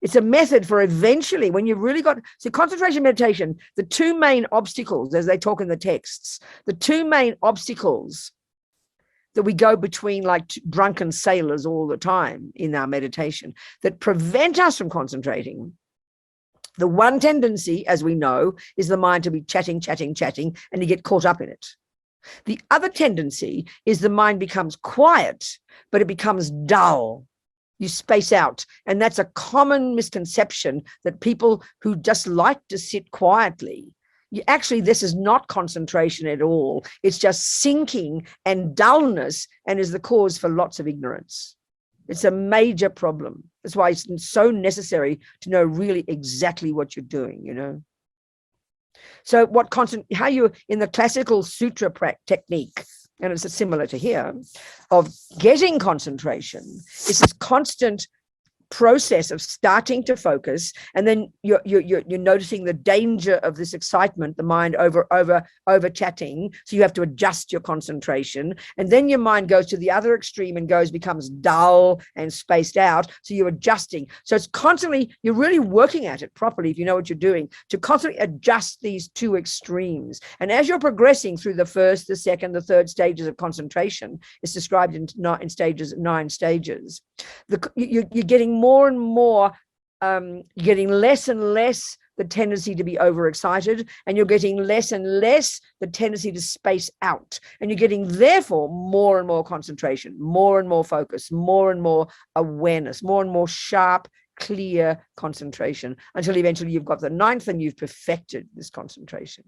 It's a method for eventually, when you've really got, so concentration meditation, the two main obstacles, as they talk in the texts, the two main obstacles that we go between like drunken sailors all the time in our meditation that prevent us from concentrating. The one tendency, as we know, is the mind to be chatting, and you get caught up in it. The other tendency is the mind becomes quiet, but it becomes dull. You space out. And that's a common misconception that people who just like to sit quietly, actually, this is not concentration at all. It's just sinking and dullness, and is the cause for lots of ignorance. It's a major problem. That's why it's so necessary to know really exactly what you're doing, you know. So how you, in the classical sutra technique, and it's similar to here, of getting concentration, is this constant process of starting to focus, and then you're noticing the danger of this excitement, the mind over chatting, so you have to adjust your concentration, and then your mind goes to the other extreme and becomes dull and spaced out, so you're adjusting. So it's constantly, you're really working at it properly, if you know what you're doing, to constantly adjust these two extremes. And as you're progressing through the first, the second, the third stages of concentration, it's described in 9 stages, you're getting more and more, you're getting less and less the tendency to be overexcited, and you're getting less and less the tendency to space out. And you're getting, therefore, more and more concentration, more and more focus, more and more awareness, more and more sharp, clear concentration, until eventually you've got the ninth and you've perfected this concentration.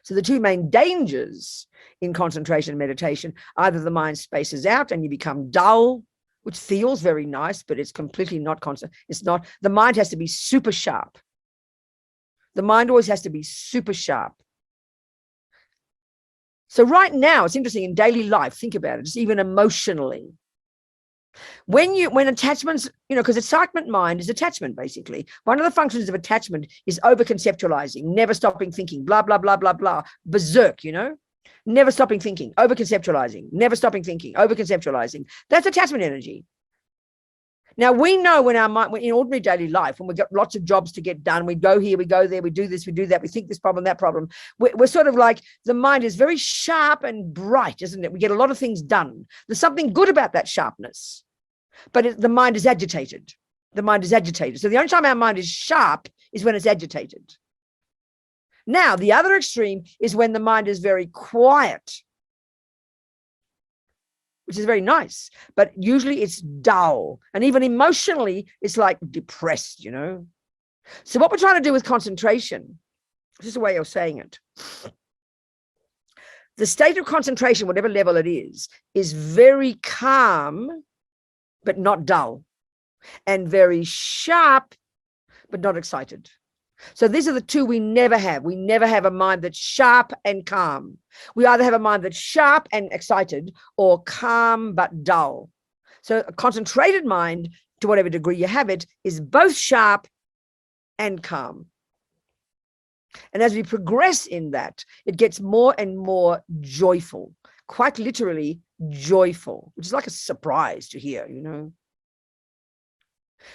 So the two main dangers in concentration and meditation, either the mind spaces out and you become dull, which feels very nice, but it's completely not constant. It's not, the mind has to be super sharp. The mind always has to be super sharp. So right now, it's interesting in daily life, think about it, just even emotionally. When attachments, because excitement mind is attachment, basically. One of the functions of attachment is over-conceptualizing, never stopping thinking, blah, blah, blah, blah, blah, berserk, never stopping thinking, over-conceptualizing, never stopping thinking, over-conceptualizing. That's attachment energy. Now, we know when our mind, in ordinary daily life, when we've got lots of jobs to get done, we go here, we go there, we do this, we do that, we think this problem, that problem. We're sort of like, the mind is very sharp and bright, isn't it? We get a lot of things done. There's something good about that sharpness, but the mind is agitated. The mind is agitated. So the only time our mind is sharp is when it's agitated. Now, the other extreme is when the mind is very quiet, which is very nice, but usually it's dull. And even emotionally, it's like depressed, So what we're trying to do with concentration, this is the way you're saying it. The state of concentration, whatever level it is very calm, but not dull, and very sharp, but not excited. So these are the two we never have. We never have a mind that's sharp and calm. We either have a mind that's sharp and excited, or calm but dull. So a concentrated mind, to whatever degree you have it, is both sharp and calm. And as we progress in that, it gets more and more joyful, quite literally joyful, which is like a surprise to hear,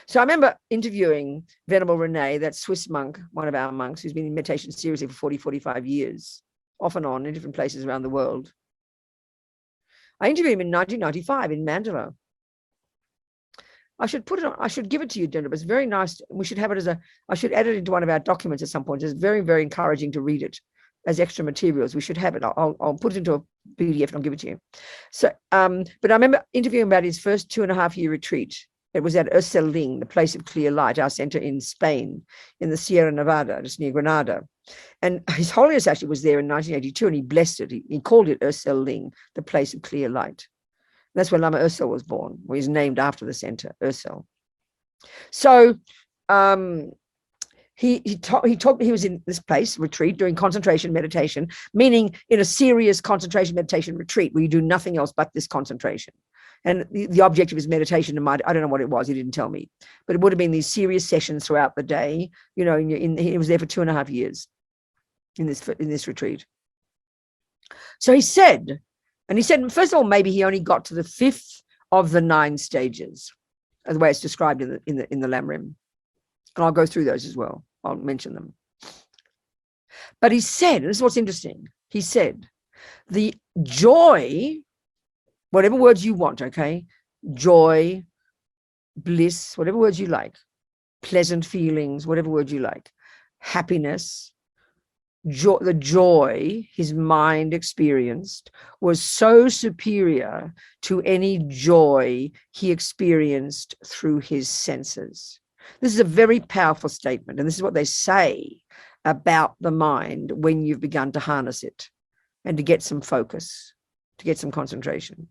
So I remember interviewing Venerable Rene, that Swiss monk, one of our monks, who's been in meditation seriously for 40, 45 years, off and on in different places around the world. I interviewed him in 1995 in Mandala. I should put it on, I should give it to you, Dinah, but it's very nice. We should have it I should add it into one of our documents at some point. It's very, very encouraging to read it as extra materials. We should have it. I'll put it into a PDF and I'll give it to you. So, but I remember interviewing about his first 2.5-year retreat. It was at Ling, the place of clear light, our center in Spain, in the Sierra Nevada, just near Granada. And His Holiness actually was there in 1982, and he blessed it. He called it Ling, the place of clear light. And that's where Lama Yeshe was born, where he's named after the center, Yeshe. So he was in this place, retreat, doing concentration meditation, meaning in a serious concentration meditation retreat where you do nothing else but this concentration. And the object of his meditation, I don't know what it was, he didn't tell me, but it would have been these serious sessions throughout the day. He was there for 2.5 years in this retreat. So he said, first of all, maybe he only got to the 5th of the 9 stages, the way it's described in the Lamrim. And I'll go through those as well. I'll mention them. But he said, and this is what's interesting, he said, the joy, whatever words you want, okay? Joy, bliss, whatever words you like, pleasant feelings, whatever word you like, happiness, the joy his mind experienced was so superior to any joy he experienced through his senses. This is a very powerful statement, and this is what they say about the mind when you've begun to harness it and to get some focus, to get some concentration.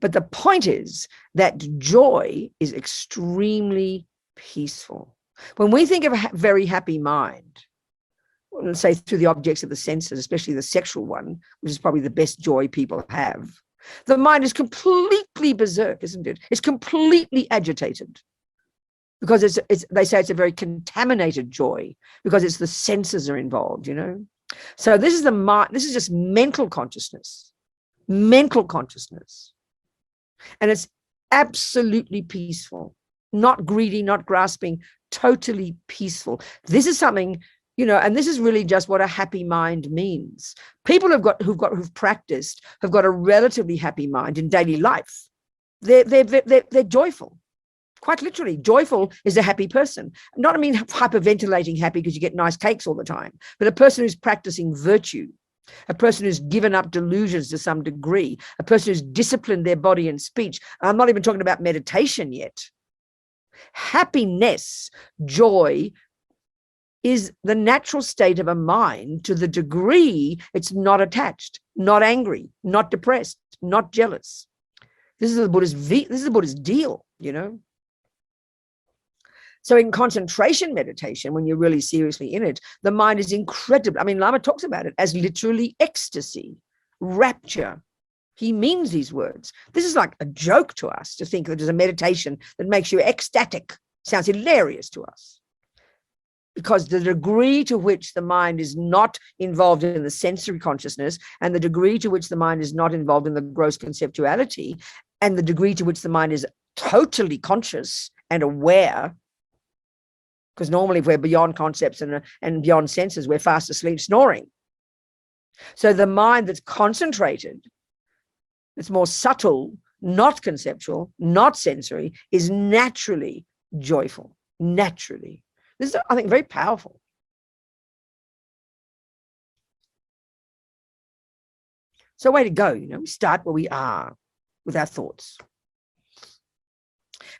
But the point is that joy is extremely peaceful. When we think of a very happy mind, let's say through the objects of the senses, especially the sexual one, which is probably the best joy people have, the mind is completely berserk, isn't it? It's completely agitated because they say it's a very contaminated joy because it's the senses are involved, So this is the mind. This is just mental consciousness, and it's absolutely peaceful, not greedy, not grasping, totally peaceful. This is something, and this is really just what a happy mind means. People who've practiced have got a relatively happy mind in daily life. They're joyful. Quite literally, joyful is a happy person. Not, I mean, hyperventilating happy because you get nice cakes all the time, but a person who's practicing virtue, a person who's given up delusions to some degree, a person who's disciplined their body and speech. I'm not even talking about meditation yet. Happiness, joy, is the natural state of a mind to the degree it's not attached, not angry, not depressed, not jealous. This is the Buddha's deal, you know. So in concentration meditation, when you're really seriously in it, the mind is incredible. I mean, Lama talks about it as literally ecstasy, rapture. He means these words. This is like a joke to us to think that there's a meditation that makes you ecstatic. Sounds hilarious to us. Because the degree to which the mind is not involved in the sensory consciousness, and the degree to which the mind is not involved in the gross conceptuality, and the degree to which the mind is totally conscious and aware, because normally if we're beyond concepts and beyond senses, we're fast asleep snoring. So the mind that's concentrated, it's more subtle, not conceptual, not sensory, is naturally joyful, naturally. This is, I think, very powerful. So way to go, you know, we start where we are with our thoughts.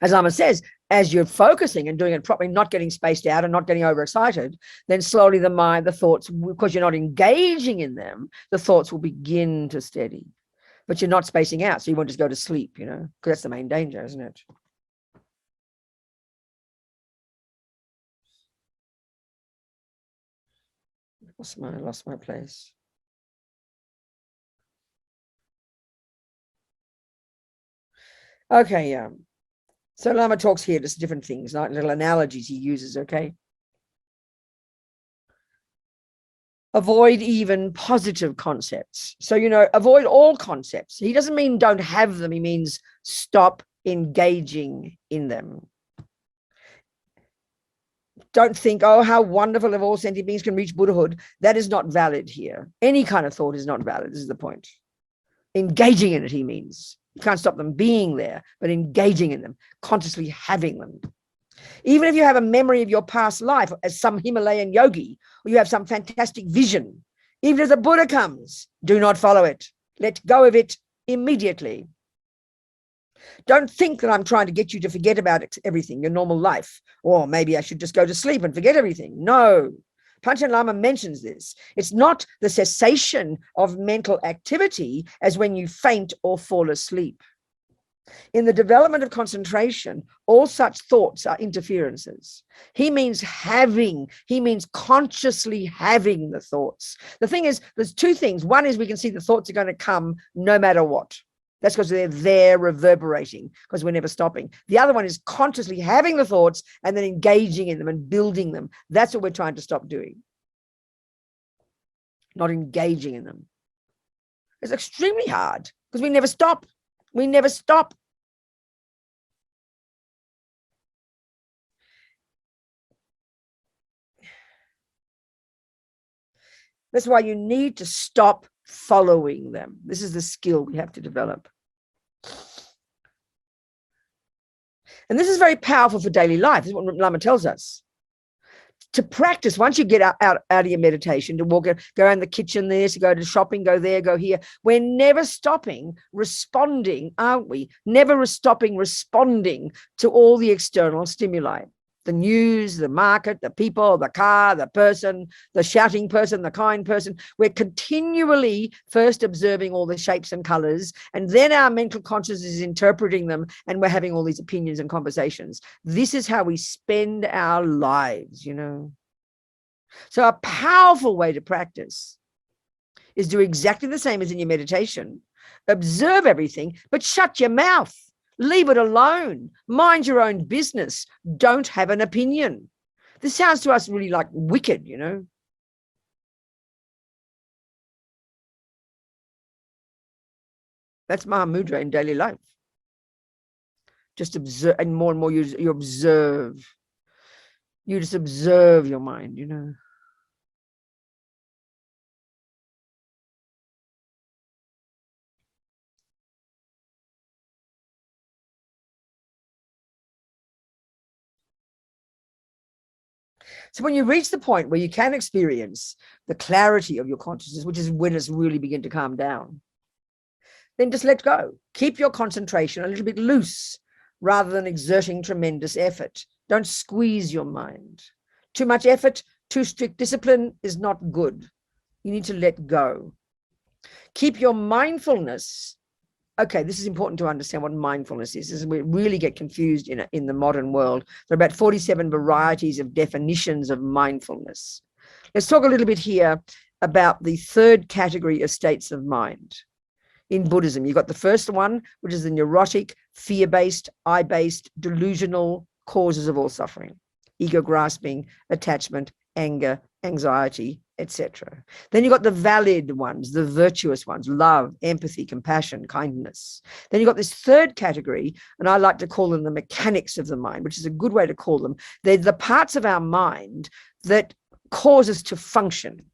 As Lama says, as you're focusing and doing it properly, not getting spaced out and not getting overexcited, then slowly the mind, the thoughts, because you're not engaging in them, the thoughts will begin to steady. But you're not spacing out, so you won't just go to sleep, you know, because that's the main danger, isn't it? Lost my place. Okay, yeah. So Lama talks here, just different things, like little analogies he uses, okay? Avoid even positive concepts. So, you know, avoid all concepts. He doesn't mean don't have them. He means stop engaging in them. Don't think, oh, how wonderful if all sentient beings can reach Buddhahood. That is not valid here. Any kind of thought is not valid. This is the point. Engaging in it, he means. You can't stop them being there, but engaging in them, consciously having them. Even if you have a memory of your past life as some Himalayan yogi, or you have some fantastic vision, even as a Buddha comes, do not follow it. Let go of it immediately. Don't think that I'm trying to get you to forget about everything, your normal life, or maybe I should just go to sleep and forget everything. No. Panchen Lama mentions this. It's not the cessation of mental activity as when you faint or fall asleep. In the development of concentration, all such thoughts are interferences. He means consciously having the thoughts. The thing is, there's two things. One is we can see the thoughts are going to come no matter what. That's because they're there reverberating, because we're never stopping. The other one is consciously having the thoughts and then engaging in them and building them. That's what we're trying to stop doing. Not engaging in them. It's extremely hard because we never stop. We never stop. That's why you need to stop following them. This is the skill we have to develop. And this is very powerful for daily life. This is what Lama tells us. To practice, once you get out of your meditation, to walk, go around the kitchen there, to go to shopping, go there, go here. We're never stopping responding, aren't we? Never stopping responding to all the external stimuli. The news, the market, the people, the car, the person, the shouting person, the kind person. We're continually first observing all the shapes and colors, and then our mental consciousness is interpreting them, and we're having all these opinions and conversations. This is how we spend our lives, you know. So a powerful way to practice is do exactly the same as in your meditation. Observe everything, but shut your mouth. Leave it alone. Mind your own business. Don't have an opinion. This sounds to us really like wicked, you know. That's Mahamudra in daily life. Just observe, and more you observe. You just observe your mind, you know. So when you reach the point where you can experience the clarity of your consciousness, which is when it's really begin to calm down, then just let go. Keep your concentration a little bit loose rather than exerting tremendous effort. Don't squeeze your mind. Too much effort, too strict discipline is not good. You need to let go. Keep your mindfulness. Okay, this is important to understand what mindfulness is. This is we really get confused in the modern world. There are about 47 varieties of definitions of mindfulness. Let's talk a little bit here about the third category of states of mind. In Buddhism, you've got the first one, which is the neurotic, fear-based, I-based, delusional causes of all suffering: ego grasping, attachment, anger, anxiety, etc. Then you've got the valid ones, the virtuous ones: love, empathy, compassion, kindness. Then you've got this third category, and I like to call them the mechanics of the mind, which is a good way to call them. They're the parts of our mind that cause us to function.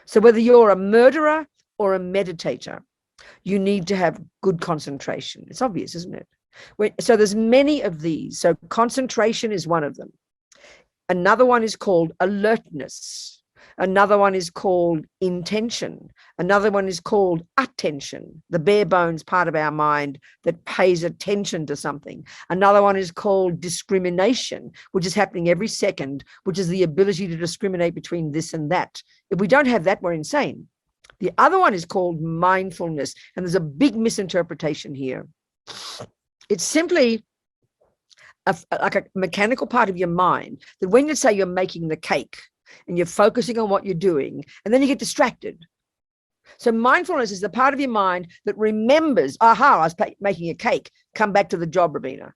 So whether you're a murderer or a meditator, you need to have good concentration. It's obvious, isn't it? So there's many of these. So concentration is one of them. Another one is called alertness. Another one is called intention. Another one is called attention, the bare bones part of our mind that pays attention to something. Another one is called discrimination, which is happening every second, which is the ability to discriminate between this and that. If we don't have that, we're insane. The other one is called mindfulness, and there's a big misinterpretation here. It's simply like a mechanical part of your mind that when you say you're making the cake and you're focusing on what you're doing, and then you get distracted. So mindfulness is the part of your mind that remembers, aha, I was making a cake, come back to the job, Robina.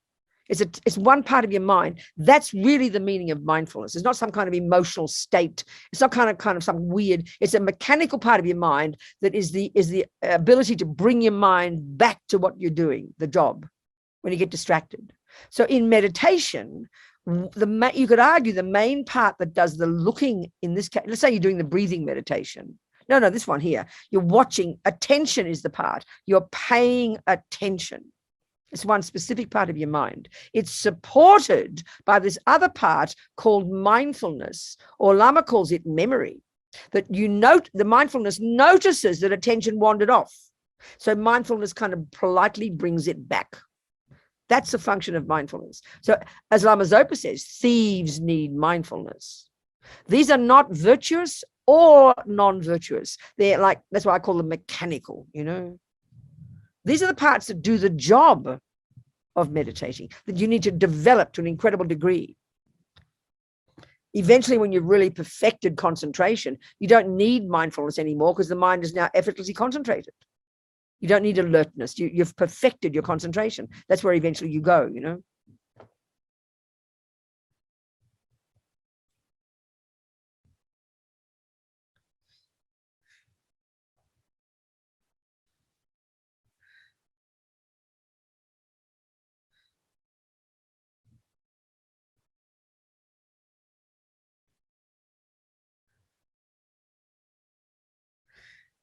It's one part of your mind. That's really the meaning of mindfulness. It's not some kind of emotional state. It's not kind of some weird, it's a mechanical part of your mind that is the ability to bring your mind back to what you're doing, the job, when you get distracted. So in meditation, you could argue the main part that does the looking in this case, let's say you're doing the breathing meditation. No, this one here. You're watching. Attention is the part. You're paying attention. It's one specific part of your mind. It's supported by this other part called mindfulness, or Lama calls it memory, that you note, the mindfulness notices that attention wandered off. So mindfulness kind of politely brings it back. That's the function of mindfulness. So as Lama Zopa says, thieves need mindfulness. These are not virtuous or non-virtuous. They're like, that's why I call them mechanical, you know. These are the parts that do the job of meditating, that you need to develop to an incredible degree. Eventually, when you've really perfected concentration, you don't need mindfulness anymore because the mind is now effortlessly concentrated. You don't need alertness. You've perfected your concentration. That's where eventually you go, you know.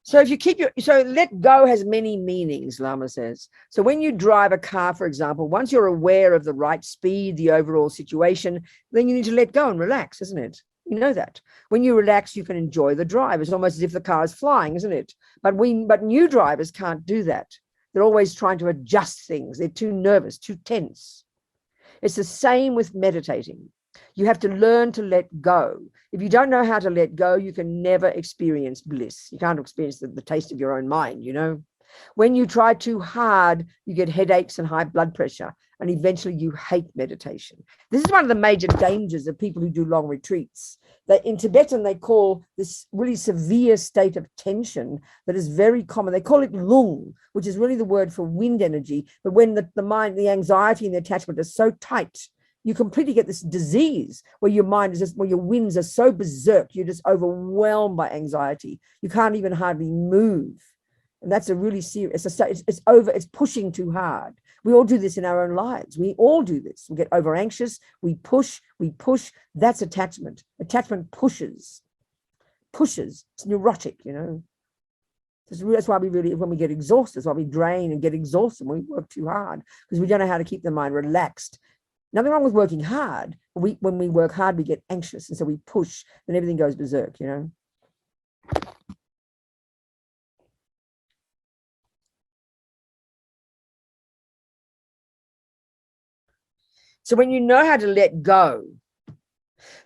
So if you keep so let go has many meanings, Lama says. So when you drive a car, for example, once you're aware of the right speed, the overall situation, then you need to let go and relax, isn't it? You know that. When you relax, you can enjoy the drive. It's almost as if the car is flying, isn't it? But new drivers can't do that. They're always trying to adjust things. They're too nervous, too tense. It's the same with meditating. You have to learn to let go. If you don't know how to let go, you can never experience bliss. You can't experience the taste of your own mind, you know. When you try too hard, you get headaches and high blood pressure, and eventually you hate meditation. This is one of the major dangers of people who do long retreats. That in Tibetan, they call this really severe state of tension that is very common. They call it lung, which is really the word for wind energy. But when the mind, the anxiety and the attachment are so tight, you completely get this disease where your mind is just, where your winds are so berserk, you're just overwhelmed by anxiety. You can't even hardly move. And that's a really serious, it's pushing too hard. We all do this in our own lives. We all do this. We get over anxious, we push. That's attachment. Attachment pushes. It's neurotic, you know. That's why we really, when we get exhausted, that's why we drain and get exhausted when we work too hard, because we don't know how to keep the mind relaxed. Nothing wrong with working hard. When we work hard, we get anxious, and so we push, and everything goes berserk, you know. So when you know how to let go,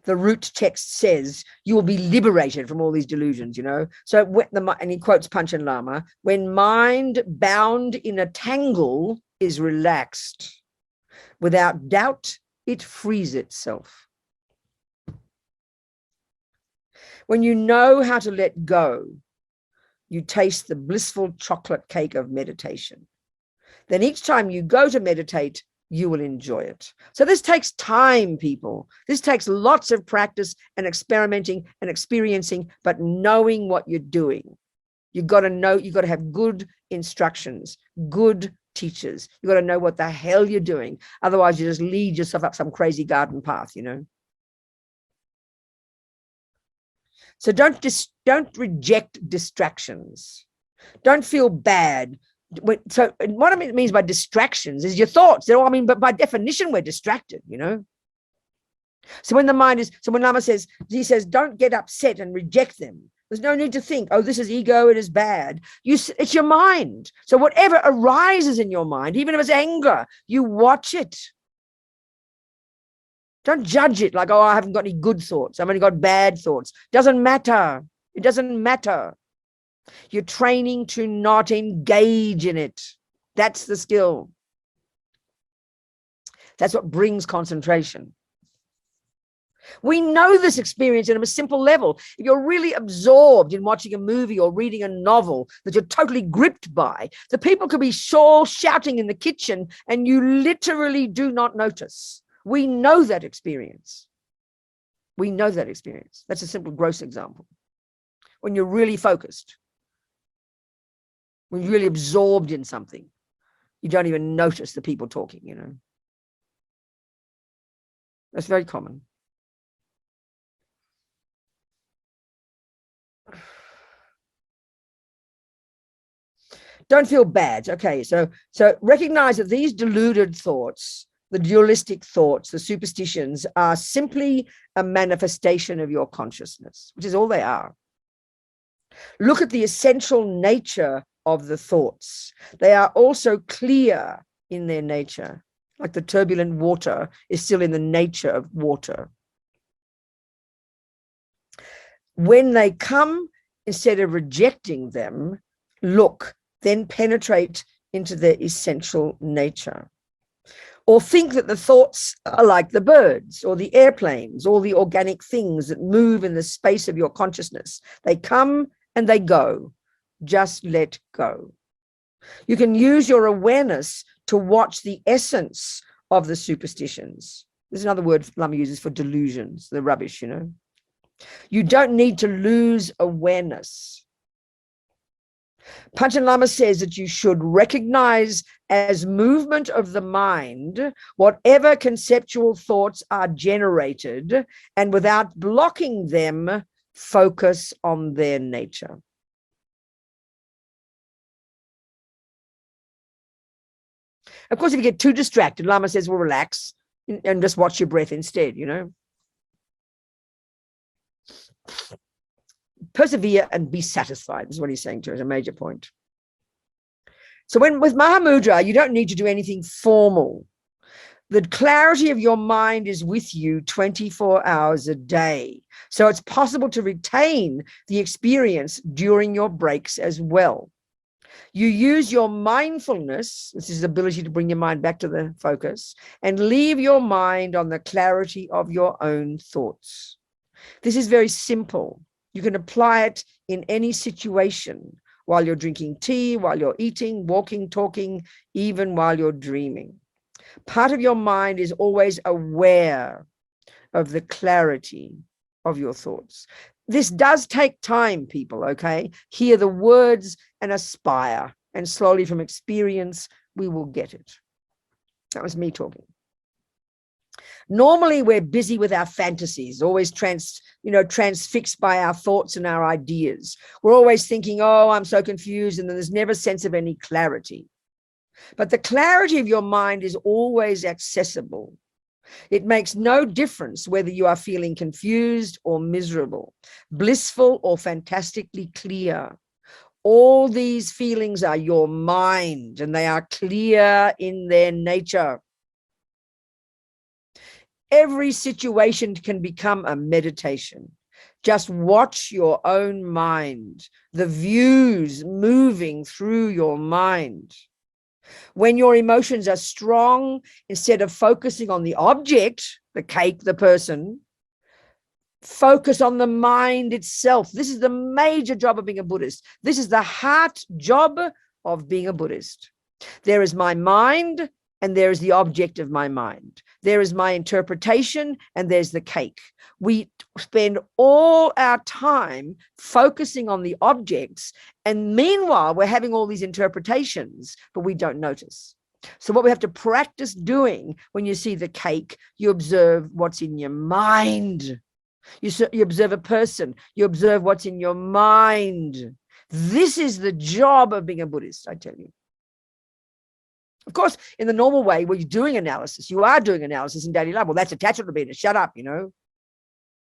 the root text says you will be liberated from all these delusions, you know. So and he quotes Panchen Lama, when mind bound in a tangle is relaxed, without doubt, it frees itself. When you know how to let go, you taste the blissful chocolate cake of meditation. Then each time you go to meditate, you will enjoy it. So this takes time, people. This takes lots of practice and experimenting and experiencing, but knowing what you're doing. You've got to know, you've got to have good instructions, good teachers. You've got to know what the hell you're doing. Otherwise, you just lead yourself up some crazy garden path, you know. So don't reject distractions. Don't feel bad. So what it means by distractions is your thoughts. I mean, but by definition, we're distracted, you know. So when the mind is, so when Lama says, he says, don't get upset and reject them. There's no need to think, oh, this is ego, it is bad. It's your mind. So whatever arises in your mind, even if it's anger, you watch it. Don't judge it like, oh, I haven't got any good thoughts. I've only got bad thoughts. Doesn't matter. It doesn't matter. You're training to not engage in it. That's the skill. That's what brings concentration. We know this experience on a simple level. If you're really absorbed in watching a movie or reading a novel that you're totally gripped by, the people could be shouting in the kitchen and you literally do not notice. We know that experience. We know that experience. That's a simple, gross example. When you're really focused, when you're really absorbed in something, you don't even notice the people talking, you know. That's very common. Don't feel bad. Okay, so recognize that these deluded thoughts, the dualistic thoughts, the superstitions are simply a manifestation of your consciousness, which is all they are. Look at the essential nature of the thoughts. They are also clear in their nature, like the turbulent water is still in the nature of water. When they come, instead of rejecting them, look, then penetrate into their essential nature. Or think that the thoughts are like the birds or the airplanes or the organic things that move in the space of your consciousness. They come and they go. Just let go. You can use your awareness to watch the essence of the superstitions. There's another word Lama uses for delusions, the rubbish, you know. You don't need to lose awareness. Panchen Lama says that you should recognize as movement of the mind whatever conceptual thoughts are generated, and without blocking them, focus on their nature. Of course, if you get too distracted, Lama says, well, relax and just watch your breath instead, you know. Persevere and be satisfied is what he's saying to us, a major point. So with Mahamudra, you don't need to do anything formal. The clarity of your mind is with you 24 hours a day. So it's possible to retain the experience during your breaks as well. You use your mindfulness, this is the ability to bring your mind back to the focus, and leave your mind on the clarity of your own thoughts. This is very simple. You can apply it in any situation, while you're drinking tea, while you're eating, walking, talking, even while you're dreaming. Part of your mind is always aware of the clarity of your thoughts. This does take time, people, okay? Hear the words and aspire, and slowly from experience, we will get it. That was me talking. Normally, we're busy with our fantasies, always transfixed by our thoughts and our ideas. We're always thinking, oh, I'm so confused, and then there's never a sense of any clarity. But the clarity of your mind is always accessible. It makes no difference whether you are feeling confused or miserable, blissful or fantastically clear. All these feelings are your mind, and they are clear in their nature. Every situation can become a meditation. Just watch your own mind, the views moving through your mind. When your emotions are strong, instead of focusing on the object, the cake, the person, focus on the mind itself. This is the major job of being a Buddhist. This is the heart job of being a Buddhist. There is my mind, and there is the object of my mind. There is my interpretation, and there's the cake. We spend all our time focusing on the objects, and meanwhile, we're having all these interpretations, but we don't notice. So what we have to practice doing when you see the cake, you observe what's in your mind. You observe a person, you observe what's in your mind. This is the job of being a Buddhist, I tell you. Of course, in the normal way, where you're doing analysis, you are doing analysis in daily life. Well, that's attachment to being. Shut up, you know.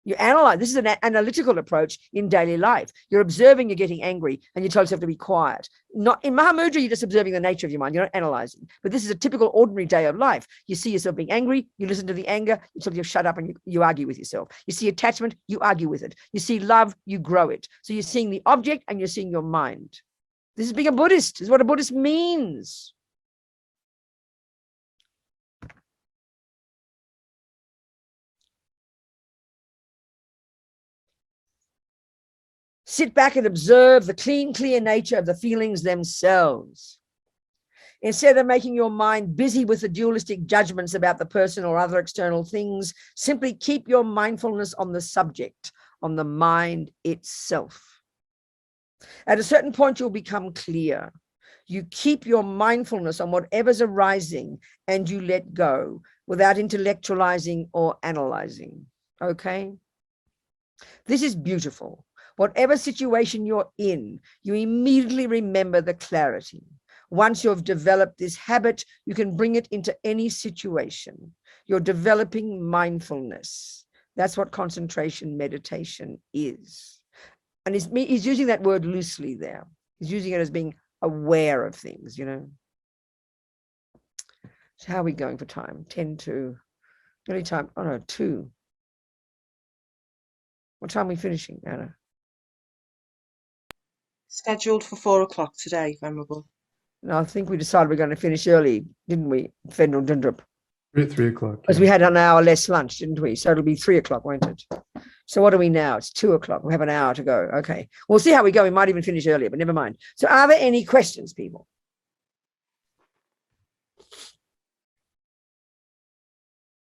You analyze. This is an analytical approach in daily life. You're observing, you're getting angry, and you tell yourself to be quiet. Not in Mahamudra, you're just observing the nature of your mind. You're not analyzing. But this is a typical ordinary day of life. You see yourself being angry, you listen to the anger, you tell yourself shut up, and you argue with yourself. You see attachment, you argue with it. You see love, you grow it. So you're seeing the object and you're seeing your mind. This is being a Buddhist. This is what a Buddhist means. Sit back and observe the clean, clear nature of the feelings themselves. Instead of making your mind busy with the dualistic judgments about the person or other external things, simply keep your mindfulness on the subject, on the mind itself. At a certain point, you'll become clear. You keep your mindfulness on whatever's arising and you let go without intellectualizing or analyzing. Okay? This is beautiful. Whatever situation you're in, you immediately remember the clarity. Once you've developed this habit, you can bring it into any situation. You're developing mindfulness. That's what concentration meditation is. And he's using that word loosely there. He's using it as being aware of things, you know. So how are we going for time? 10 to, early time, oh no, 2. What time are we finishing, Anna? Scheduled for 4 o'clock today, Venerable. No, I think we decided we're going to finish early, didn't we, Venerable Dundrup? 3 o'clock. Because we had an hour less lunch, didn't we? So it'll be 3 o'clock, won't it? So what are we now? It's 2 o'clock. We have an hour to go. Okay. We'll see how we go. We might even finish earlier, but never mind. So are there any questions, people?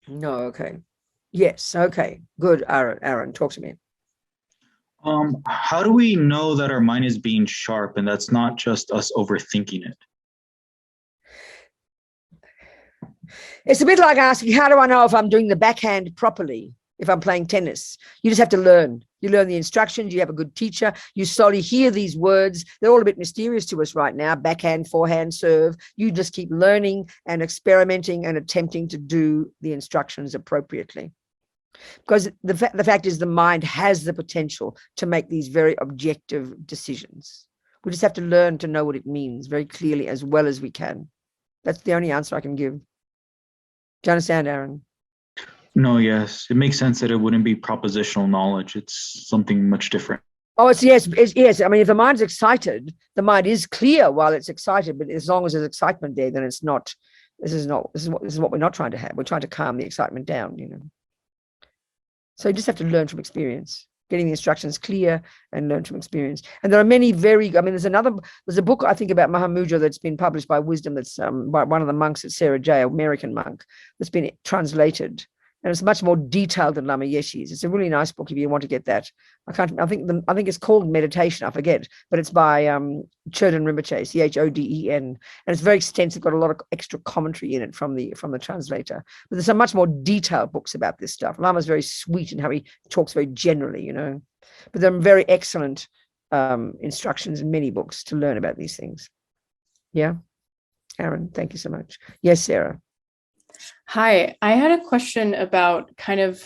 No, okay. Yes, okay. Good, Aaron, talk to me. How do we know that our mind is being sharp and that's not just us overthinking it? It's a bit like asking, how do I know if I'm doing the backhand properly, if I'm playing tennis? You just have to learn. You learn the instructions. You have a good teacher. You slowly hear these words. They're all a bit mysterious to us right now. Backhand, forehand, serve. You just keep learning and experimenting and attempting to do the instructions appropriately. Because the fact is the mind has the potential to make these very objective decisions. We just have to learn to know what it means very clearly as well as we can. That's the only answer I can give. Do you understand, Aaron? No, yes. It makes sense that it wouldn't be propositional knowledge. It's something much different. Oh, it's yes. I mean, if the mind's excited, the mind is clear while it's excited, but as long as there's excitement there, then it's not, this is what we're not trying to have. We're trying to calm the excitement down, you know. So you just have to learn from experience, getting the instructions clear and learn from experience. And there are many there's a book I think about Mahamudra that's been published by Wisdom, that's by one of the monks at Sarah J, American monk, that's been translated. And it's much more detailed than Lama Yeshe's. It's a really nice book if you want to get that. I think it's called Meditation, I forget, but it's by Courtin Rinpoche, Choden, and it's very extensive, got a lot of extra commentary in it from the translator. But there's some much more detailed books about this stuff. Lama's very sweet in how he talks very generally, you know. But there are very excellent instructions in many books to learn about these things. Yeah, Aaron, thank you so much. Yes, Sarah. Hi, I had a question about kind of,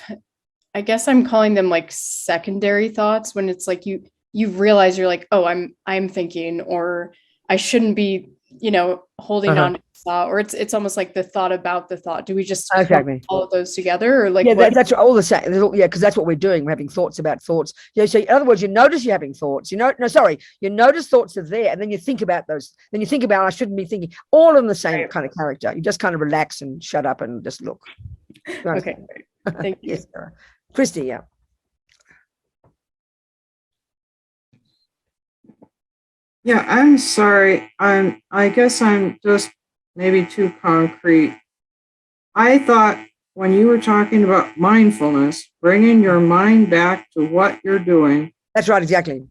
I guess I'm calling them like secondary thoughts, when it's like you realize you're like, oh, I'm thinking, or I shouldn't be, holding on to the thought, or it's almost like the thought about the thought. Do we just Exactly all of those together, or like that's all the same? Yeah, because that's what we're doing. We're having thoughts about thoughts. Yeah, so in other words, you notice you're having thoughts. You notice thoughts are there, and then you think about those. Then you think about, I shouldn't be thinking. All in the same kind of character. You just kind of relax and shut up and just look. Okay, thank you. Yes, Sarah. Christy, yeah. Yeah, I'm sorry. I guess I'm just maybe too concrete. I thought when you were talking about mindfulness, bringing your mind back to what you're doing. That's right, exactly.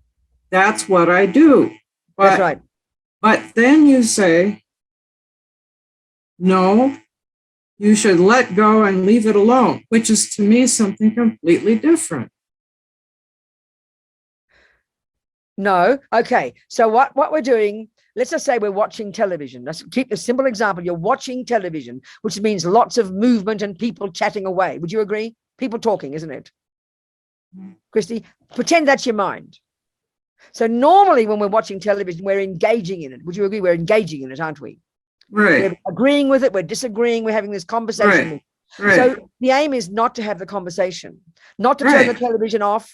That's what I do. That's right. But then you say, no, you should let go and leave it alone, which is to me something completely different. No. Okay. So what we're doing, let's just say we're watching television. Let's keep a simple example. You're watching television, which means lots of movement and people chatting away. Would you agree? People talking, isn't it? Christy, pretend that's your mind. So normally when we're watching television, we're engaging in it. Would you agree? We're engaging in it, aren't we? Right. We're agreeing with it. We're disagreeing. We're having this conversation. Right. So the aim is not to have the conversation, not to turn the television off,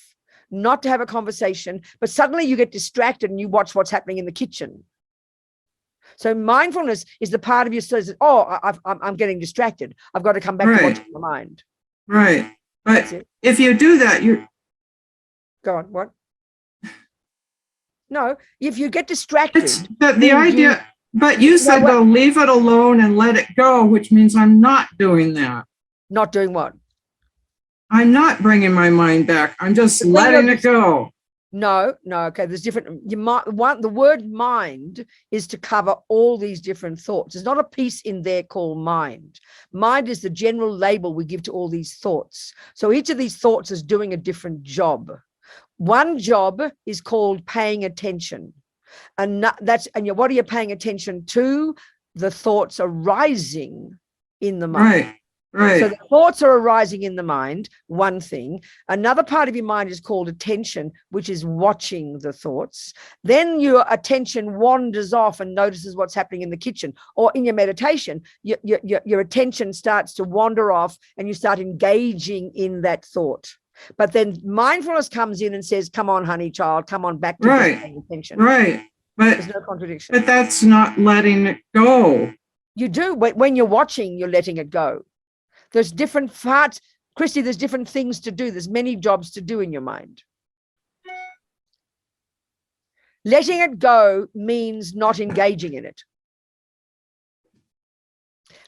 not to have a conversation, but suddenly you get distracted and you watch what's happening in the kitchen. So mindfulness is the part of you that says, oh, I'm getting distracted. I've got to come back to watching my mind. Right. But if you do that, you're... Go on, what? No, if you get distracted... But the idea... But you said, though, leave it alone and let it go, which means I'm not doing that. Not doing what? I'm not bringing my mind back. I'm just letting it go. No. Okay. There's different. The word mind is to cover all these different thoughts. There's not a piece in there called mind. Mind is the general label we give to all these thoughts. So each of these thoughts is doing a different job. One job is called paying attention. And what are you paying attention to? The thoughts arising in the mind. Right. So the thoughts are arising in the mind, one thing. Another part of your mind is called attention, which is watching the thoughts. Then your attention wanders off and notices what's happening in the kitchen. Or in your meditation, your attention starts to wander off and you start engaging in that thought. But then mindfulness comes in and says, come on, honey child, come on back to paying attention. Right. But there's no contradiction. But that's not letting it go. You do. When you're watching, you're letting it go. There's different parts. Christy, there's different things to do. There's many jobs to do in your mind. Letting it go means not engaging in it.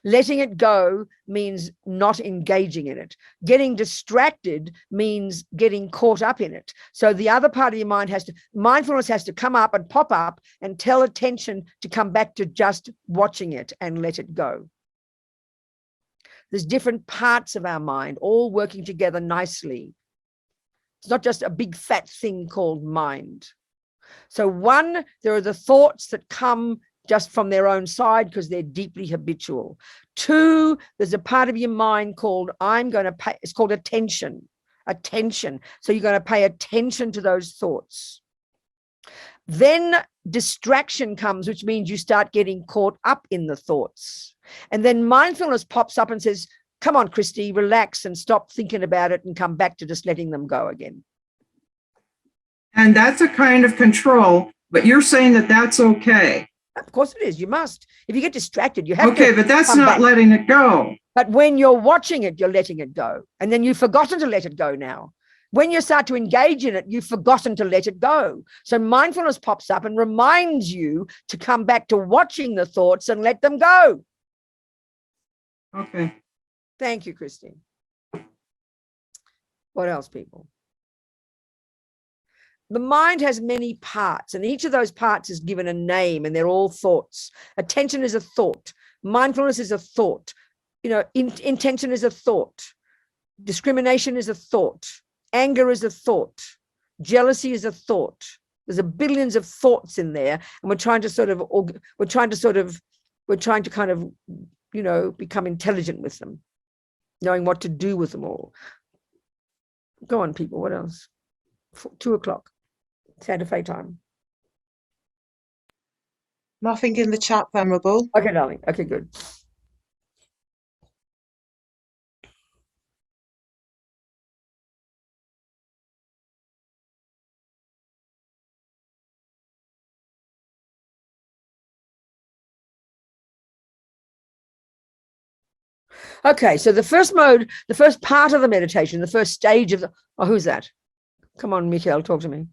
Letting it go means not engaging in it. Getting distracted means getting caught up in it. So the other part of your mind mindfulness has to come up and pop up and tell attention to come back to just watching it and let it go. There's different parts of our mind all working together nicely. It's not just a big fat thing called mind. So one, there are the thoughts that come just from their own side because they're deeply habitual. Two, there's a part of your mind called it's called attention. So you're going to pay attention to those thoughts. Then distraction comes, which means you start getting caught up in the thoughts. And then mindfulness pops up and says, come on, Christy, relax and stop thinking about it and come back to just letting them go again. And that's a kind of control, but you're saying that that's okay. Of course it is. You must. If you get distracted, you have to. Okay, but that's not letting it go. But when you're watching it, you're letting it go. And then you've forgotten to let it go now. When you start to engage in it, you've forgotten to let it go. So mindfulness pops up and reminds you to come back to watching the thoughts and let them go. Okay. Thank you, Christine. What else, people? The mind has many parts, and each of those parts is given a name, and they're all thoughts. Attention is a thought. Mindfulness is a thought. Intention is a thought. Discrimination is a thought. Anger is a thought. Jealousy is a thought. There's a billions of thoughts in there, and we're trying to kind of you know, become intelligent with them, knowing what to do with them all. Go on, people. What else? 2 o'clock, Santa Fe time. Nothing in the chat, Venerable. Okay, darling. Okay, good. Okay, so the first mode, the first part of the meditation, the first stage of the, oh, who's that? Come on, Mikhail, talk to me.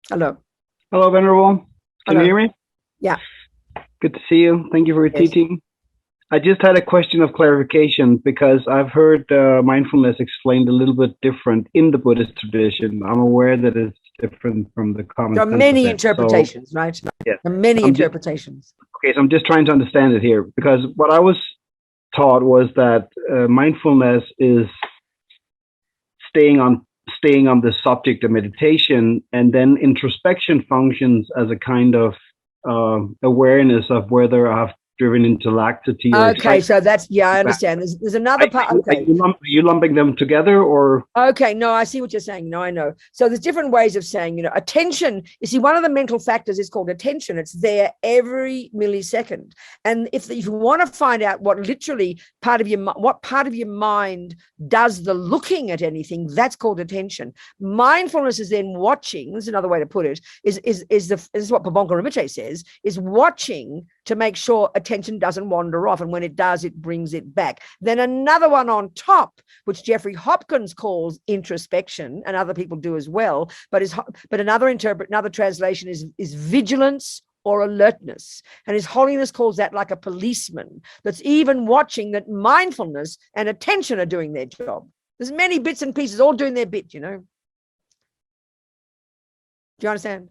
Hello. Hello, Venerable. Can you hear me? Yeah. Good to see you. Thank you for your teaching. I just had a question of clarification because I've heard mindfulness explained a little bit different in the Buddhist tradition. I'm aware that it's different from the common sense. There are many interpretations, right? Yeah. There are many interpretations. Okay, so I'm just trying to understand it here because what I was taught was that mindfulness is staying on the subject of meditation, and then introspection functions as a kind of awareness of whether I've driven into laxity. Okay, so that's, yeah, I understand. There's another part. Okay. Are you lumping them together, or? Okay, no, I see what you're saying. No, I know. So there's different ways of saying, you know, attention. You see, one of the mental factors is called attention. It's there every millisecond. And if you want to find out what literally what part of your mind does the looking at anything, that's called attention. Mindfulness is then watching. This is another way to put it. Is what Pabonka Rinpoche says, is watching to make sure attention doesn't wander off. And when it does, it brings it back. Then another one on top, which Jeffrey Hopkins calls introspection, and other people do as well, but another translation is vigilance or alertness. And His Holiness calls that like a policeman that's even watching that mindfulness and attention are doing their job. There's many bits and pieces all doing their bit, you know. Do you understand?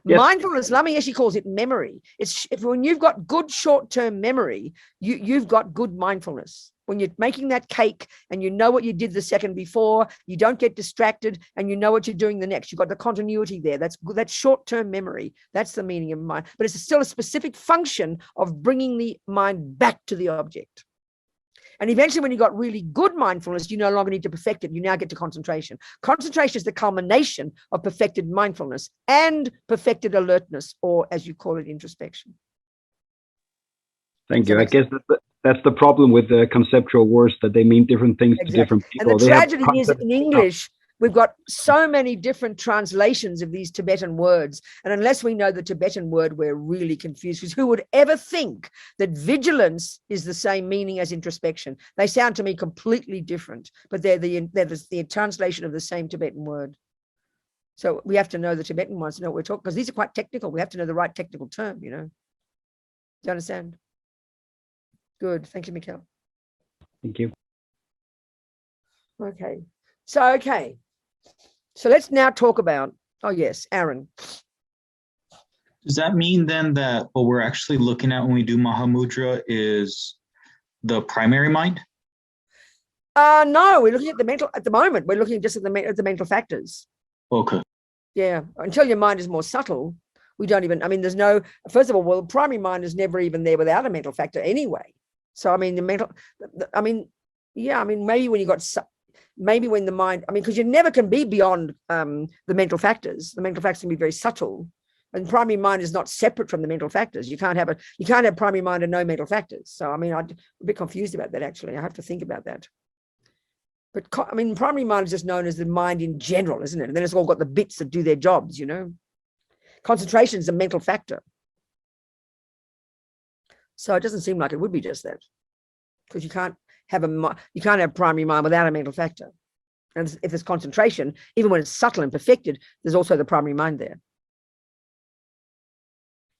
Yes. Mindfulness, Lama Yeshe calls it memory. It's when you've got good short-term memory, you've got good mindfulness. When you're making that cake and you know what you did the second before, you don't get distracted and you know what you're doing the next. You've got the continuity there. That's short-term memory. That's the meaning of mind. But it's still a specific function of bringing the mind back to the object. And eventually, when you've got really good mindfulness, you no longer need to perfect it. You now get to concentration. Concentration is the culmination of perfected mindfulness and perfected alertness, or as you call it, introspection. Thank you. I guess that's the problem with the conceptual words, that they mean different things to different people. And the tragedy is in English, we've got so many different translations of these Tibetan words. And unless we know the Tibetan word, we're really confused. Because who would ever think that vigilance is the same meaning as introspection? They sound to me completely different, but they're the translation of the same Tibetan word. So we have to know the Tibetan ones to know what we're talking, because these are quite technical. We have to know the right technical term, you know. Do you understand? Good. Thank you, Mikhail. Thank you. Okay. So let's now talk about, oh yes, Aaron. Does that mean then that what we're actually looking at when we do Mahamudra is the primary mind? No, we're looking at the mental, at the moment, we're looking just at the mental factors. Okay. Yeah, until your mind is more subtle, we don't even, I mean, there's no, first of all, well, the primary mind is never even there without a mental factor anyway. So, I mean, maybe when you got, maybe when the mind, I mean, because you never can be beyond the mental factors. The mental factors can be very subtle, and primary mind is not separate from the mental factors. You can't have primary mind and no mental factors. So, I mean, I'm a bit confused about that, actually. I have to think about that. But, I mean, primary mind is just known as the mind in general, isn't it? And then it's all got the bits that do their jobs, you know. Concentration is a mental factor. So it doesn't seem like it would be just that, because you can't have primary mind without a mental factor. And if there's concentration, even when it's subtle and perfected, there's also the primary mind there.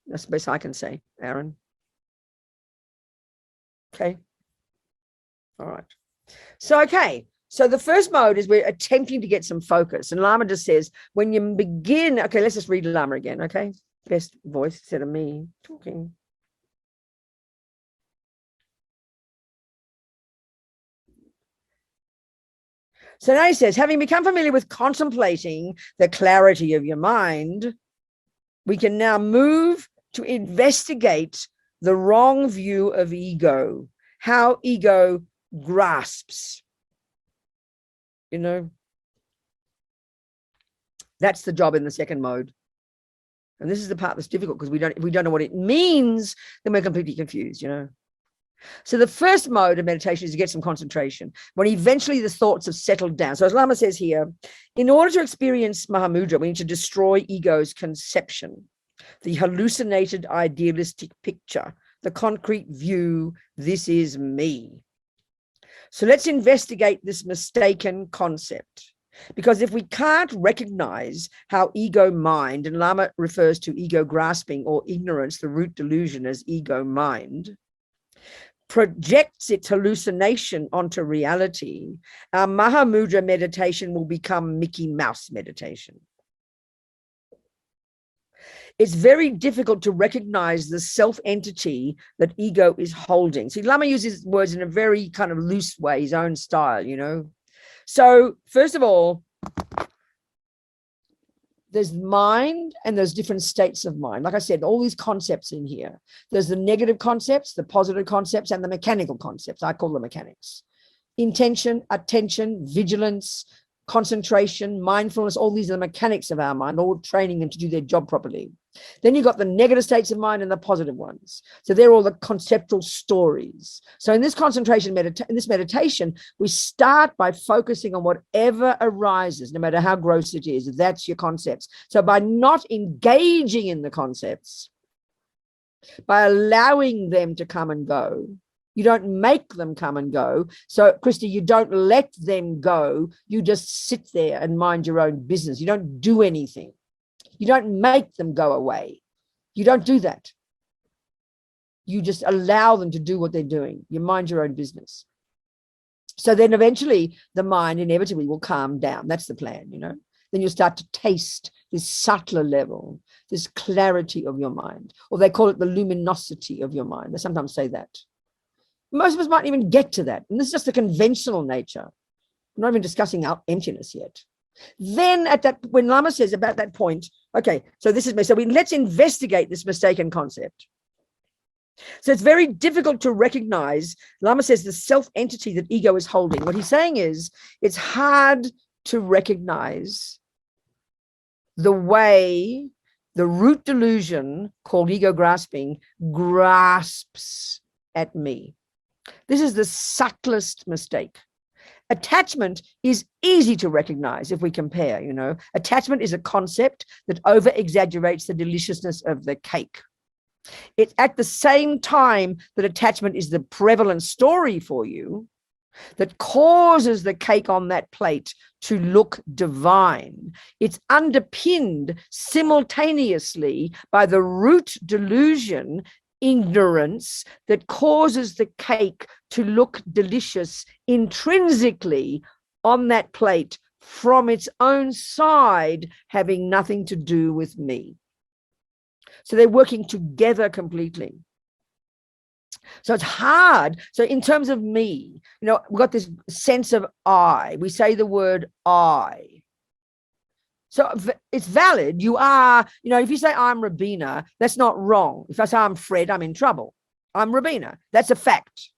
That's the best I can say, Aaron. Okay. All right. So, okay. So the first mode is we're attempting to get some focus. And Lama just says, when you begin, okay, let's just read Lama again, okay? Best voice instead of me talking. So now he says, having become familiar with contemplating the clarity of your mind, we can now move to investigate the wrong view of ego, how ego grasps. You know, that's the job in the second mode. And this is the part that's difficult, because if we don't know what it means, then we're completely confused, you know. So the first mode of meditation is to get some concentration, when eventually the thoughts have settled down. So as Lama says here, in order to experience Mahamudra, we need to destroy ego's conception, the hallucinated idealistic picture, the concrete view, this is me. So let's investigate this mistaken concept. Because if we can't recognize how ego mind, and Lama refers to ego grasping or ignorance, the root delusion, as ego mind, projects its hallucination onto reality, our Mahamudra meditation will become Mickey Mouse meditation. It's very difficult to recognize the self-entity that ego is holding. See, Lama uses words in a very kind of loose way, his own style, you know. So first of all, there's mind and there's different states of mind. Like I said, all these concepts in here. There's the negative concepts, the positive concepts, and the mechanical concepts. I call them mechanics. Intention, attention, vigilance, concentration, mindfulness, all these are the mechanics of our mind, all training them to do their job properly. Then you've got the negative states of mind and the positive ones. So they're all the conceptual stories. So in this concentration, in this meditation, we start by focusing on whatever arises, no matter how gross it is. That's your concepts. So by not engaging in the concepts, by allowing them to come and go, you don't make them come and go. So, Christy, you don't let them go. You just sit there and mind your own business. You don't do anything. You don't make them go away. You don't do that. You just allow them to do what they're doing. You mind your own business. So then eventually the mind inevitably will calm down. That's the plan, you know. Then you'll start to taste this subtler level, this clarity of your mind. Or they call it the luminosity of your mind. They sometimes say that. Most of us might even get to that. And this is just the conventional nature. I'm not even discussing our emptiness yet. Then at that, when Lama says about that point, okay, so this is me. So let's investigate this mistaken concept. So it's very difficult to recognize, Lama says, the self-entity that ego is holding. What he's saying is it's hard to recognize the way the root delusion called ego grasping grasps at me. This is the subtlest mistake. Attachment is easy to recognize if we compare, you know. Attachment is a concept that over-exaggerates the deliciousness of the cake. It's at the same time that attachment is the prevalent story for you that causes the cake on that plate to look divine. It's underpinned simultaneously by the root delusion, ignorance, that causes the cake to look delicious intrinsically on that plate from its own side, having nothing to do with me. So they're working together completely. So it's hard. So in terms of me, you know, we've got this sense of I. We say the word I. So it's valid. You are, you know, if you say I'm Robina, that's not wrong. If I say I'm Fred, I'm in trouble. I'm Robina. That's a fact.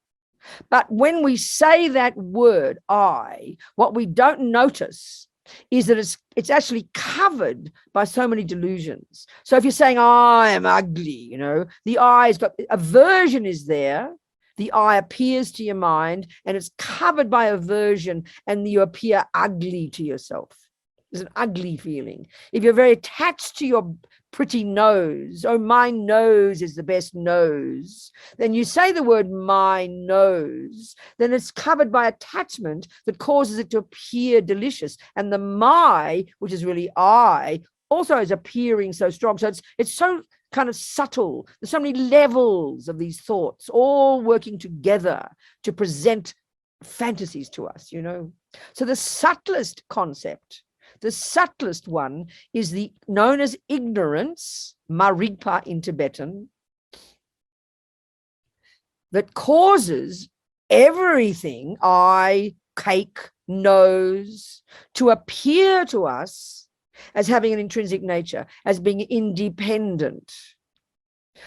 But when we say that word I, what we don't notice is that it's actually covered by so many delusions. So if you're saying I am ugly, you know, the I's got, aversion is there. The I appears to your mind and it's covered by aversion, and you appear ugly to yourself. There's an ugly feeling. If you're very attached to your pretty nose, oh, my nose is the best nose, then you say the word my nose, then it's covered by attachment that causes it to appear delicious. And the my, which is really I, also is appearing so strong. So it's so kind of subtle. There's so many levels of these thoughts all working together to present fantasies to us, you know. So the subtlest concept, the subtlest one, is the known as ignorance, marigpa in Tibetan, that causes everything, eye, cake, nose, to appear to us as having an intrinsic nature, as being independent.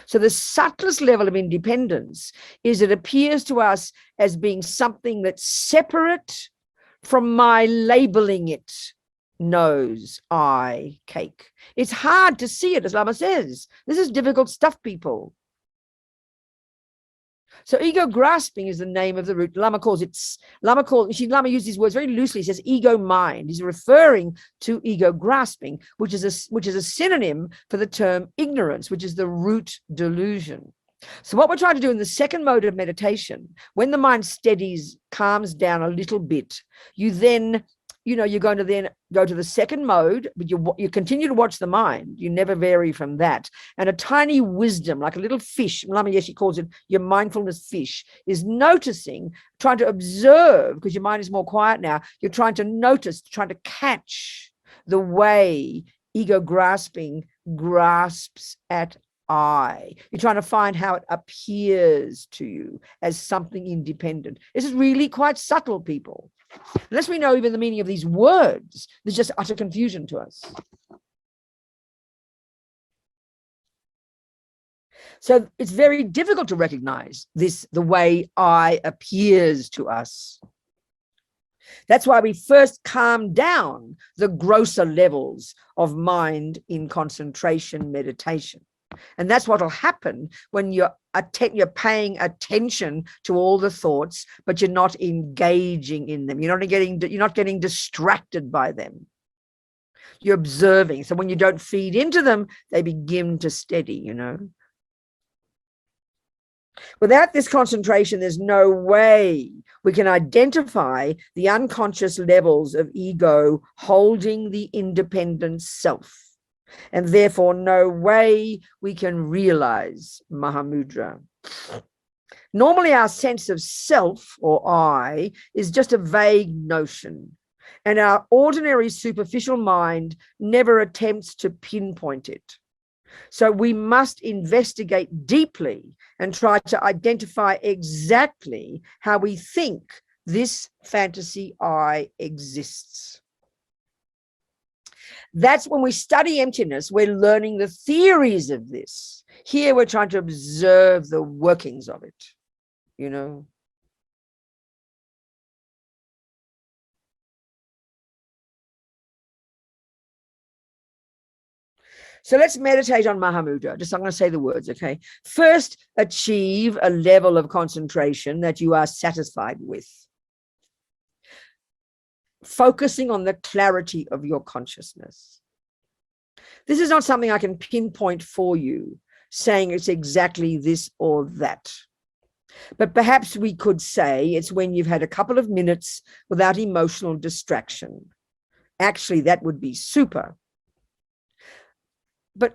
So the subtlest level of independence is it appears to us as being something that's separate from my labeling it nose, eye, cake. It's hard to see it, as Lama says. This is difficult stuff, people. So ego grasping is the name of the root. Lama uses these words very loosely. He says ego mind. He's referring to ego grasping, which is a synonym for the term ignorance, which is the root delusion. So what we're trying to do in the second mode of meditation, when the mind steadies, calms down a little bit, you're going to then go to the second mode, but you continue to watch the mind. You never vary from that. And a tiny wisdom, like a little fish, Lama Yeshe calls it your mindfulness fish, is noticing, trying to observe, because your mind is more quiet now. You're trying to notice, trying to catch the way ego grasping grasps at I. You're trying to find how it appears to you as something independent. This is really quite subtle, people. Unless we know even the meaning of these words, there's just utter confusion to us. So it's very difficult to recognize this, the way I appears to us. That's why we first calm down the grosser levels of mind in concentration meditation. And that's what will happen when you're paying attention to all the thoughts, but you're not engaging in them. You're not getting distracted by them. You're observing. So when you don't feed into them, they begin to steady, Without this concentration, there's no way we can identify the unconscious levels of ego holding the independent self. And therefore, no way we can realize Mahamudra. Normally, our sense of self or I is just a vague notion, and our ordinary superficial mind never attempts to pinpoint it. So we must investigate deeply and try to identify exactly how we think this fantasy I exists. That's when we study emptiness, we're learning the theories of this. Here we're trying to observe the workings of it, So let's meditate on Mahamudra. I'm going to say the words, okay? First, achieve a level of concentration that you are satisfied with, focusing on the clarity of your consciousness. This is not something I can pinpoint for you, saying it's exactly this or that. But perhaps we could say it's when you've had a couple of minutes without emotional distraction. Actually, that would be super.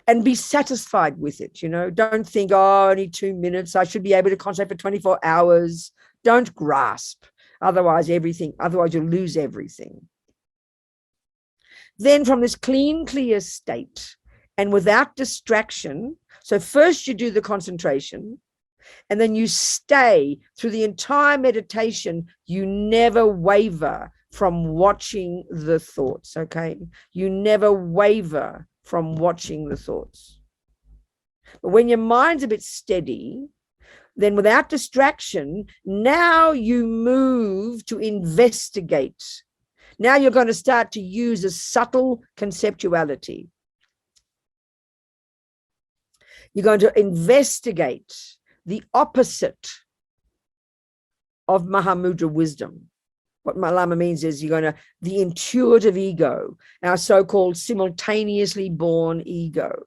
And be satisfied with it, Don't think, only 2 minutes. I should be able to concentrate for 24 hours. Don't grasp. Otherwise you'll lose everything. Then from this clean, clear state and without distraction, so first you do the concentration and then you stay through the entire meditation. You never waver from watching the thoughts, okay? You never waver from watching the thoughts. But when your mind's a bit steady, then without distraction, now you move to investigate. Now you're going to start to use a subtle conceptuality. You're going to investigate the opposite of Mahamudra wisdom. What Lama means is the intuitive ego, our so-called simultaneously born ego.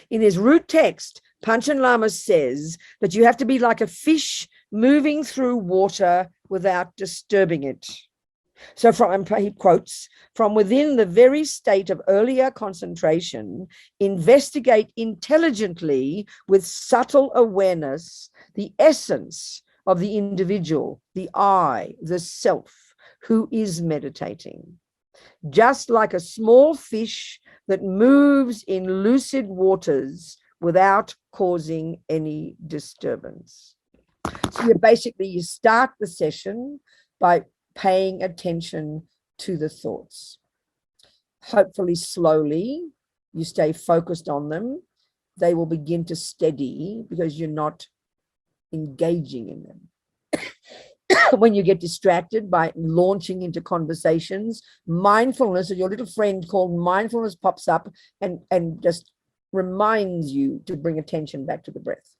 In his root text, Panchen Lama says that you have to be like a fish moving through water without disturbing it. So he quotes, from within the very state of earlier concentration, investigate intelligently with subtle awareness the essence of the individual, the I, the self, who is meditating. Just like a small fish that moves in lucid waters without causing any disturbance. So you start the session by paying attention to the thoughts. Hopefully slowly, you stay focused on them. they will begin to steady because you're not engaging in them. When you get distracted by launching into conversations, mindfulness, or your little friend called mindfulness, pops up and just reminds you to bring attention back to the breath,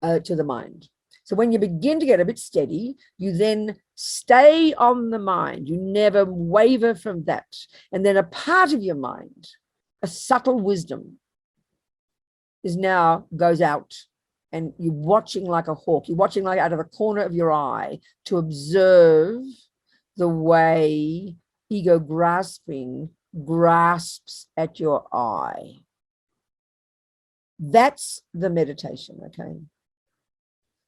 to the mind. So when you begin to get a bit steady, you then stay on the mind. You never waver from that. And then a part of your mind, a subtle wisdom, goes out, and you're watching like a hawk. You're watching like out of the corner of your eye to observe the way ego grasping grasps at your eye. That's the meditation, okay?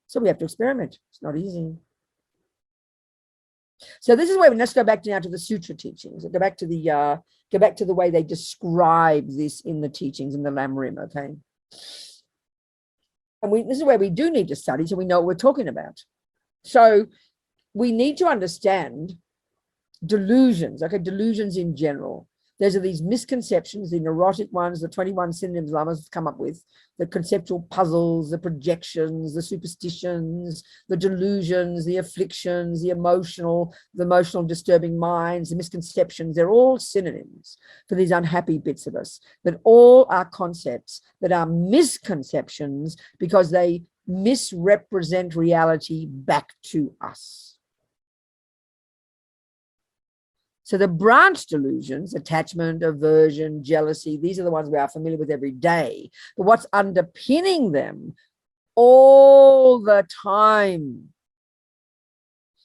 So we have to experiment. It's not easy. So this is where let's go back now to the sutra teachings. Go back to the way they describe this in the teachings in the Lamrim, okay? And this is where we do need to study so we know what we're talking about. So we need to understand delusions, okay, delusions in general. Those are these misconceptions, the neurotic ones, the 21 synonyms Lamas have come up with, the conceptual puzzles, the projections, the superstitions, the delusions, the afflictions, the emotional disturbing minds, the misconceptions. They're all synonyms for these unhappy bits of us, that all are concepts that are misconceptions because they misrepresent reality back to us. So the branch delusions, attachment, aversion, jealousy, these are the ones we are familiar with every day. But what's underpinning them all the time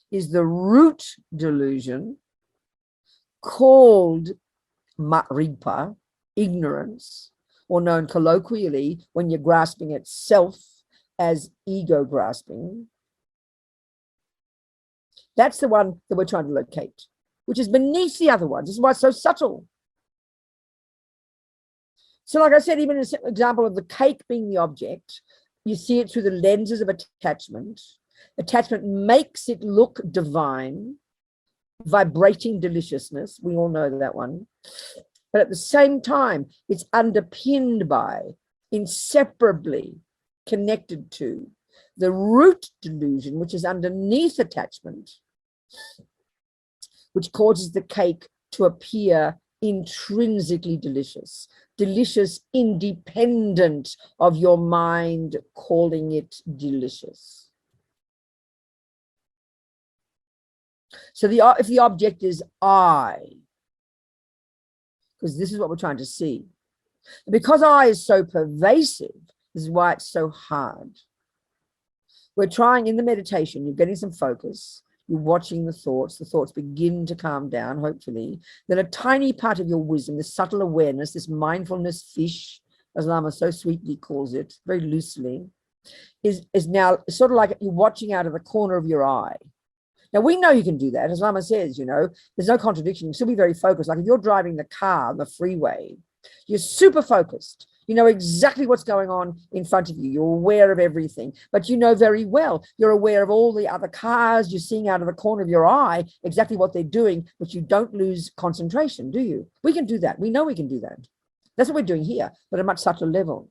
is the root delusion called maripa, ignorance, or known colloquially when you're grasping at self as ego grasping. That's the one that we're trying to locate, which is beneath the other ones. This is why it's so subtle. So like I said, even an example of the cake being the object, you see it through the lenses of attachment. Attachment makes it look divine, vibrating deliciousness. We all know that one. But at the same time, it's underpinned by, inseparably connected to, the root delusion, which is underneath attachment, which causes the cake to appear intrinsically delicious, delicious independent of your mind calling it delicious. So if the object is I, because this is what we're trying to see, because I is so pervasive, this is why it's so hard. We're trying in the meditation, you're getting some focus, you're watching the thoughts begin to calm down, hopefully. Then a tiny part of your wisdom, this subtle awareness, this mindfulness fish, as Lama so sweetly calls it, very loosely, is now sort of like you're watching out of the corner of your eye. Now, we know you can do that. As Lama says, you know, there's no contradiction. You can still be very focused. Like if you're driving the car on the freeway, you're super focused. You know exactly what's going on in front of you. You're aware of everything, but you know very well, you're aware of all the other cars. You're seeing out of the corner of your eye exactly what they're doing, but you don't lose concentration, do you? We can do that. We know we can do that. That's what we're doing here, but at a much subtler level.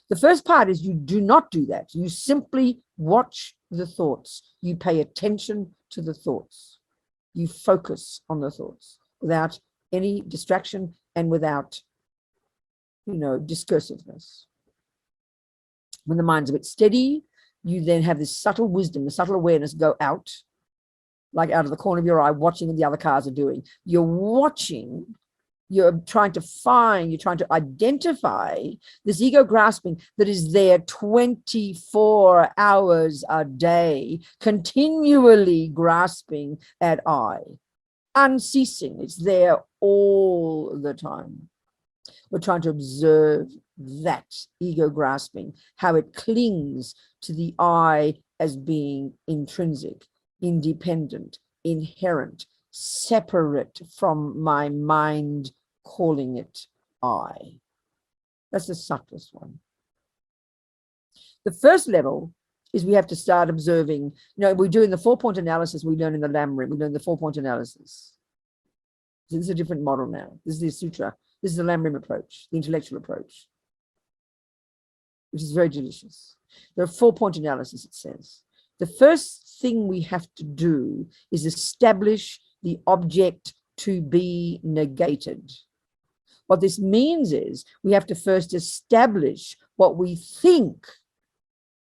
The first part is you do not do that. You simply watch the thoughts. You pay attention to the thoughts. You focus on the thoughts without any distraction and without, you know, discursiveness. When the mind's a bit steady, you then have this subtle wisdom, the subtle awareness go out, like out of the corner of your eye, watching what the other cars are doing. You're watching, you're trying to find, you're trying to identify this ego grasping that is there 24 hours a day, continually grasping at I, unceasing. It's there all the time. We're trying to observe that ego grasping, how it clings to the I as being intrinsic, independent, inherent, separate from my mind calling it I. That's the subtlest one. The first level is we have to start observing, you know, we're doing the 4-point analysis we learn in the Lamrim, we learn the 4-point analysis. This is a different model now. This is the sutra. This is the Lam Rim approach, the intellectual approach, which is very delicious. There are 4-point analysis, it says. The first thing we have to do is establish the object to be negated. What this means is we have to first establish what we think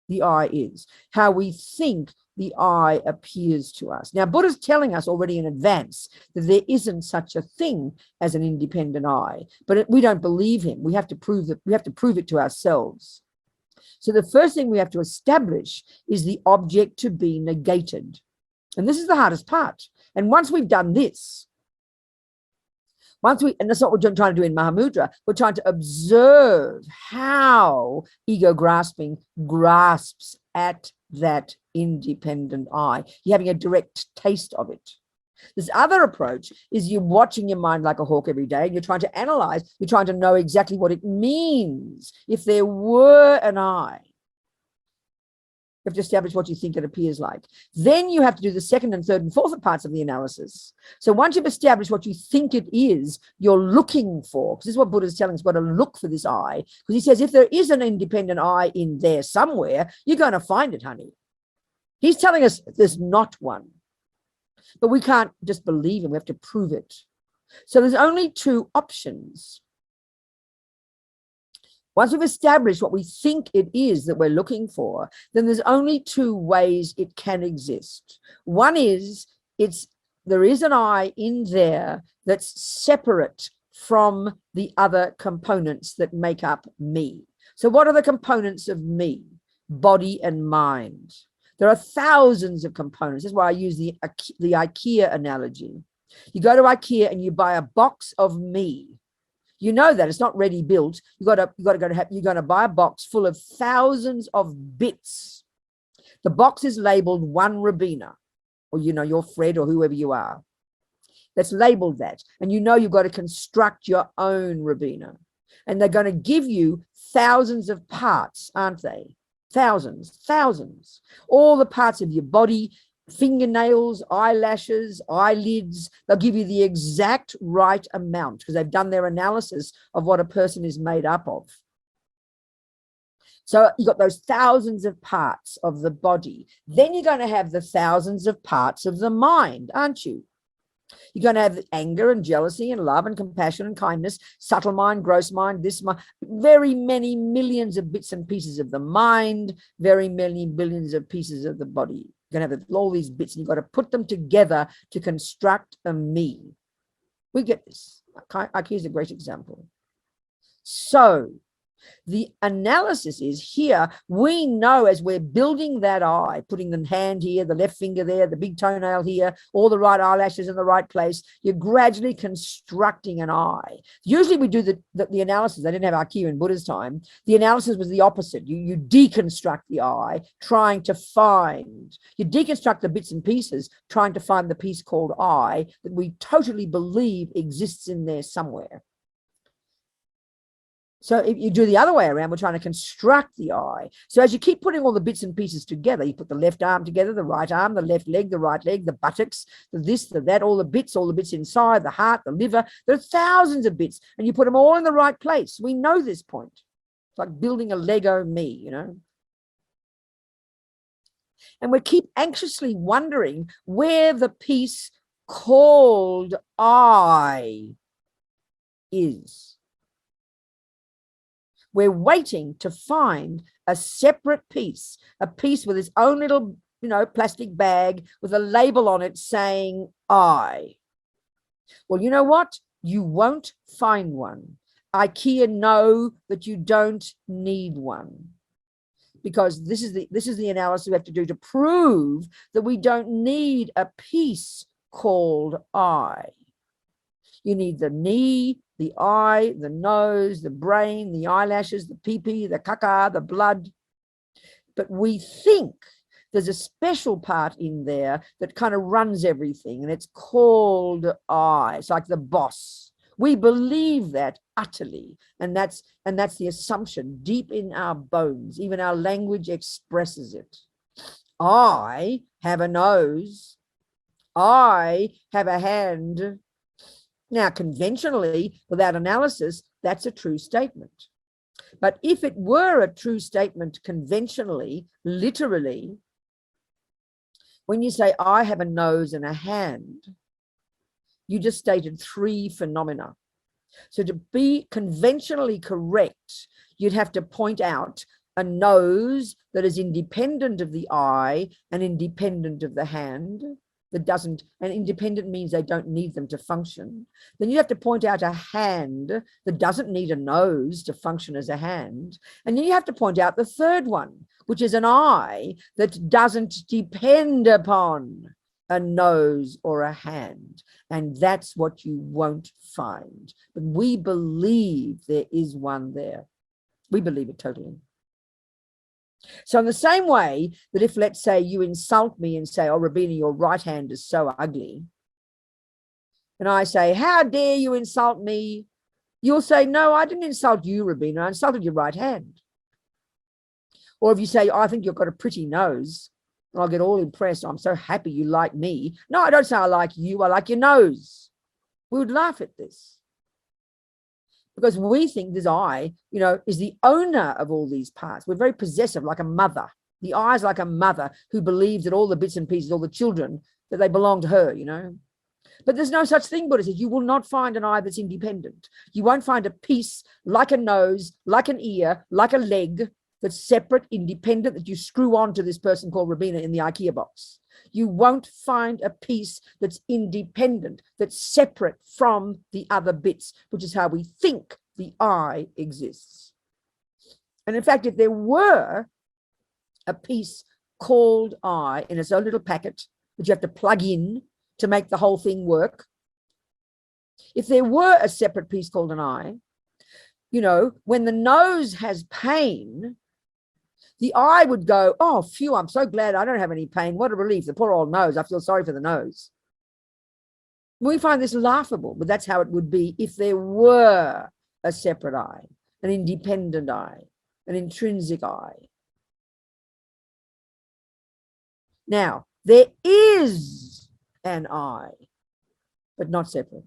the I is, how we think the I appears to us. Now, Buddha's telling us already in advance that there isn't such a thing as an independent I, but we don't believe him. We have to prove that. We have to prove it to ourselves. So the first thing we have to establish is the object to be negated. And this is the hardest part. And once we've done this, and that's what we're trying to do in Mahamudra, we're trying to observe how ego grasping grasps at that independent I. You're having a direct taste of it. This other approach is you're watching your mind like a hawk every day, and you're trying to analyze, you're trying to know exactly what it means. If there were an I, you have to establish what you think it appears like. Then you have to do the second and third and fourth parts of the analysis. So once you've established what you think it is, you're looking for, because this is what Buddha's telling us, we've got to look for this I. Because he says, if there is an independent I in there somewhere, you're going to find it, honey. He's telling us there's not one. But we can't just believe him, we have to prove it. So there's only 2 options. Once we've established what we think it is that we're looking for, then there's only 2 ways it can exist. One is there is an I in there that's separate from the other components that make up me. So what are the components of me? Body and mind. There are thousands of components. That's why I use the IKEA analogy. You go to IKEA and you buy a box of me. You know that it's not ready built. You're going to buy a box full of thousands of bits. The box is labeled one Robina, or your Fred or whoever you are. That's labeled that, and you've got to construct your own Robina, and they're going to give you thousands of parts, aren't they? Thousands, all the parts of your body, fingernails, eyelashes, eyelids. They'll give you the exact right amount because they've done their analysis of what a person is made up of. So you've got those thousands of parts of the body. Then you're going to have the thousands of parts of the mind, aren't you? You're going to have anger and jealousy and love and compassion and kindness, subtle mind, gross mind, this mind, very many millions of bits and pieces of the mind, very many billions of pieces of the body. You're going to have all these bits, and you've got to put them together to construct a me. We get this. IKEA is a great example. So the analysis is here. We know as we're building that I, putting the hand here, the left finger there, the big toenail here, all the right eyelashes in the right place, you're gradually constructing an I. Usually we do the analysis. They didn't have IKEA in Buddha's time. The analysis was the opposite. You deconstruct the I, trying to find. You deconstruct the bits and pieces, trying to find the piece called I that we totally believe exists in there somewhere. So if you do the other way around, we're trying to construct the I. So as you keep putting all the bits and pieces together, you put the left arm together, the right arm, the left leg, the right leg, the buttocks, the this, the that, all the bits inside, the heart, the liver. There are thousands of bits, and you put them all in the right place. We know this point. It's like building a Lego me, And we keep anxiously wondering where the piece called I is. We're waiting to find a separate piece, a piece with its own little, plastic bag with a label on it saying I. Well, you know what? You won't find one. IKEA know that you don't need one, because this is the analysis we have to do to prove that we don't need a piece called I. You need the knee, the eye, the nose, the brain, the eyelashes, the pee-pee, the caca, the blood. But we think there's a special part in there that kind of runs everything, and it's called I. It's like the boss. We believe that utterly, and that's the assumption deep in our bones. Even our language expresses it. I have a nose. I have a hand. Now, conventionally, without analysis, that's a true statement. But if it were a true statement conventionally, literally, when you say, I have a nose and a hand, you just stated 3 phenomena. So to be conventionally correct, you'd have to point out a nose that is independent of the eye and independent of the hand, that doesn't, and independent means they don't need them to function. Then you have to point out a hand that doesn't need a nose to function as a hand. And then you have to point out the third one, which is an eye that doesn't depend upon a nose or a hand. And that's what you won't find. But we believe there is one there. We believe it totally. So in the same way that if, let's say, you insult me and say, oh, Robina, your right hand is so ugly, and I say, how dare you insult me? You'll say, no, I didn't insult you, Robina. I insulted your right hand. Or if you say, oh, I think you've got a pretty nose, and I'll get all impressed. I'm so happy you like me. No, I don't say I like you. I like your nose. We would laugh at this. Because we think this eye, you know, is the owner of all these parts. We're very possessive, like a mother. The eye is like a mother who believes that all the bits and pieces, all the children, that they belong to her, you know. But there's no such thing, Buddha says. You will not find an eye that's independent. You won't find a piece like a nose, like an ear, like a leg that's separate, independent, that you screw on to this person called Robina in the IKEA box. You won't find a piece that's independent, that's separate from the other bits, which is how we think the eye exists. And in fact, if there were a piece called eye in its own little packet that you have to plug in to make the whole thing work, if there were a separate piece called an eye, you know, when the nose has pain, the eye would go, oh, phew, I'm so glad I don't have any pain. What a relief. The poor old nose. I feel sorry for the nose. We find this laughable, but that's how it would be if there were a separate eye, an independent eye, an intrinsic eye. Now, there is an eye, but not separate.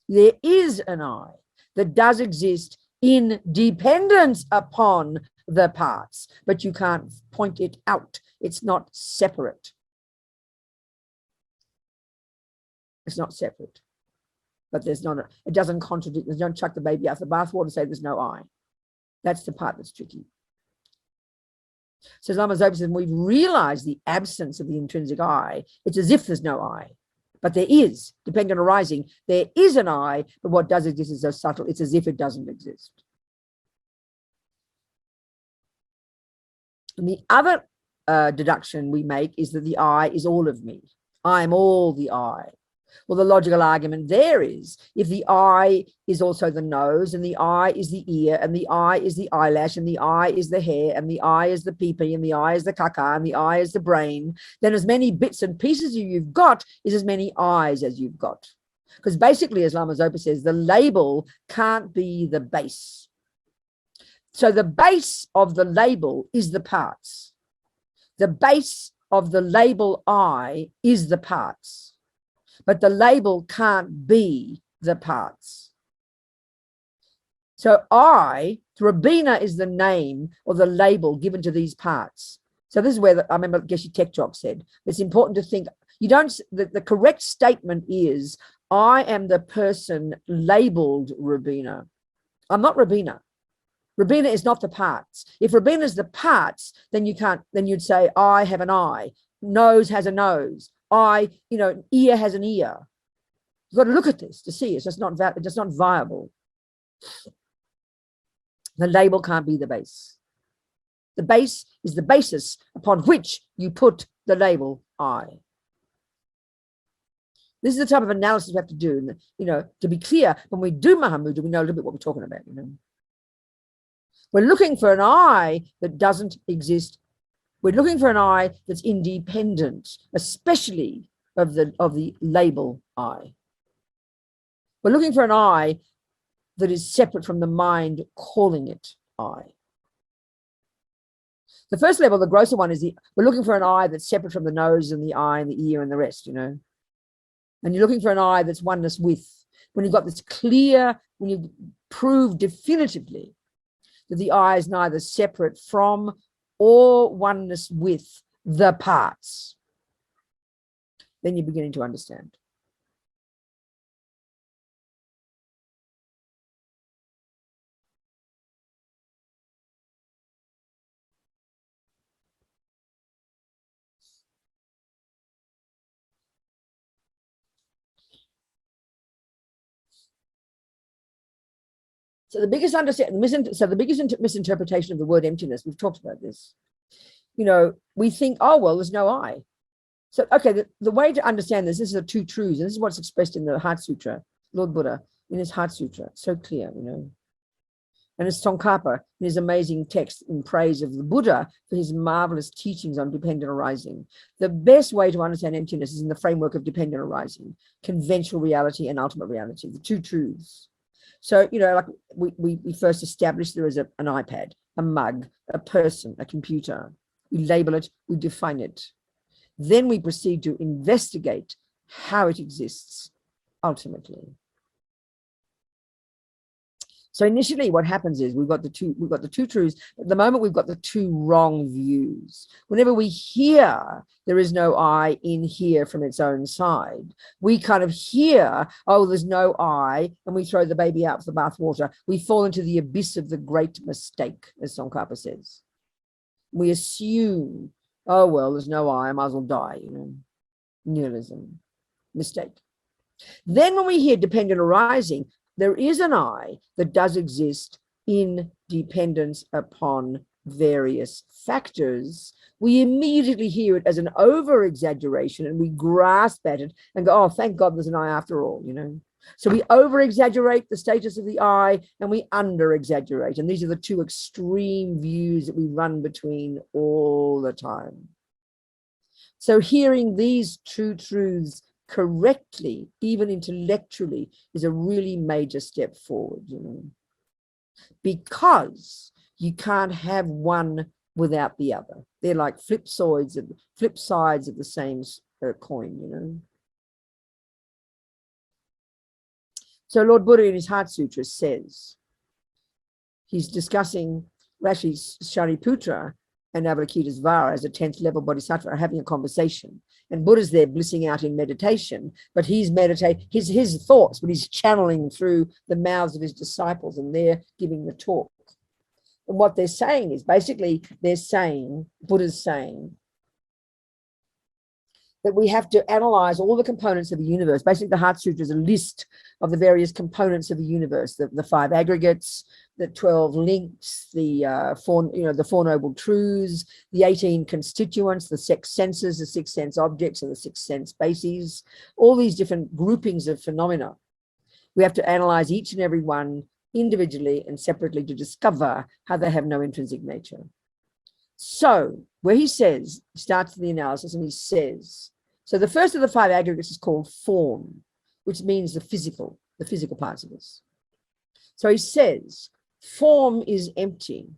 There is an eye that does exist in dependence upon the parts, but you can't point it out. It's not separate. It's not separate. But there's not, it doesn't contradict, there's don't chuck the baby out the bathwater and say there's no eye. That's the part that's tricky. So Lama Zopa says, we've realized the absence of the intrinsic eye. It's as if there's no eye. But there is, depending on arising, there is an eye, but what does exist is so subtle, it's as if it doesn't exist. And the other deduction we make is that the eye is all of me. I am all the eye. Well, the logical argument there is, if the eye is also the nose, and the eye is the ear, and the eye is the eyelash, and the eye is the hair, and the eye is the pee-pee, and the eye is the caca, and the eye is the brain, then as many bits and pieces you've got is as many eyes as you've got. Because basically, as Lama Zopa says, the label can't be the base. So the base of the label is the parts. The base of the label I is the parts. But the label can't be the parts. So Robina is the name or the label given to these parts. So this is where I remember Geshe Tekchok said, it's important to think, the correct statement is, I am the person labeled Robina. I'm not Robina. Robina is not the parts. If Robina is the parts, then you'd say, I have an eye, nose has a nose, ear has an ear. You've got to look at this to see it's just not viable. The label can't be the base. The base is the basis upon which you put the label I. This is the type of analysis we have to do. And, to be clear, when we do Mahamudra, we know a little bit what we're talking about. We're looking for an I that doesn't exist. We're looking for an I that's independent, especially of the label I. We're looking for an I that is separate from the mind calling it I. The first level, the grosser one, is we're looking for an I that's separate from the nose and the eye and the ear and the rest, And you're looking for an I that's oneness with. When you've got this clear, when you prove definitively that the I is neither separate from or oneness with the parts, then you're beginning to understand. So the biggest misinterpretation of the word emptiness, we've talked about this. You know, we think, oh, well, there's no I. So, okay, the way to understand this is the two truths, and this is what's expressed in the Heart Sutra, Lord Buddha, in his Heart Sutra, so clear, you know. And it's Tsongkhapa, in his amazing text in praise of the Buddha for his marvelous teachings on dependent arising. The best way to understand emptiness is in the framework of dependent arising, conventional reality and ultimate reality, the two truths. So, you know, like we first established there is an iPad, a mug, a person, a computer. We label it, we define it. Then we proceed to investigate how it exists ultimately. So initially what happens is we've got the two truths. At the moment, we've got the two wrong views. Whenever we hear there is no I in here from its own side, we kind of hear, oh, there's no I, and we throw the baby out for the bathwater. We fall into the abyss of the great mistake, as Tsongkhapa says. We assume, oh, well, there's no I might as well die, you know, nihilism, mistake. Then when we hear dependent arising, there is an I that does exist in dependence upon various factors. We immediately hear it as an over-exaggeration and we grasp at it and go, oh, thank God there's an I after all, you know. So we over-exaggerate the status of the I and we under-exaggerate. And these are the two extreme views that we run between all the time. So hearing these two truths correctly, even intellectually, is a really major step forward, you know, because you can't have one without the other. They're like flip sides of the same coin, you know. So Lord Buddha in his Heart Sutra says, he's discussing, well, actually Shariputra and Avalokitesvara as a 10th level bodhisattva are having a conversation. And Buddha's there blissing out in meditation, but he's meditating his thoughts, but he's channeling through the mouths of his disciples, and they're giving the talk. And what they're saying is basically Buddha's saying that we have to analyze all the components of the universe. Basically, the Heart Sutra is a list of the various components of the universe, the 5 aggregates, the 12 links, the 4 noble truths, the 18 constituents, the 6 senses, the 6 sense objects, and the 6 sense bases, all these different groupings of phenomena. We have to analyze each and every one individually and separately to discover how they have no intrinsic nature. So where he says, he starts the analysis and he says, so the first of the 5 aggregates is called form, which means the physical parts of this. So he says, form is empty.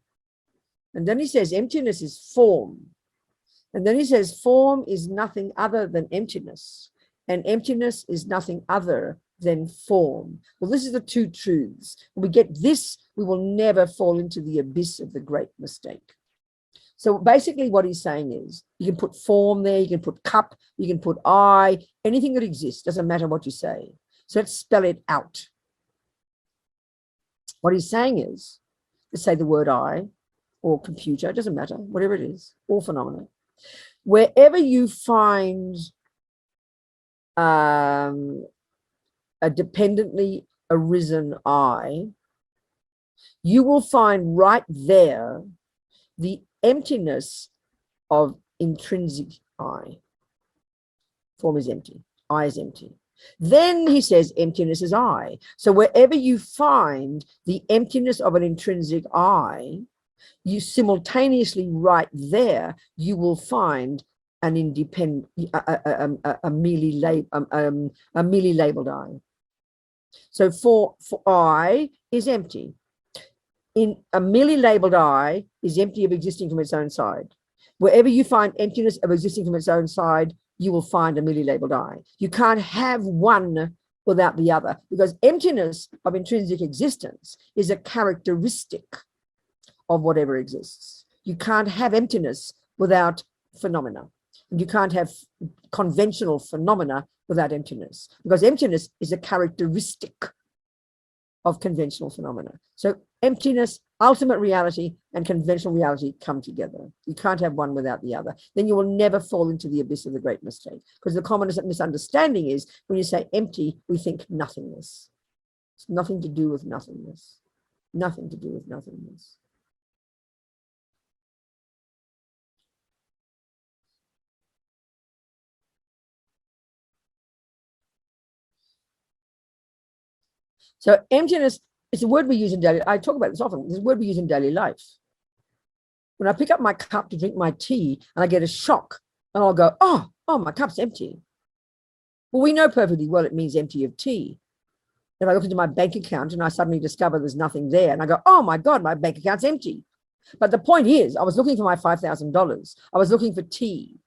And then he says, emptiness is form. And then he says, form is nothing other than emptiness. And emptiness is nothing other than form. Well, this is the two truths. When we get this, we will never fall into the abyss of the great mistake. So basically what he's saying is, you can put form there, you can put cup, you can put I, anything that exists, doesn't matter what you say. So let's spell it out. What he's saying is, let's say the word I or computer, it doesn't matter, whatever it is, all phenomena. Wherever you find a dependently arisen I, you will find right there the emptiness of intrinsic I. Form is empty, I is empty. Then he says emptiness is I. So wherever you find the emptiness of an intrinsic I, you simultaneously right there, you will find an independent, a merely labeled I. So for I is empty. In a merely labeled I is empty of existing from its own side. Wherever you find emptiness of existing from its own side, you will find a merely labeled I. You can't have one without the other, because emptiness of intrinsic existence is a characteristic of whatever exists. You can't have emptiness without phenomena. And you can't have conventional phenomena without emptiness, because emptiness is a characteristic of conventional phenomena. So emptiness, ultimate reality, and conventional reality come together. You can't have one without the other. Then you will never fall into the abyss of the great mistake, because the common misunderstanding is when you say empty, we think nothingness. It's nothing to do with nothingness. Nothing to do with nothingness. So emptiness is a word we use in daily. I talk about this often. It's a word we use in daily life. When I pick up my cup to drink my tea and I get a shock and I'll go, oh, my cup's empty. Well, we know perfectly well it means empty of tea. If I look into my bank account and I suddenly discover there's nothing there and I go, oh my God, my bank account's empty. But the point is, I was looking for my $5,000. I was looking for tea.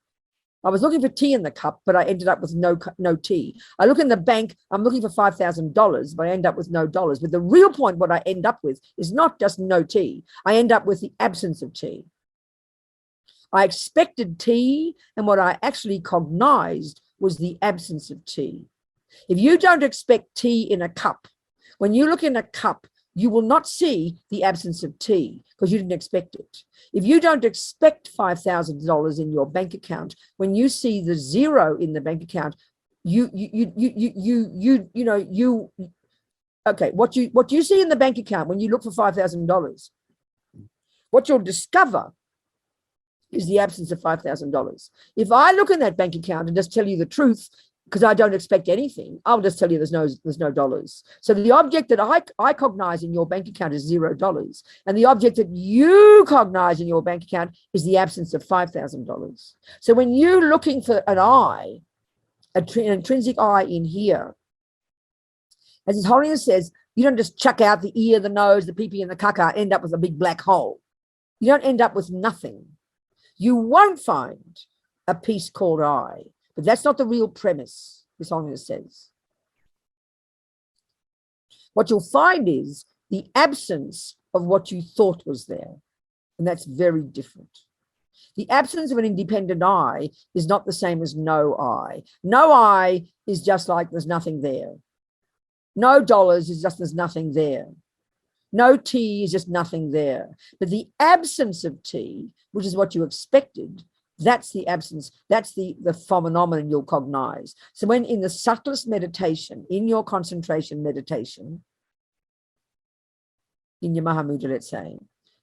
I was looking for tea in the cup, but I ended up with no tea. I look in the bank, I'm looking for $5,000, but I end up with no dollars. But the real point, what I end up with is not just no tea. I end up with the absence of tea. I expected tea, and what I actually cognized was the absence of tea. If you don't expect tea in a cup, when you look in a cup, you will not see the absence of tea because you didn't expect it. If you don't expect $5,000 in your bank account, when you see the zero in the bank account, okay, what you see in the bank account when you look for $5,000, what you'll discover is the absence of $5,000. If I look in that bank account and just tell you the truth, because I don't expect anything, I'll just tell you there's no dollars. So the object that I cognize in your bank account is $0. And the object that you cognize in your bank account is the absence of $5,000. So when you're looking for an I, an intrinsic I in here, as His Holiness says, you don't just chuck out the ear, the nose, the pee-pee, and the caca, end up with a big black hole. You don't end up with nothing. You won't find a piece called I. But that's not the real premise, His Holiness says. What you'll find is the absence of what you thought was there. And that's very different. The absence of an independent I is not the same as no I. No I is just like there's nothing there. No dollars is just there's nothing there. No tea is just nothing there. But the absence of tea, which is what you expected, that's the absence, that's the phenomenon you'll cognize. So when in the subtlest meditation, in your concentration meditation, in your Mahamudra, let's say,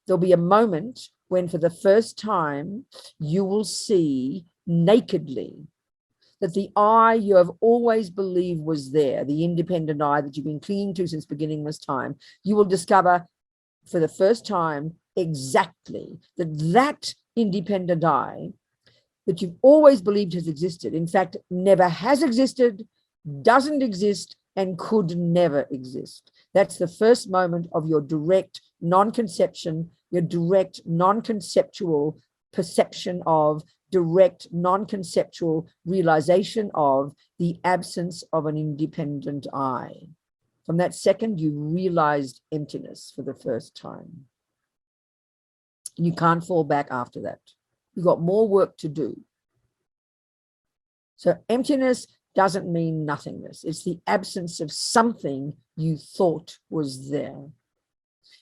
there'll be a moment when for the first time you will see nakedly that the I you have always believed was there, the independent I that you've been clinging to since beginningless time, you will discover for the first time exactly that independent I that you've always believed has existed, in fact, never has existed, doesn't exist, and could never exist. That's the first moment of your direct non-conception, your direct non-conceptual perception of, direct non-conceptual realization of the absence of an independent I. From that second, you realized emptiness for the first time. You can't fall back after that. You've got more work to do. So emptiness doesn't mean nothingness. It's the absence of something you thought was there.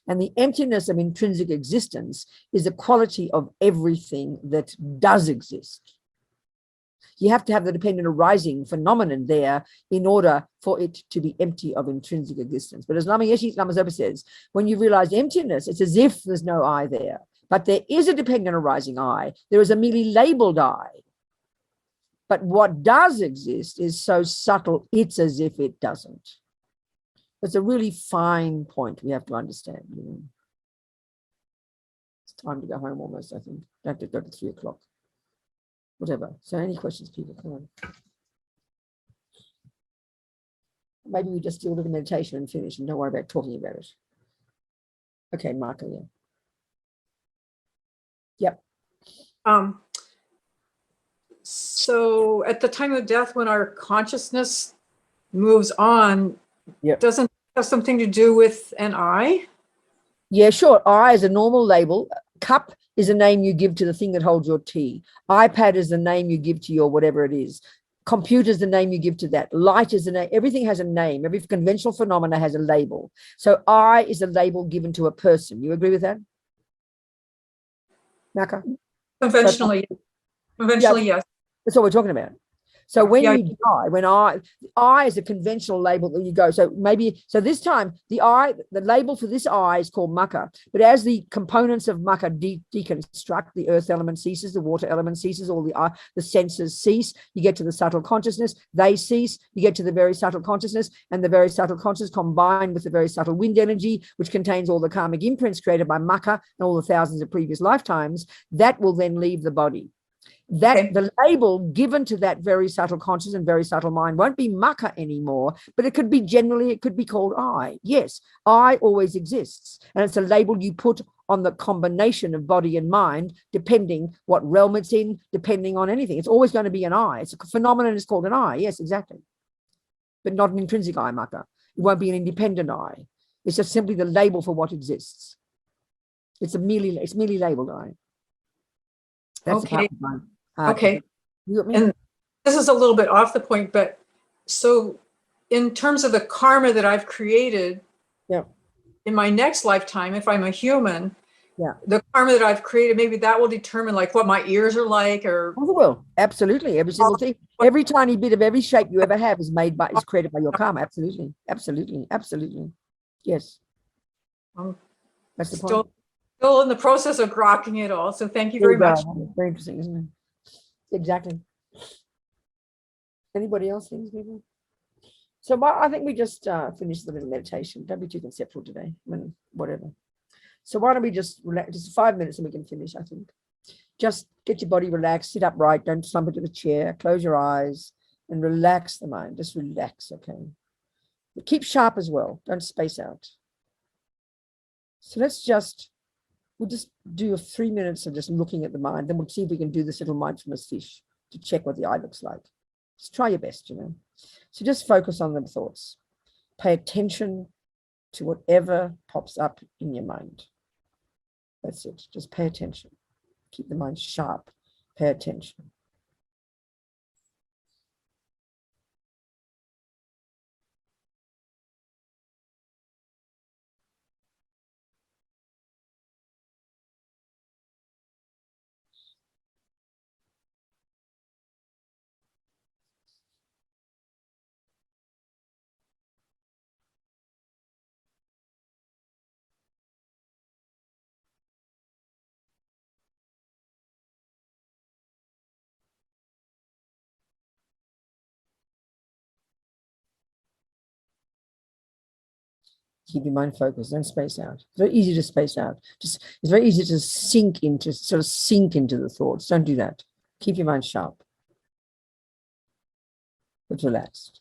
And the emptiness of intrinsic existence is a quality of everything that does exist. You have to have the dependent arising phenomenon there in order for it to be empty of intrinsic existence. But as Lama Yeshe, Lama Zopa says, when you realize emptiness, it's as if there's no I there. But there is a dependent arising I. There is a merely labeled I. But what does exist is so subtle, it's as if it doesn't. It's a really fine point we have to understand. You know? It's time to go home almost, I think. I have to go to 3 o'clock. Whatever. So any questions, people? Come on. Maybe we just do a little meditation and finish and don't worry about talking about it. Okay, Marco, yeah. Yep. So at the time of death, when our consciousness moves on, doesn't it have something to do with an I? Yeah, sure. I is a normal label. Cup is a name you give to the thing that holds your tea. iPad is the name you give to your whatever it is. Computer is the name you give to that. Light is the name. Everything has a name. Every conventional phenomena has a label. So I is a label given to a person. You agree with that? Naka? Conventionally, yes. That's what we're talking about. So when you die, when I is a conventional label that you go. So maybe, so this time the label for this I is called Maka. But as the components of Maka deconstruct, the earth element ceases, the water element ceases, all the senses cease. You get to the subtle consciousness, they cease. You get to the very subtle consciousness, and the very subtle consciousness combined with the very subtle wind energy, which contains all the karmic imprints created by Maka and all the thousands of previous lifetimes. That will then leave the body. That the label given to that very subtle conscious and very subtle mind won't be Maka anymore, but it could be generally, it could be called I. Yes, I always exists. And it's a label you put on the combination of body and mind, depending what realm it's in, depending on anything. It's always going to be an I. It's a phenomenon, it's called an I. Yes, exactly. But not an intrinsic I, Maka. It won't be an independent I. It's just simply the label for what exists. It's merely labeled I. That's okay. Okay. And this is a little bit off the point, but so in terms of the karma that I've created in my next lifetime, if I'm a human, the karma that I've created, maybe that will determine like what my ears are like, or it will. Absolutely. Every single thing, every tiny bit of every shape you ever have is created by your karma. Absolutely. Absolutely. Absolutely. Yes. That's the point. Still in the process of grokking it all. So thank you very much. Very interesting, isn't it? Exactly. Anybody else think maybe? So I think we just finished the little meditation. Don't be too conceptual today. I mean, whatever. So why don't we just relax, just 5 minutes and we can finish, I think. Just get your body relaxed, sit upright, don't slump into the chair, close your eyes and relax the mind. Just relax, okay? But keep sharp as well. Don't space out. So we'll just do 3 minutes of just looking at the mind. Then we'll see if we can do this little mindfulness fish to check what the eye looks like. Just try your best, you know. So just focus on the thoughts. Pay attention to whatever pops up in your mind. That's it. Just pay attention. Keep the mind sharp. Pay attention. Keep your mind focused. Don't space out. It's very easy to space out. It's very easy to sink into the thoughts. Don't do that. Keep your mind sharp, but relaxed.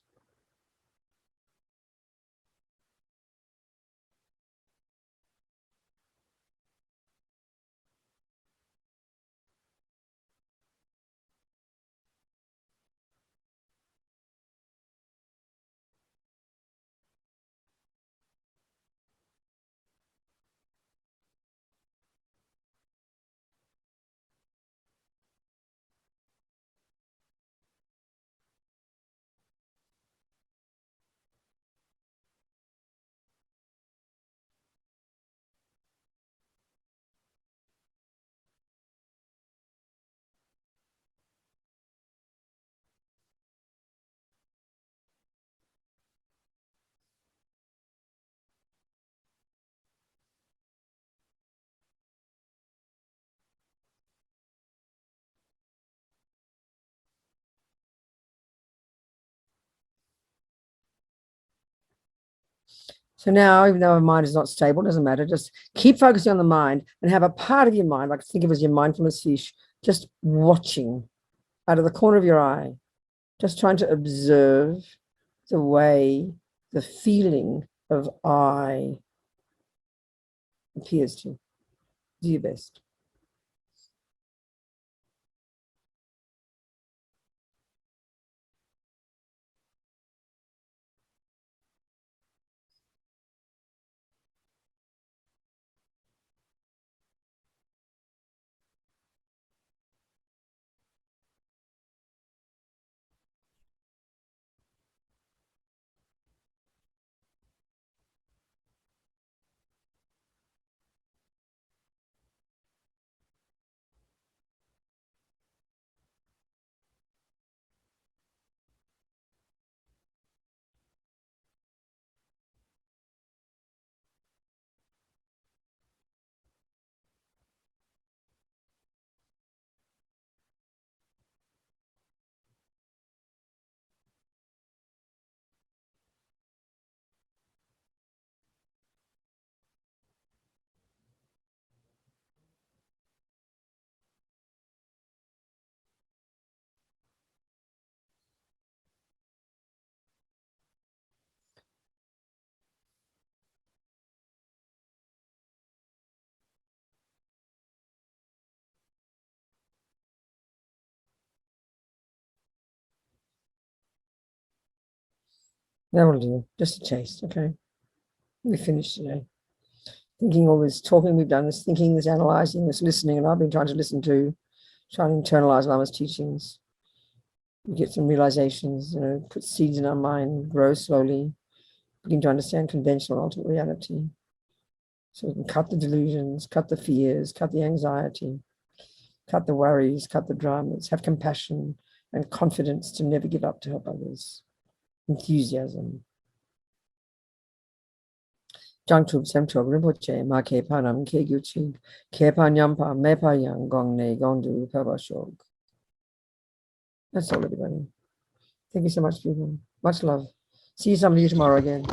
So now, even though our mind is not stable, doesn't matter. Just keep focusing on the mind and have a part of your mind, like think of it as your mindfulness fish, just watching out of the corner of your eye, just trying to observe the way the feeling of I appears to you. Do your best. That will do. Just a taste. Okay. We finished today. Thinking all this, talking, we've done this, thinking, this analyzing, this listening, and I've been trying to listen to, trying to internalize Lama's teachings. We get some realizations, put seeds in our mind, grow slowly, begin to understand conventional ultimate reality. So we can cut the delusions, cut the fears, cut the anxiety, cut the worries, cut the dramas, have compassion and confidence to never give up to help others. Enthusiasm. Jangtub Semtub Rinpoche, Ma Ke Panam, Ke Gyuchig, Ke Panyampa, Mepa Yang, Gong Ne, Gongdu, Peba Shog. That's all, everybody. Thank you so much, people. Much love. See some of you tomorrow again.